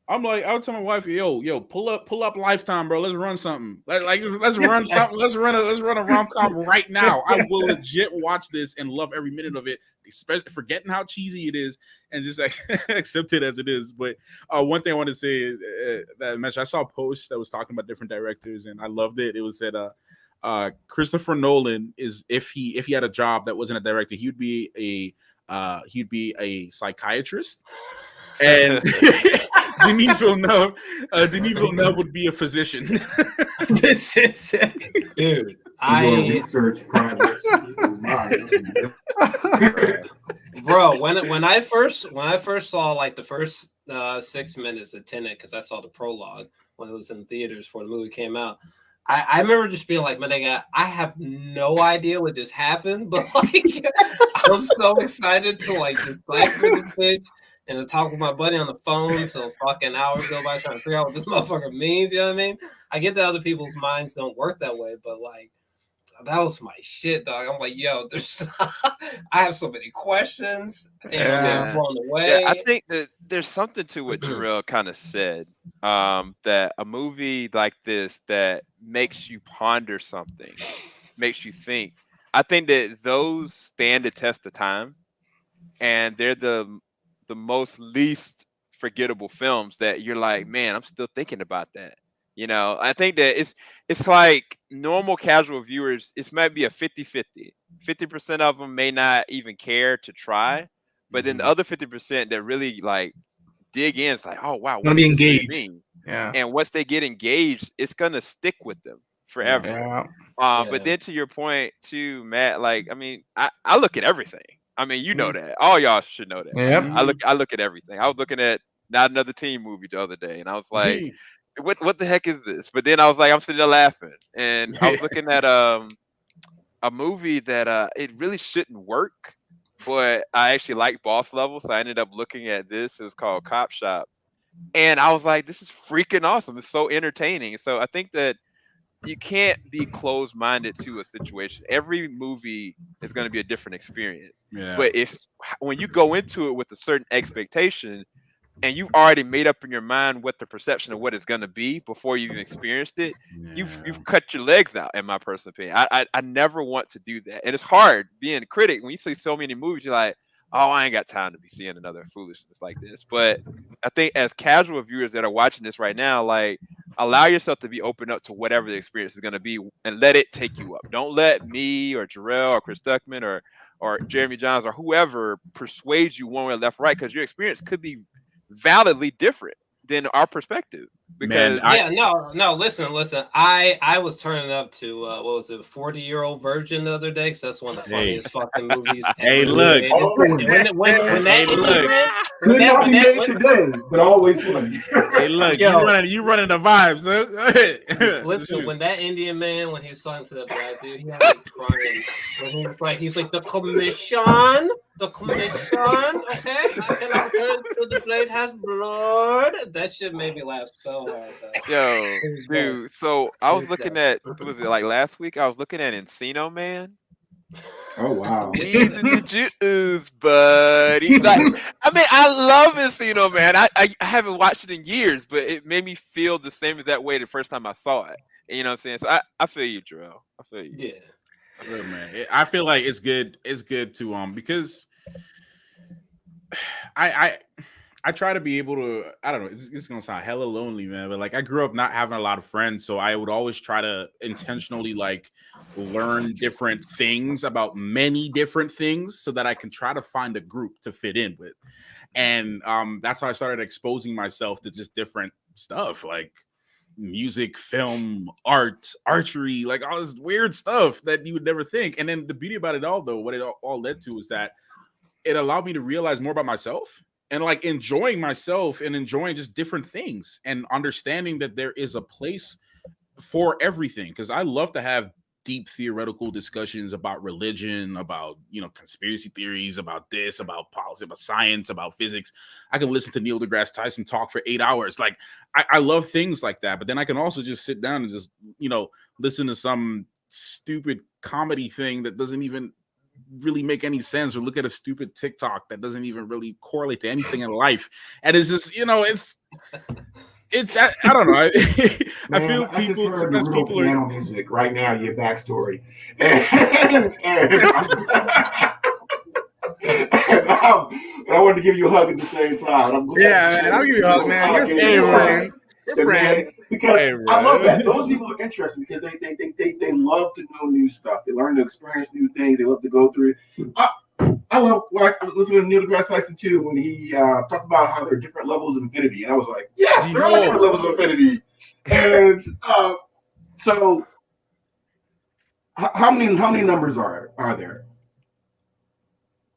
I'm like, I'll tell my wife, yo, pull up Lifetime, bro. Let's run something. Let's run something. Let's run a rom-com right now. I will legit watch this and love every minute of it, especially forgetting how cheesy it is and just like accept it as it is. But one thing I want to say that I mentioned, I saw a post that was talking about different directors, and I loved it. It was said Christopher Nolan is if he had a job that wasn't a director, he'd be a psychiatrist. And Denis Villeneuve would be a physician. Dude, research projects. Bro, when I first saw like the first 6 minutes of Tenet, because I saw the prologue when it was in theaters before the movie came out. I remember just being like, I have no idea what just happened, but like I'm so excited to like decipher this bitch and to talk with my buddy on the phone till fucking hours go by trying to figure out what this motherfucker means. You know what I mean? I get that other people's minds don't work that way, but like that was my shit, dog. I'm like, yo, I have so many questions and I'm blown away. Yeah, I think that there's something to what Jarrell kind of said. That a movie like this that makes you ponder something, makes you think. I think that those stand the test of time, and they're the most least forgettable films that you're like, man, I'm still thinking about that. You know, I think that it's like normal casual viewers, it might be a 50-50. 50% of them may not even care to try, but then the other 50% that really like dig in, it's like, oh wow, what does this really mean? Yeah. And once they get engaged, it's gonna stick with them forever. Yeah. But then to your point too, Matt, like, I mean, I look at everything. I mean, you know that. All y'all should know that. Yep. I look at everything. I was looking at Not Another Teen movie the other day, and I was like, what the heck is this? But then I was like, I'm sitting there laughing, and I was looking at a movie that it really shouldn't work, but I actually like Boss Level, so I ended up looking at this. It was called Cop Shop, and I was like, this is freaking awesome. It's so entertaining. So I think that you can't be closed-minded to a situation. Every movie is going to be a different experience. Yeah. But when you go into it with a certain expectation and you've already made up in your mind what the perception of what it's going to be before you even experienced it, you've cut your legs out, in my personal opinion. I never want to do that. And it's hard being a critic. When you see so many movies, you're like, oh, I ain't got time to be seeing another foolishness like this. But I think as casual viewers that are watching this right now, like, allow yourself to be open up to whatever the experience is going to be and let it take you up. Don't let me or Jarrell or Chris Duckman or Jeremy Johns or whoever persuade you one way or left or right, because your experience could be validly different than our perspective. Because listen. I was turning up to what was it, 40-Year-Old Virgin the other day, because that's one of the funniest fucking movies. Hey, look. Could not be made today, but always funny. Hey, look, you running the vibes. Huh? Listen, when that Indian man, when he was talking to that black dude, he had me crying. When he was like, the commission, okay? I cannot turn till the blade has blood. That shit made me laugh so hard. Yo, dude. So I was looking at, was it like last week? I was looking at Encino Man. Oh wow! He's in the Jews, buddy. Like, I mean, I love Encino Man. I haven't watched it in years, but it made me feel the same as that way the first time I saw it. You know what I'm saying? So I feel you, Jarrell. I feel you. Yeah. Good, man. I feel like it's good. It's good to because I try to be able to, I don't know, it's gonna sound hella lonely, man, but like I grew up not having a lot of friends, so I would always try to intentionally like learn different things about many different things so that I can try to find a group to fit in with. And that's how I started exposing myself to just different stuff like music, film, art, archery, like all this weird stuff that you would never think. And then the beauty about it all, though, what it all led to is that it allowed me to realize more about myself and like enjoying myself and enjoying just different things and understanding that there is a place for everything. Because I love to have deep theoretical discussions about religion, about conspiracy theories, about this, about policy, about science, about physics. I can listen to Neil deGrasse Tyson talk for 8 hours. Like I love things like that. But then I can also just sit down and just listen to some stupid comedy thing that doesn't even really make any sense, or look at a stupid TikTok that doesn't even really correlate to anything in life. And it's just it's I don't know. I feel I just heard the sometimes real people piano music right now. Your backstory, and I wanted to give you a hug at the same time. I'm glad man, I'll give you a hug, man. You're friends. You're friends. Because I love that. Those people are interesting because they love to know new stuff. They learn to experience new things. They love to go through. I love I listened to Neil deGrasse Tyson too when he talked about how there are different levels of infinity, and I was like, yes, there are different levels of infinity. And so, how many numbers are there?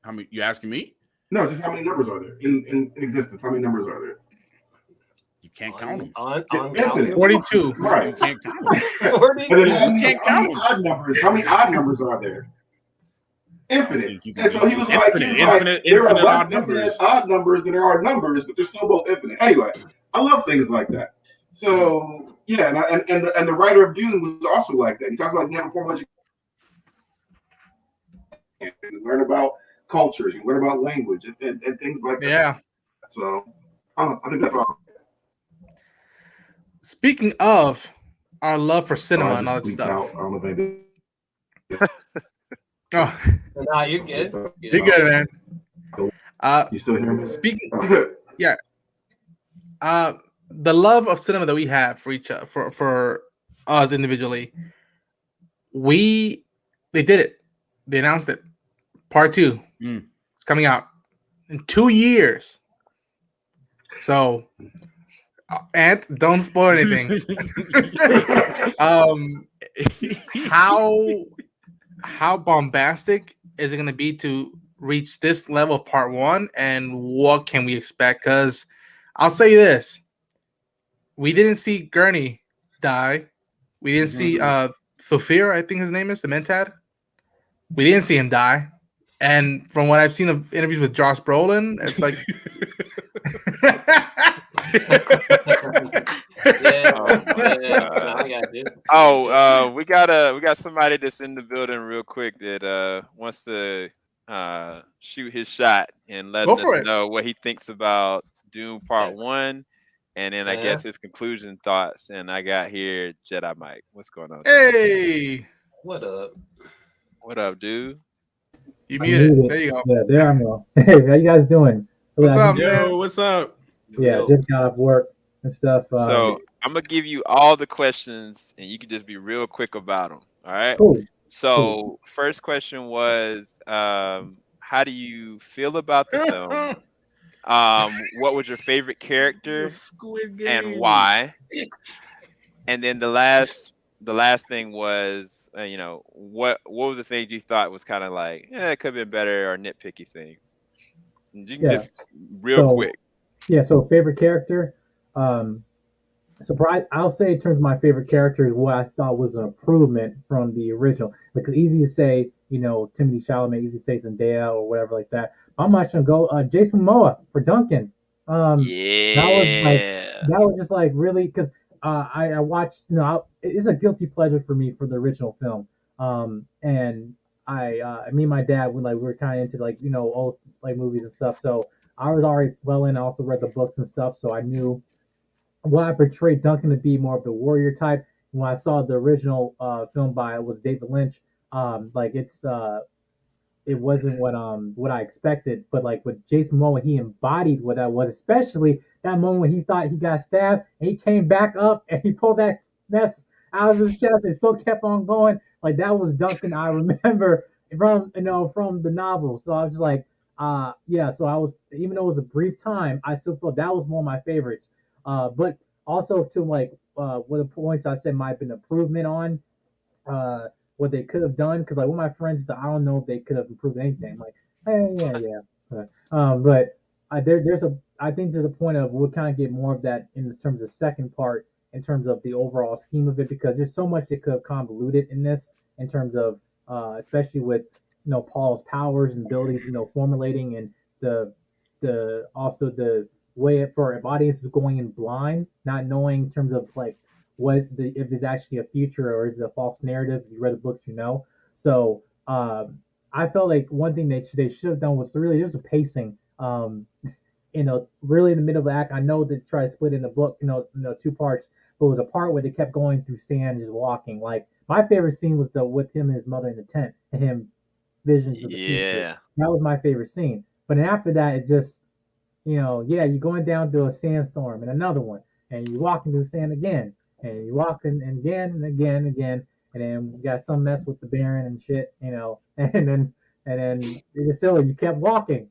How many? You asking me? No, just how many numbers are there in existence? How many numbers are there? You can't count them. On 42. Right. You can't count them. 40. And then You just can't count them. odd numbers. How many odd numbers are there? Infinite. And so he was infinite there are less odd numbers. Odd numbers than there are numbers, but they're still both infinite. Anyway, I love things like that. So yeah, and the writer of Dune was also like that. He talks about having formal education. You learn about cultures, you learn about language and things like that. Yeah. So I think that's awesome. Speaking of our love for cinema and all that Bleeped stuff. out. I don't know if I did. Oh, Nah, you're good. you're good, man. You still hear me? Speaking, yeah. The love of cinema that we have for each for us individually, they did it. They announced it. Part 2 It's coming out in 2 years. So, Ant, don't spoil anything. How bombastic is it going to be to reach this level of part 1, and what can we expect? Because I'll say this: we didn't see Gurney die. We didn't see Thufir, I think his name is, the Mentad. We didn't see him die. And from what I've seen of interviews with Josh Brolin, it's like we got somebody that's in the building real quick that wants to shoot his shot and let us know what he thinks about Dune Part 1, and then I guess his conclusion thoughts. And I got here Jedi Mike. What's going on? Hey, what up? What up, dude? You muted. There you go. Yeah, there I go. Hey, how you guys doing? What's up, man? Yo, what's up? Yeah, just got off work and stuff. So I'm gonna give you all the questions, and you can just be real quick about them. All right. Cool. So first question was, how do you feel about the film? What was your favorite character and why? And then the last thing was, what was the things you thought was kind of like, it could have been better, or nitpicky things? You can just real quick. Yeah. So favorite character. Surprise! I'll say in terms of my favorite character is what I thought was an improvement from the original. Like it's easy to say, Timothée Chalamet, easy to say Zendaya or whatever like that. I'm actually gonna go Jason Momoa for Duncan. That was just like really, because I watched. It's a guilty pleasure for me for the original film. And me and my dad we were kind of into old movies and stuff. So I was already well in. I also read the books and stuff, so I knew what I portrayed Duncan to be more of the warrior type. When I saw the original film was David Lynch, it wasn't what I expected. But with Jason Momoa, he embodied what that was, especially that moment when he thought he got stabbed and he came back up and he pulled that mess out of his chest and still kept on going. That was Duncan I remember from the novel. So I was just so I was, even though it was a brief time, I still thought that was one of my favorites. But also to one of the points I said might have been improvement on what they could have done, because one of my friends said I don't know if they could have improved anything. But I think there's a point of we'll kind of get more of that in terms of the second part, in terms of the overall scheme of it, because there's so much that could have convoluted in this, in terms of especially with Paul's powers and abilities, formulating, and the also the way for an audience is going in blind, not knowing in terms of like if it's actually a future or is it a false narrative. If you read the books, So I felt like one thing they should have done was really there's a pacing. Really in the middle of the act. I know they try to split in the book, two parts, but it was a part where they kept going through sand, just walking. Like my favorite scene was with him and his mother in the tent and him visions of the future. That was my favorite scene. But then after that, it just, you're going down through a sandstorm and another one, and you're walking through sand again, and you're walking and again and again and again, and then you got some mess with the Baron and shit, and then you kept walking,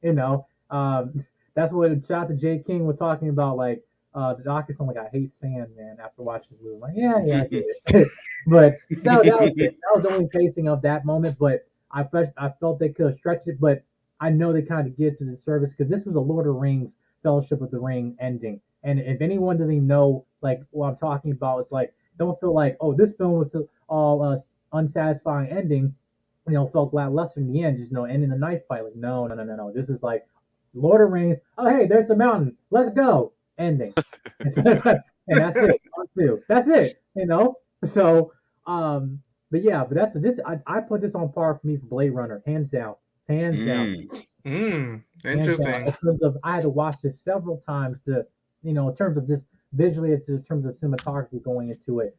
That's what shout out to Jay King was talking about, like the doc is like I hate sand, man. After watching the movie, I'm like yeah, I get it. But that was it. That was the only pacing of that moment. But I felt they could have stretched it, but I know they kind of get to the service because this was a Lord of the Rings Fellowship of the Ring ending. And if anyone doesn't even know like what I'm talking about, it's like don't feel like this film was all unsatisfying ending. Felt lackluster in the end, just ending the knife fight. Like no. This is like Lord of the Rings. Oh hey, there's a mountain. Let's go. Ending. And that's it. Part two. That's it. So but that's this. I put this on par for me for Blade Runner, hands down. Interesting. In terms of, I had to watch this several times to, in terms of just visually, in terms of cinematography going into it.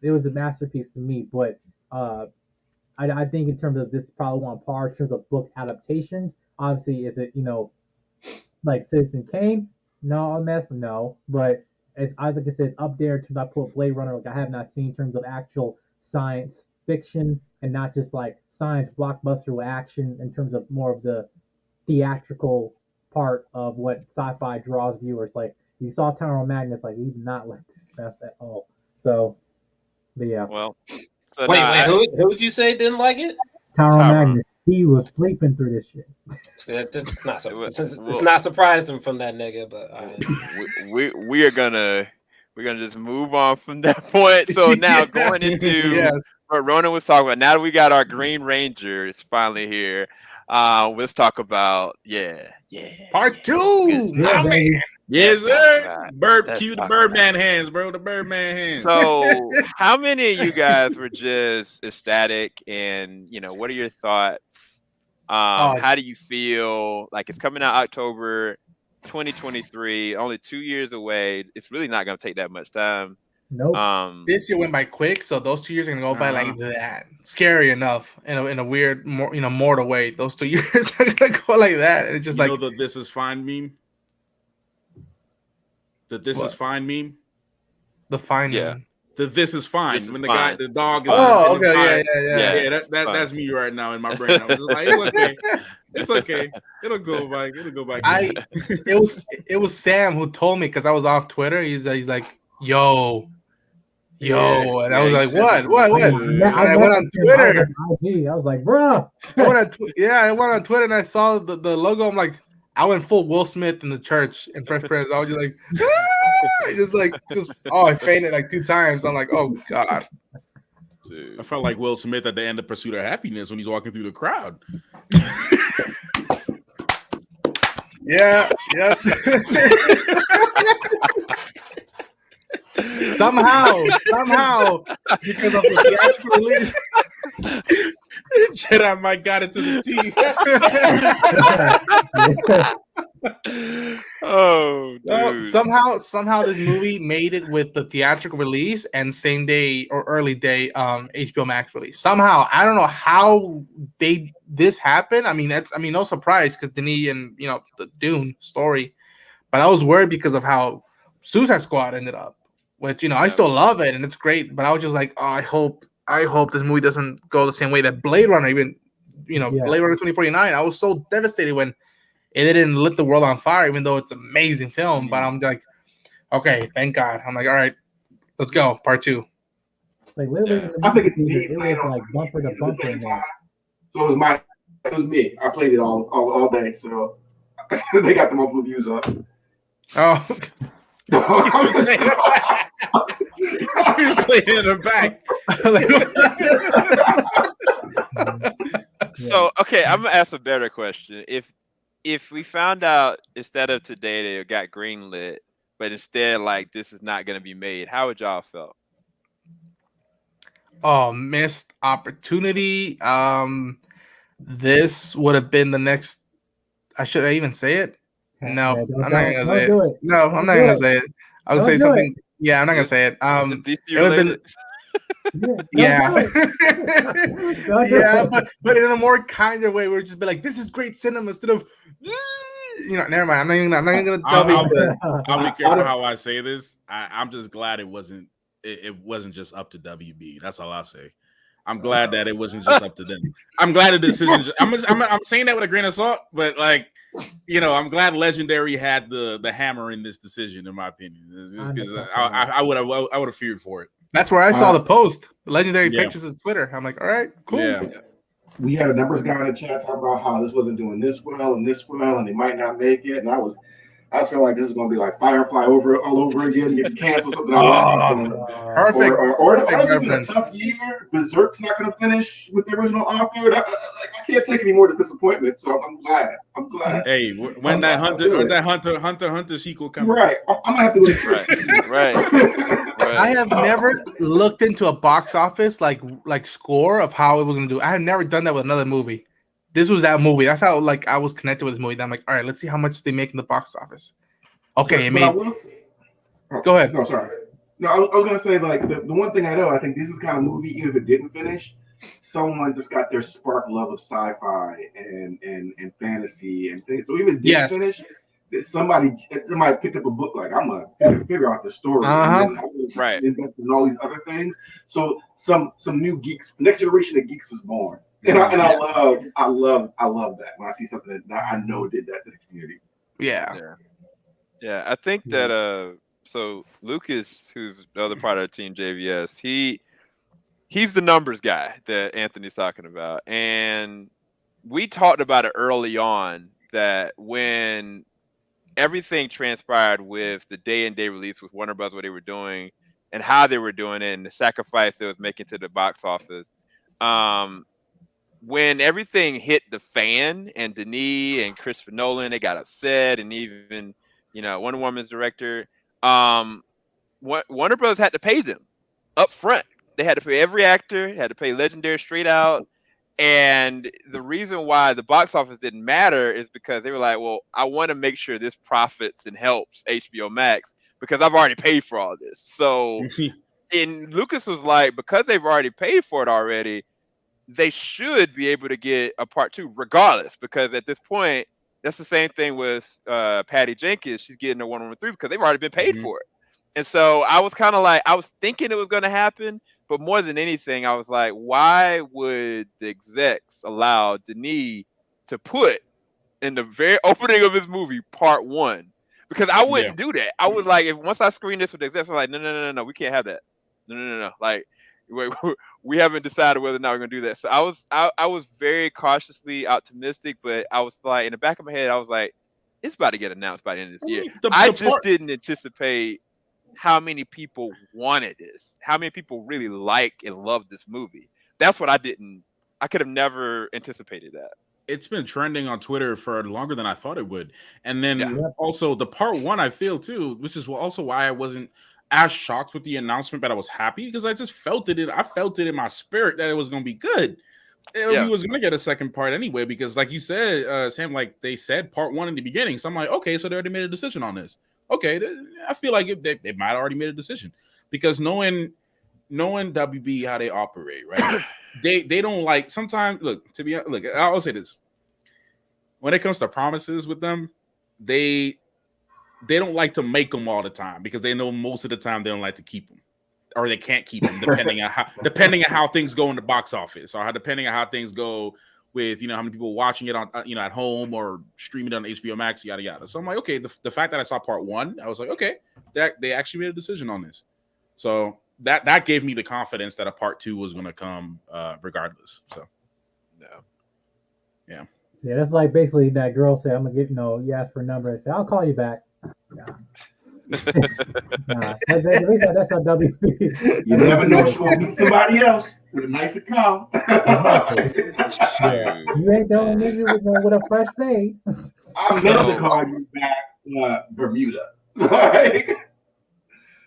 It was a masterpiece to me. But I think in terms of this, probably on par in terms of book adaptations. Obviously, is it like Citizen Kane? No. But as Isaac said, it's up there to I put Blade Runner. Like I have not seen in terms of actual science fiction and not just like science blockbuster with action in terms of more of the theatrical part of what sci-fi draws viewers. Like you saw Tower of Madness, like he did not like this best at all. So, but yeah. Well, so wait, who would you say didn't like it? Tower of Madness. He was sleeping through this shit. It's not surprising from that nigga, but we're gonna just move on from that point. So now going into what Ronan was talking about. Now that we got our Green Ranger is finally here, let's talk about part two. Yeah, baby. Yes, sir. Cue the Birdman hands, bro. The Birdman hands. So, how many of you guys were just ecstatic? And what are your thoughts? How do you feel? Like it's coming out October 2023, only 2 years away. It's really not going to take that much time. Nope. This year went by quick, so those 2 years are gonna go by like that. Scary enough, in a weird, mortal way. Those 2 years are gonna go like that. And it's just the "This is fine" meme. Is fine meme. The fine meme. This is fine. This when is the fine. the dog. Oh, okay, yeah. That's me right now in my brain. I was just like, it's okay. It's okay. It'll go back. It was Sam who told me because I was off Twitter. He's like, yo. And I was like, what? I went on Twitter. I was like, bro. I went on Twitter and I saw the logo. I'm like, I went full Will Smith in the church in Fresh Prince. I was just like, I fainted like 2 times. I'm like, oh god. Dude. I felt like Will Smith at the end of Pursuit of Happiness when he's walking through the crowd. Yeah. somehow, because of the theatrical release, Jedi Mike got it to the teeth. Oh, dude. Somehow this movie made it with the theatrical release and same day or early day HBO Max release. Somehow, I don't know how this happened. I mean, no surprise because Denis and the Dune story, but I was worried because of how Suicide Squad ended up. Which I still love it and it's great, but I was just like, oh, I hope this movie doesn't go the same way that Blade Runner Blade Runner 2049. I was so devastated when it didn't lit the world on fire, even though it's an amazing film. But I'm like, okay, thank God. I'm like, all right, let's go, part 2. Like literally, I think it was like bumper to bumper in there. So it was me. I played it all day, so they got the multiple views up. Oh. Playing in the back. So okay, I'm gonna ask a better question. If we found out instead of today they got greenlit, but instead like this is not gonna be made, how would y'all felt? Oh, missed opportunity. This would have been the next. Should I even say it? No, Yeah, I'm not gonna say do it. No, I'm not gonna say it. I would say something. Yeah, I'm not gonna say it. Is DC it would have been. Yeah, yeah, but in a more kinder way, we'd just be like, "This is great cinema," instead of, never mind. I'm not even gonna tell people. I'll be careful how I say this. I'm just glad it wasn't just up to WB. That's all I'll say. I'm glad that it wasn't just up to them. I'm glad the decision. I'm saying that with a grain of salt, but like, I'm glad Legendary had the hammer in this decision. In my opinion, just because I would have feared for it. That's where I saw the post. Legendary Pictures is Twitter. I'm like, all right, cool. Yeah. We had a numbers guy in the chat talking about how this wasn't doing this well, and they might not make it. And I was feeling like this is going to be like Firefly all over again, getting canceled. Something Perfect. Or it's been a tough year. Berserk's not going to finish with the original author. I can't take any more disappointment. So I'm glad. Hey, when that Hunter sequel comes, right? I'm gonna have to do it. Right. I have never looked into a box office like score of how it was going to do. I have never done that with another movie. This was that movie. That's how I was connected with this movie. I'm like, all right, let's see how much they make in the box office. Okay, Go ahead. No, sorry. No, I was gonna say like the one thing I know. I think this is kind of movie. Even if it didn't finish, someone just got their spark love of sci-fi and fantasy and things. So even if it didn't finish, somebody picked up a book like I'm gonna figure out the story. And then invest in all these other things. So some new geeks, next generation of geeks was born. And I love that when I see something that I know did that to the community. Yeah. I think that so Lucas, who's the other part of Team JVS, he's the numbers guy that Anthony's talking about, and we talked about it early on that when everything transpired with the day-and-day release with Warner Bros. What they were doing and how they were doing it, and the sacrifice they was making to the box office. When everything hit the fan and Denis and Christopher Nolan, they got upset, and even Wonder Woman's director, Warner Bros. Had to pay them up front. They had to pay every actor, had to pay Legendary straight out. And the reason why the box office didn't matter is because they were like, well, I want to make sure this profits and helps HBO Max because I've already paid for all this. So, and Lucas was like, because they've already paid for it already, they should be able to get a part 2 regardless, because at this point, that's the same thing with Patty Jenkins. She's getting a Wonder Woman 3 because they've already been paid for it. And so I was kind of like, I was thinking it was going to happen, but more than anything, I was like, why would the execs allow Denis to put in the very opening of his movie part 1? Because I wouldn't do that. I was like, once I screen this with the execs, I'm like, no, we can't have that. No. Like, we haven't decided whether or not we're gonna do that. So I was very cautiously optimistic, but I was like, in the back of my head, I was like, it's about to get announced by the end of this year. I just didn't anticipate how many people wanted this, how many people really like and love this movie. That's what I could have never anticipated that. It's been trending on Twitter for longer than I thought it would. And then also the part 1, I feel too, which is also why I wasn't as shocked with the announcement, but I was happy because I just felt it. I felt it in my spirit that it was going to be good. We was going to get a second part anyway, because like you said, Sam, like they said part 1 in the beginning. So I'm like, okay, so they already made a decision on this. Okay, I feel like they might have already made a decision because knowing WB how they operate, right? they don't like sometimes. Look, I'll say this: when it comes to promises with them, they don't like to make them all the time because they know most of the time they don't like to keep them, or they can't keep them depending on how things go in the box office, or depending on how things go with how many people watching it on at home or streaming it on HBO Max, yada yada. So I'm like, okay, the fact that I saw part 1, I was like, okay, that they actually made a decision on this. So that gave me the confidence that a part 2 was going to come regardless. So yeah, that's like basically that girl said, I'm gonna get you ask for a number and say I'll call you back. Nah, at least that's how WB. You never know, she will meet somebody else with a nicer car. Yeah, you ain't the only nigga with a fresh fade. I'm never calling you back, Bermuda. Like,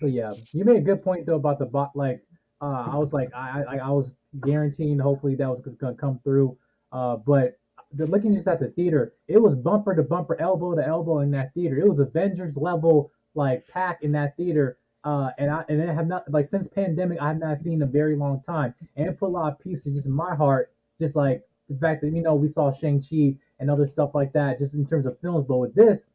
But yeah, you made a good point though about the bot. Like, I was like, I was guaranteeing hopefully that was gonna come through. But looking just at the theater, it was bumper to bumper, elbow to elbow in that theater. It was Avengers level like pack in that theater. And I have not like since pandemic, I have not seen in a very long time, and it put a lot of pieces just in my heart, just like the fact that we saw Shang-Chi and other stuff like that, just in terms of films. But with this,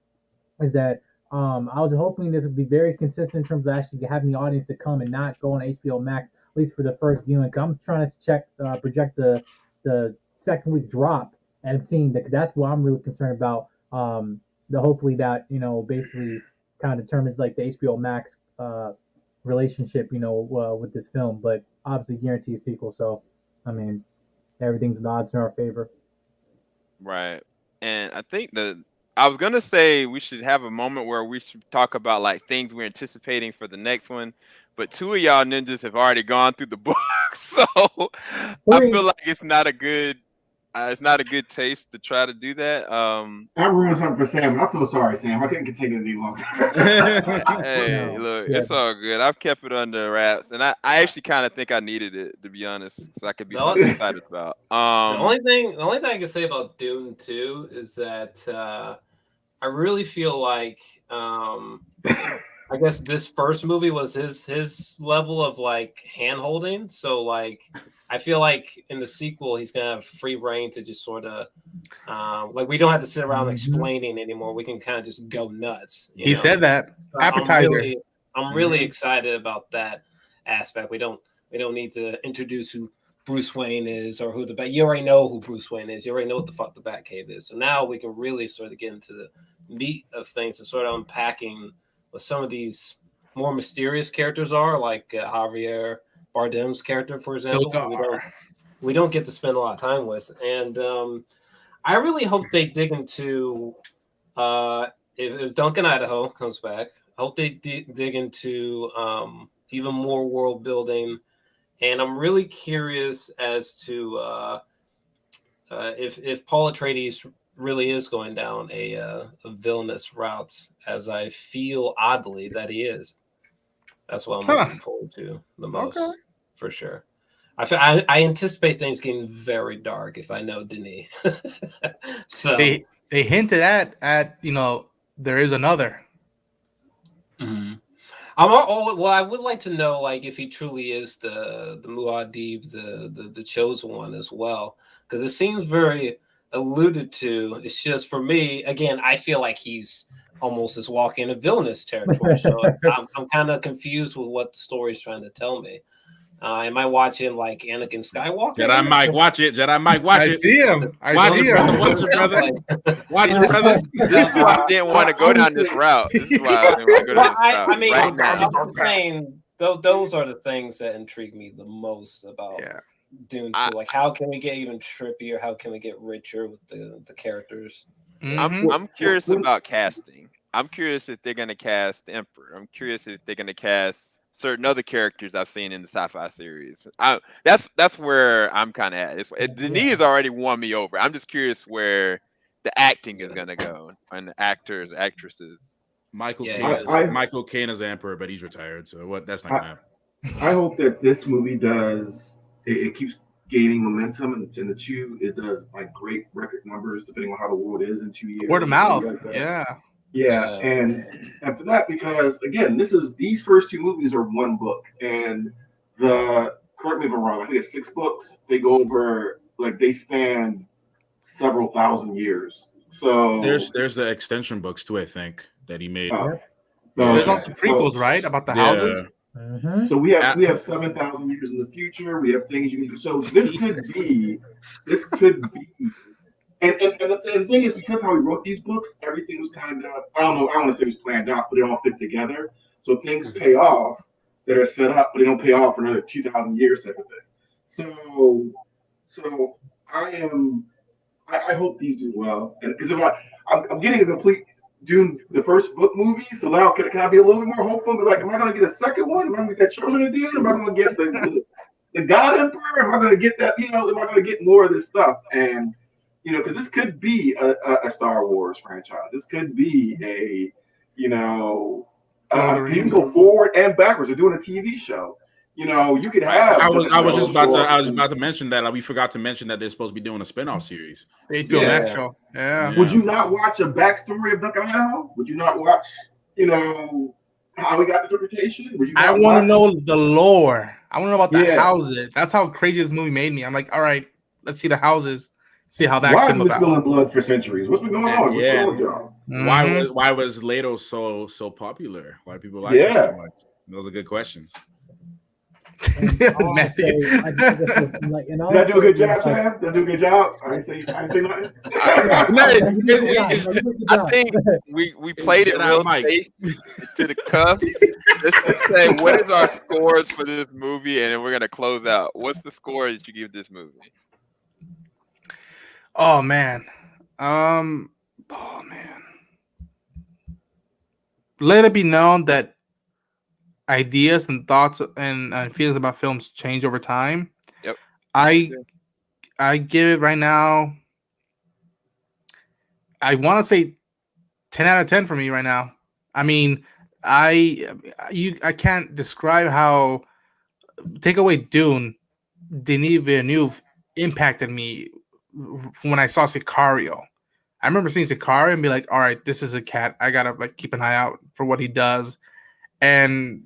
is that I was hoping this would be very consistent in terms of actually having the audience to come and not go on HBO Max, at least for the first viewing. I'm trying to project the second week drop, and I'm seeing that's what I'm really concerned about. The hopefully that basically kind of determines like the HBO Max relationship, with this film, but obviously guarantee a sequel. So, I mean, everything's the odds in our favor. Right. And I think I was gonna say we should have a moment where we should talk about like things we're anticipating for the next one, but two of y'all ninjas have already gone through the book, so I feel like it's not a good taste to try to do that. I ruined something for Sam. I feel sorry, Sam. I couldn't take it any longer. Hey, look, it's all good. I've kept it under wraps, and I actually kind of think I needed it, to be honest, so I could be something excited about. The only thing I can say about Dune 2 is that I really feel like I guess this first movie was his level of like hand holding. So like I feel like in the sequel he's gonna have free reign to just sort of like we don't have to sit around explaining anymore. We can kind of just go nuts. He said that. So appetizer. I'm really excited about that aspect. We don't need to introduce who Bruce Wayne is or who you already know who Bruce Wayne is. You already know what the fuck the Batcave is. So now we can really sort of get into the meat of things and sort of unpacking what some of these more mysterious characters are, like Javier Bardem's character, for example. We don't get to spend a lot of time with. And I really hope they dig into if Duncan Idaho comes back, I hope they dig into even more world building. And I'm really curious as to if Paul Atreides really is going down a villainous route, as I feel oddly that he is. That's what I'm looking forward to the most, for sure. I anticipate things getting very dark if I know Denis. So they hinted at there is another. Mm-hmm. I would like to know, like, if he truly is the Muad'Dib, the chosen one as well, because it seems very alluded to. It's just for me, again, I feel like he's almost just walking into villainous territory. So I'm kind of confused with what the story is trying to tell me. Am I watching like Anakin Skywalker? Jedi might watch it. I see him. Watch it, brother. Watch it, brother. This is why I didn't want to go down this route. This is why I didn't want to go down this route. I mean, right now. I'm saying those are the things that intrigue me the most about Dune 2. Like, how can we get even trippier? How can we get richer with the characters? I'm curious about casting. I'm curious if they're going to cast the Emperor. I'm curious if they're going to cast certain other characters I've seen in the sci-fi series. That's where I'm kind of at. Denis has already won me over. I'm just curious where the acting is going to go and the actors, actresses. Michael Caine is Emperor, but he's retired, so what? That's not gonna happen. I hope that this movie does. It keeps gaining momentum, and in the two, it does like great record numbers, depending on how the world is in 2 years. Word of mouth, Yeah, and for that, because again, these first two movies are one book, and correct me if I'm wrong, I think it's 6 books. They go over, like, they span several thousand years. So there's the extension books too, I think, that he made. There's also prequels, right, about the houses. Mm-hmm. So we have 7,000 years in the future. We have things you can do. So this could be. And the thing is, because how he wrote these books, everything was kind of, I don't want to say it was planned out, but it all fit together. So things pay off that are set up, but they don't pay off for another 2,000 years type of thing. So I hope these do well. And because I'm getting a complete Dune, the first book movie. So now can I be a little bit more hopeful? Be like, am I going to get a second one? Am I going to get that Children of Dune? Am I going to get the God Emperor? Am I going to get that? Am I going to get more of this stuff? And because this could be a Star Wars franchise. This could be a you can go forward and backwards. They're doing a TV show. You could have. I was just about to mention that. We forgot to mention that they're supposed to be doing a spinoff series. HBO Max show. Yeah. Would you not watch a backstory of Duncan Idaho? Would you not watch, how he got this reputation? I want to know the lore. I want to know about the houses. That's how crazy this movie made me. I'm like, all right, let's see the houses. See how that came about. Why have we spilling blood for centuries? What's been going on? What's going on with y'all? Mm-hmm. Why was Leto so popular? Why do people like it so much? Those are good questions. Did I do a good job, Sam? Did I do a good job? I didn't say nothing. I think we played it real safe to the cuff. Just to say, what is our scores for this movie, and then we're gonna close out. What's the score that you give this movie? Oh man. Let it be known that ideas and thoughts and feelings about films change over time. Yep. I give it right now. I want to say 10 out of 10 for me right now. I mean, I can't describe how. Take away Dune, Denis Villeneuve impacted me when I saw Sicario. I remember seeing Sicario and be like, all right, this is a cat. I gotta keep an eye out for what he does. And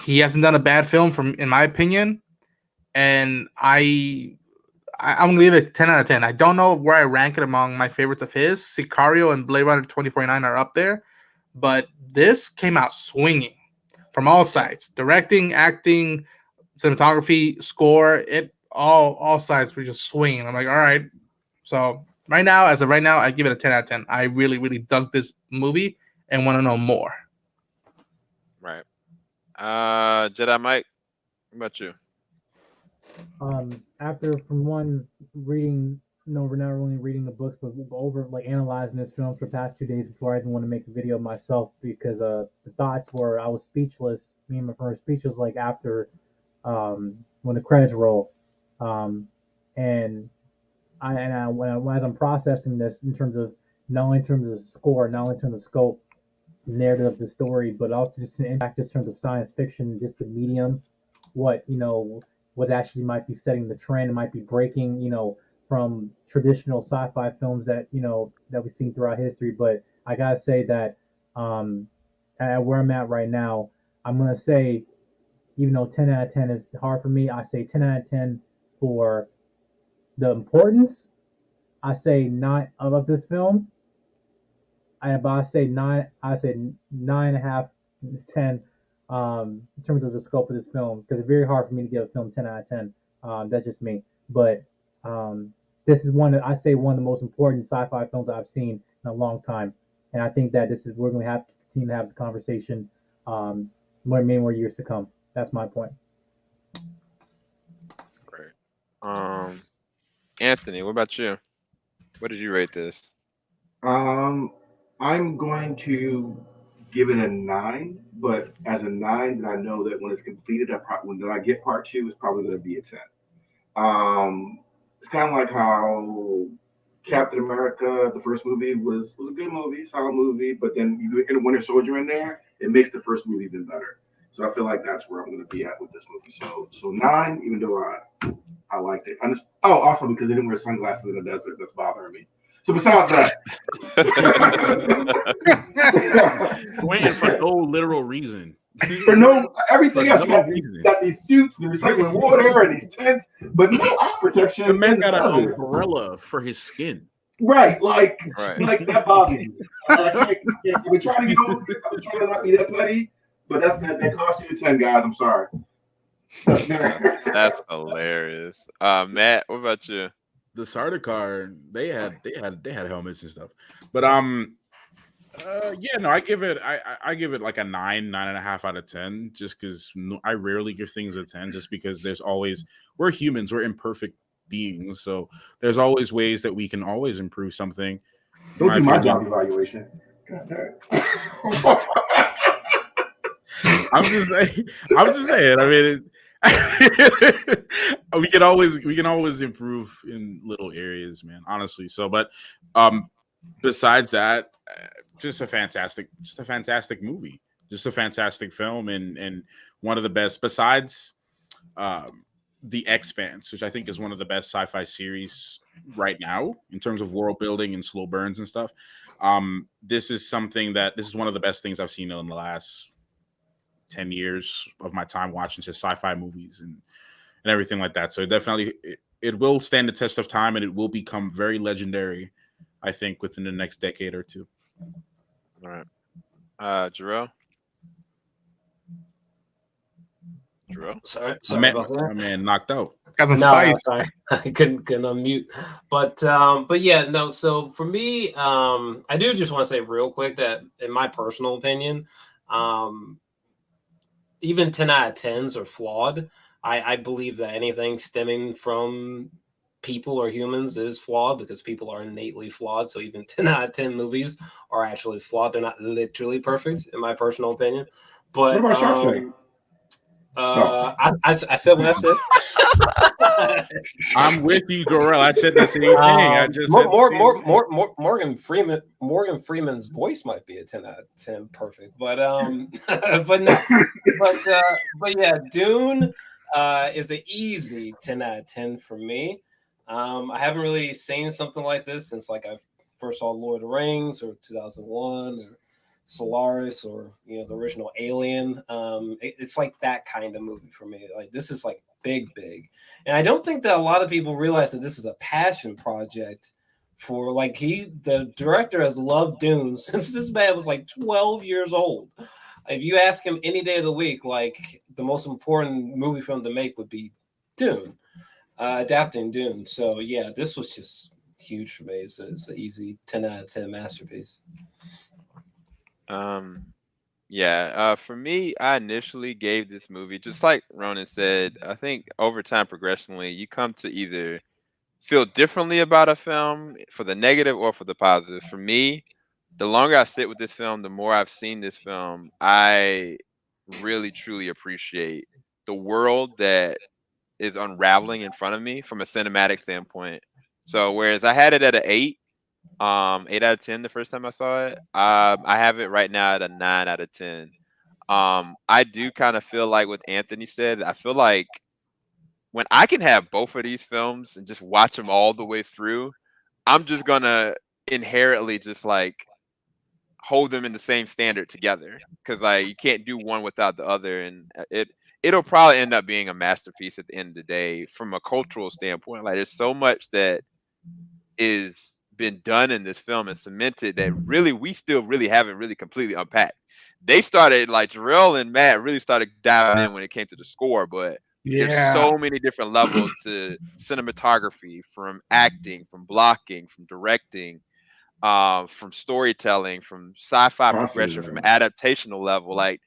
he hasn't done a bad film in my opinion. And I'm gonna leave it 10 out of 10. I don't know where I rank it among my favorites of his. Sicario and Blade Runner 2049 are up there, but this came out swinging from all sides: directing, acting, cinematography, score. All sides were just swinging. I'm like, all right. So as of right now, I give it a 10 out of 10. I really, really dug this movie and want to know more. Right. Jedi Mike, what about you? After from one reading, we're not only reading the books, but over analyzing this film for the past 2 days before I even want to make a video myself, because the thoughts were, I was speechless. Me and my friend were speechless after when the credits roll, and as I'm processing this in terms of not only in terms of score, not only in terms of scope, narrative of the story, but also just an impact in terms of science fiction, just the medium, what actually might be setting the trend, might be breaking, from traditional sci-fi films that we've seen throughout history. But I gotta say that at where I'm at right now, I'm gonna say, even though 10 out of 10 is hard for me, I say 10 out of 10 for the importance. I say 9 of this film. I say 9. I say 9.5, 10 in terms of the scope of this film, because it's very hard for me to give a film 10 out of 10. That's just me. But this is one of the most important sci-fi films I've seen in a long time, and I think that we're going to continue to have this conversation more years to come. That's my point. That's great. Anthony, what about you? What did you rate this? I'm going to give it a 9, but as a 9, then I know that when it's completed, when I get part 2, it's probably going to be a 10. It's kind of like how Captain America, the first movie, was a good movie, solid movie, but then you get a Winter Soldier in there, it makes the first movie even better. So I feel like that's where I'm going to be at with this movie. So 9, even though I liked it. Also because they didn't wear sunglasses in the desert, that's bothering me. So besides that, waiting for no literal reason. For no everything else. You got these suits and recycling water and these tents, but no eye protection. The man got an umbrella for his skin. Right, like that bothers me. I've been trying to get over it. I've been trying to not be that petty, but that cost you 10, guys. I'm sorry. That's hilarious. Matt, what about you? The starter car, they had helmets and stuff, but I give it like a 9.5 out of 10, just because I rarely give things a 10, just because we're humans, we're imperfect beings, so there's always ways that we can always improve something. Don't do my job evaluation. God damn. I'm just saying. I mean, we can always improve in little areas, man. Honestly. So, but besides that, just a fantastic movie, just a fantastic film, and one of the best. Besides, The Expanse, which I think is one of the best sci-fi series right now in terms of world building and slow burns and stuff. This is one of the best things I've seen in the last 10 years of my time watching just sci-fi movies and everything like that. So definitely it will stand the test of time, and it will become very legendary, I think, within the next decade or two. All right. Jarrell? Sorry about about that. My man knocked out. Got some spice. Sorry. I couldn't unmute. But yeah, no. So for me, I do just want to say real quick that in my personal opinion, even 10 out of 10s are flawed. I believe that anything stemming from people or humans is flawed because people are innately flawed. So even 10 out of 10 movies are actually flawed. They're not literally perfect, in my personal opinion. But what about Shawshank? I said what I said. I'm with you, Jorel. I said the same thing. I just Morgan Freeman's voice might be a 10 out of 10 perfect, but but no, but yeah, Dune is an easy 10 out of 10 for me. I haven't really seen something like this since like I first saw Lord of the Rings or 2001 or Solaris or the original Alien. It's like that kind of movie for me. Like this is like big, and I don't think that a lot of people realize that this is a passion project for the director has loved Dune since this man was like 12 years old. If you ask him any day of the week, like the most important movie for him to make would be Dune, adapting Dune. So yeah, this was just huge for me. It's an easy 10 out of 10 masterpiece. For me, I initially gave this movie, just like Ronin said, I think over time, progressionally, you come to either feel differently about a film for the negative or for the positive. For me, the longer I sit with this film, the more I've seen this film, I really, truly appreciate the world that is unraveling in front of me from a cinematic standpoint. So whereas I had it at an 8, 8 out of 10 the first time I saw it, I have it right now at a 9 out of 10. I do kind of feel like what Anthony said, I feel like when I can have both of these films and just watch them all the way through, I'm just gonna inherently just like hold them in the same standard together, because like you can't do one without the other, and it'll probably end up being a masterpiece at the end of the day from a cultural standpoint. Like there's so much that is been done in this film and cemented that really we still really haven't really completely unpacked. They started, like Jarrell and Matt really started diving in when it came to the score, but there's so many different levels to cinematography, from acting, from blocking, from directing, from storytelling, from sci-fi progression, from adaptational level. Like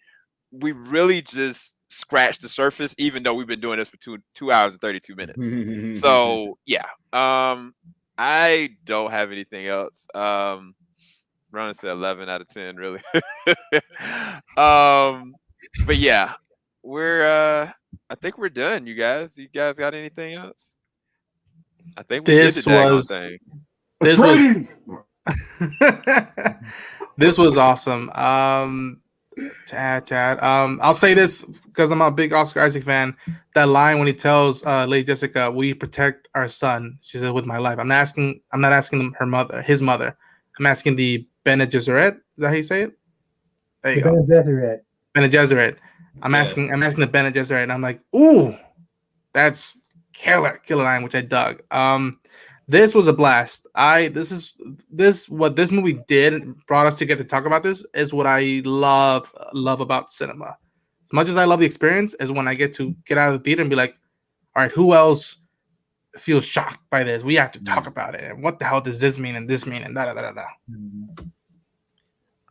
we really just scratched the surface, even though we've been doing this for 2 hours and 32 minutes. So yeah, I don't have anything else. Ronan said 11 out of 10, really. But yeah, I think we're done, you guys. You guys got anything else? I think we did the daggone thing. This was awesome. I'll say this because I'm a big Oscar Isaac fan. That line when he tells Lady Jessica, "We protect our son," she said, "with my life." I'm not asking his mother. I'm asking the Bene Gesserit. Is that how you say it? There you go. Bene Gesserit. I'm asking the Bene Gesserit, and I'm like, ooh, that's killer line, which I dug. This was a blast. What this movie did, brought us together to talk about this, is what I love about cinema. As much as I love the experience, is when I get to get out of the theater and be like, all right, who else feels shocked by this? We have to talk about it. And what the hell does this mean? And this mean? And da da da da.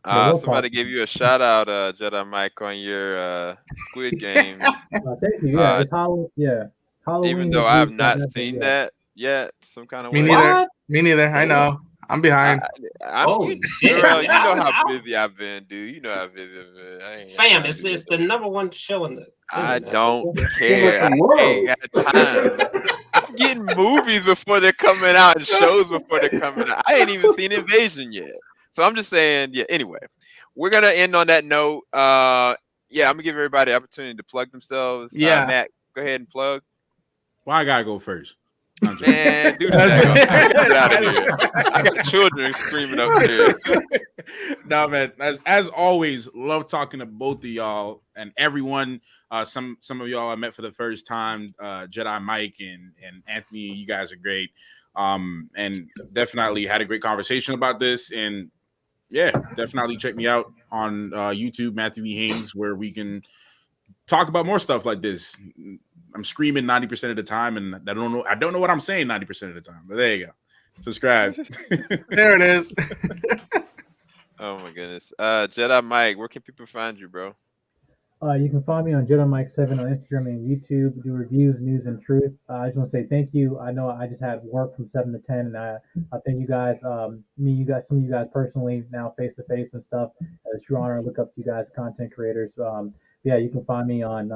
Somebody gave you a shout out, Jedi Mike, on your Squid Game. Thank you. Yeah, it's Halloween. Yeah, Halloween. Even though I have not seen that yet, some kind of Me way. neither. Me neither. I know. I'm behind. Holy shit. Girl, you know how busy I've been, dude. You know how busy I've been. I ain't got Fam, time it's to do the that. number one show in the. I internet. don't In care. the I ain't got time. I'm getting movies before they're coming out and shows before they're coming out. I ain't even seen Invasion yet. So I'm just saying, yeah, anyway. We're gonna end on that note. Yeah, I'm gonna give everybody the opportunity to plug themselves. Yeah. Matt, go ahead and plug. Well, I gotta go first. Man, do that. Get out of here. I got children screaming upstairs. No, man. As always, love talking to both of y'all and everyone. Some of y'all I met for the first time. Jedi Mike and Anthony, you guys are great. And definitely had a great conversation about this. And yeah, definitely check me out on YouTube, Matthew E. Haynes, where we can talk about more stuff like this. I'm screaming 90% of the time, and I don't know what I'm saying 90% of the time. But there you go. Subscribe. There it is. Oh my goodness. Jedi Mike, where can people find you, bro? You can find me on Jedi Mike 7 on Instagram and YouTube. Do reviews, news, and truth. I just want to say thank you. I know I just had work from 7 to 10, and I thank you guys, some of you guys personally now face to face and stuff. It's a true honor to look up to you guys, content creators. Yeah, you can find me on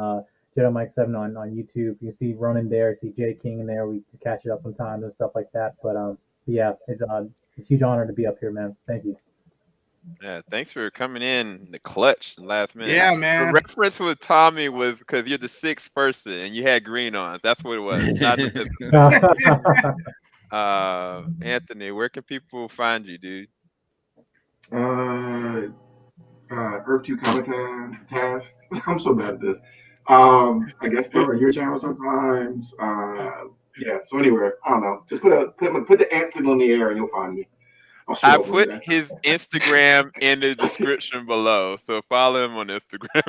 Jedi Mike 7 on YouTube. You see Ronin there, see Jay King in there. We catch it up sometimes and stuff like that. But yeah, it's a huge honor to be up here, man. Thank you. Yeah, thanks for coming in the clutch last minute. Yeah, man. The reference with Tommy was because you're the sixth person and you had green on. That's what it was. Not Anthony, where can people find you, dude? Earth 2 Comic Cast. I'm so bad at this. I guess they're on your channel sometimes. Yeah, so anywhere. I don't know. Just put the ant signal in the air and you'll find me. I put his Instagram in the description below, so follow him on Instagram.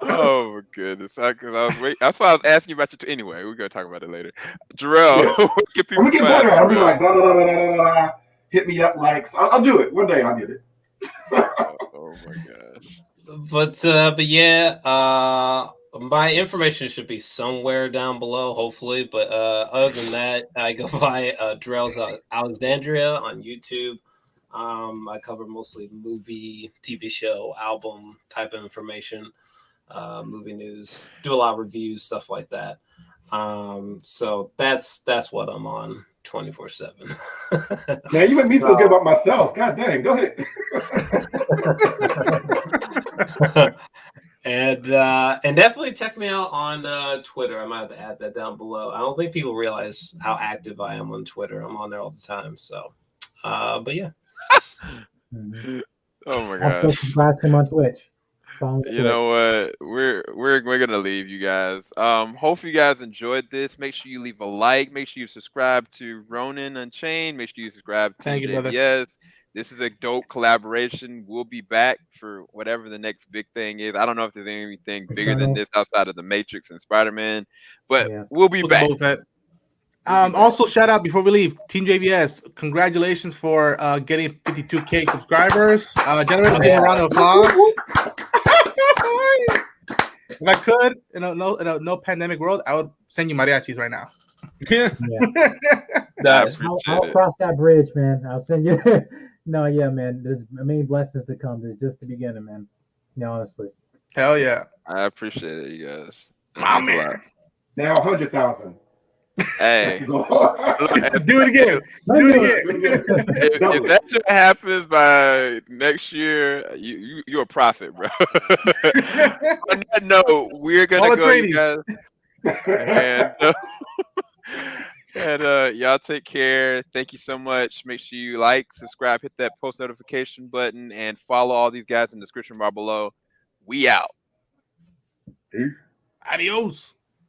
Oh my goodness! That's why I was asking you about you. Anyway, we're gonna talk about it later. Jarrell, Yeah. I'm gonna get better at it. I'll be like, blah, blah, blah, blah, blah, blah. Hit me up, likes. I'll do it one day. I'll get it. Oh my gosh! But yeah, my information should be somewhere down below, hopefully. But other than that, I go by Drell's Alexandria on YouTube. I cover mostly movie, TV show, album type of information, movie news. Do a lot of reviews, stuff like that. So that's what I'm on 24/7. Man, you make me feel good about myself. God dang, go ahead. And definitely check me out on Twitter. I might have to add that down below. I don't think people realize how active I am on Twitter. I'm on there all the time. So, but yeah. Oh my Also gosh! subscribe to him on Twitch. You know what? We're gonna leave you guys. Hope you guys enjoyed this. Make sure you leave a like. Make sure you subscribe to Ronin Unchained. Make sure you subscribe to TeamJVS. This is a dope collaboration. We'll be back for whatever the next big thing is. I don't know if there's anything bigger than this outside of the Matrix and Spider-Man, but we'll be back. Also, shout out before we leave, TeamJVS. Congratulations for getting 52K subscribers. Gentlemen, give a round of applause. If I could, in a no pandemic world, I would send you mariachis right now. I'll cross that bridge, man. I'll send you. No, yeah, man. There's many blessings to come. There's just the beginning, man. Yeah, honestly. Hell yeah. I appreciate it, you guys. My man. Now 100,000. Hey, do it again. If that shit happens by next year, you're a prophet, bro. On that note, we're gonna go, you guys. And y'all take care. Thank you so much. Make sure you like, subscribe, hit that post notification button, and follow all these guys in the description bar below. We out. Adios.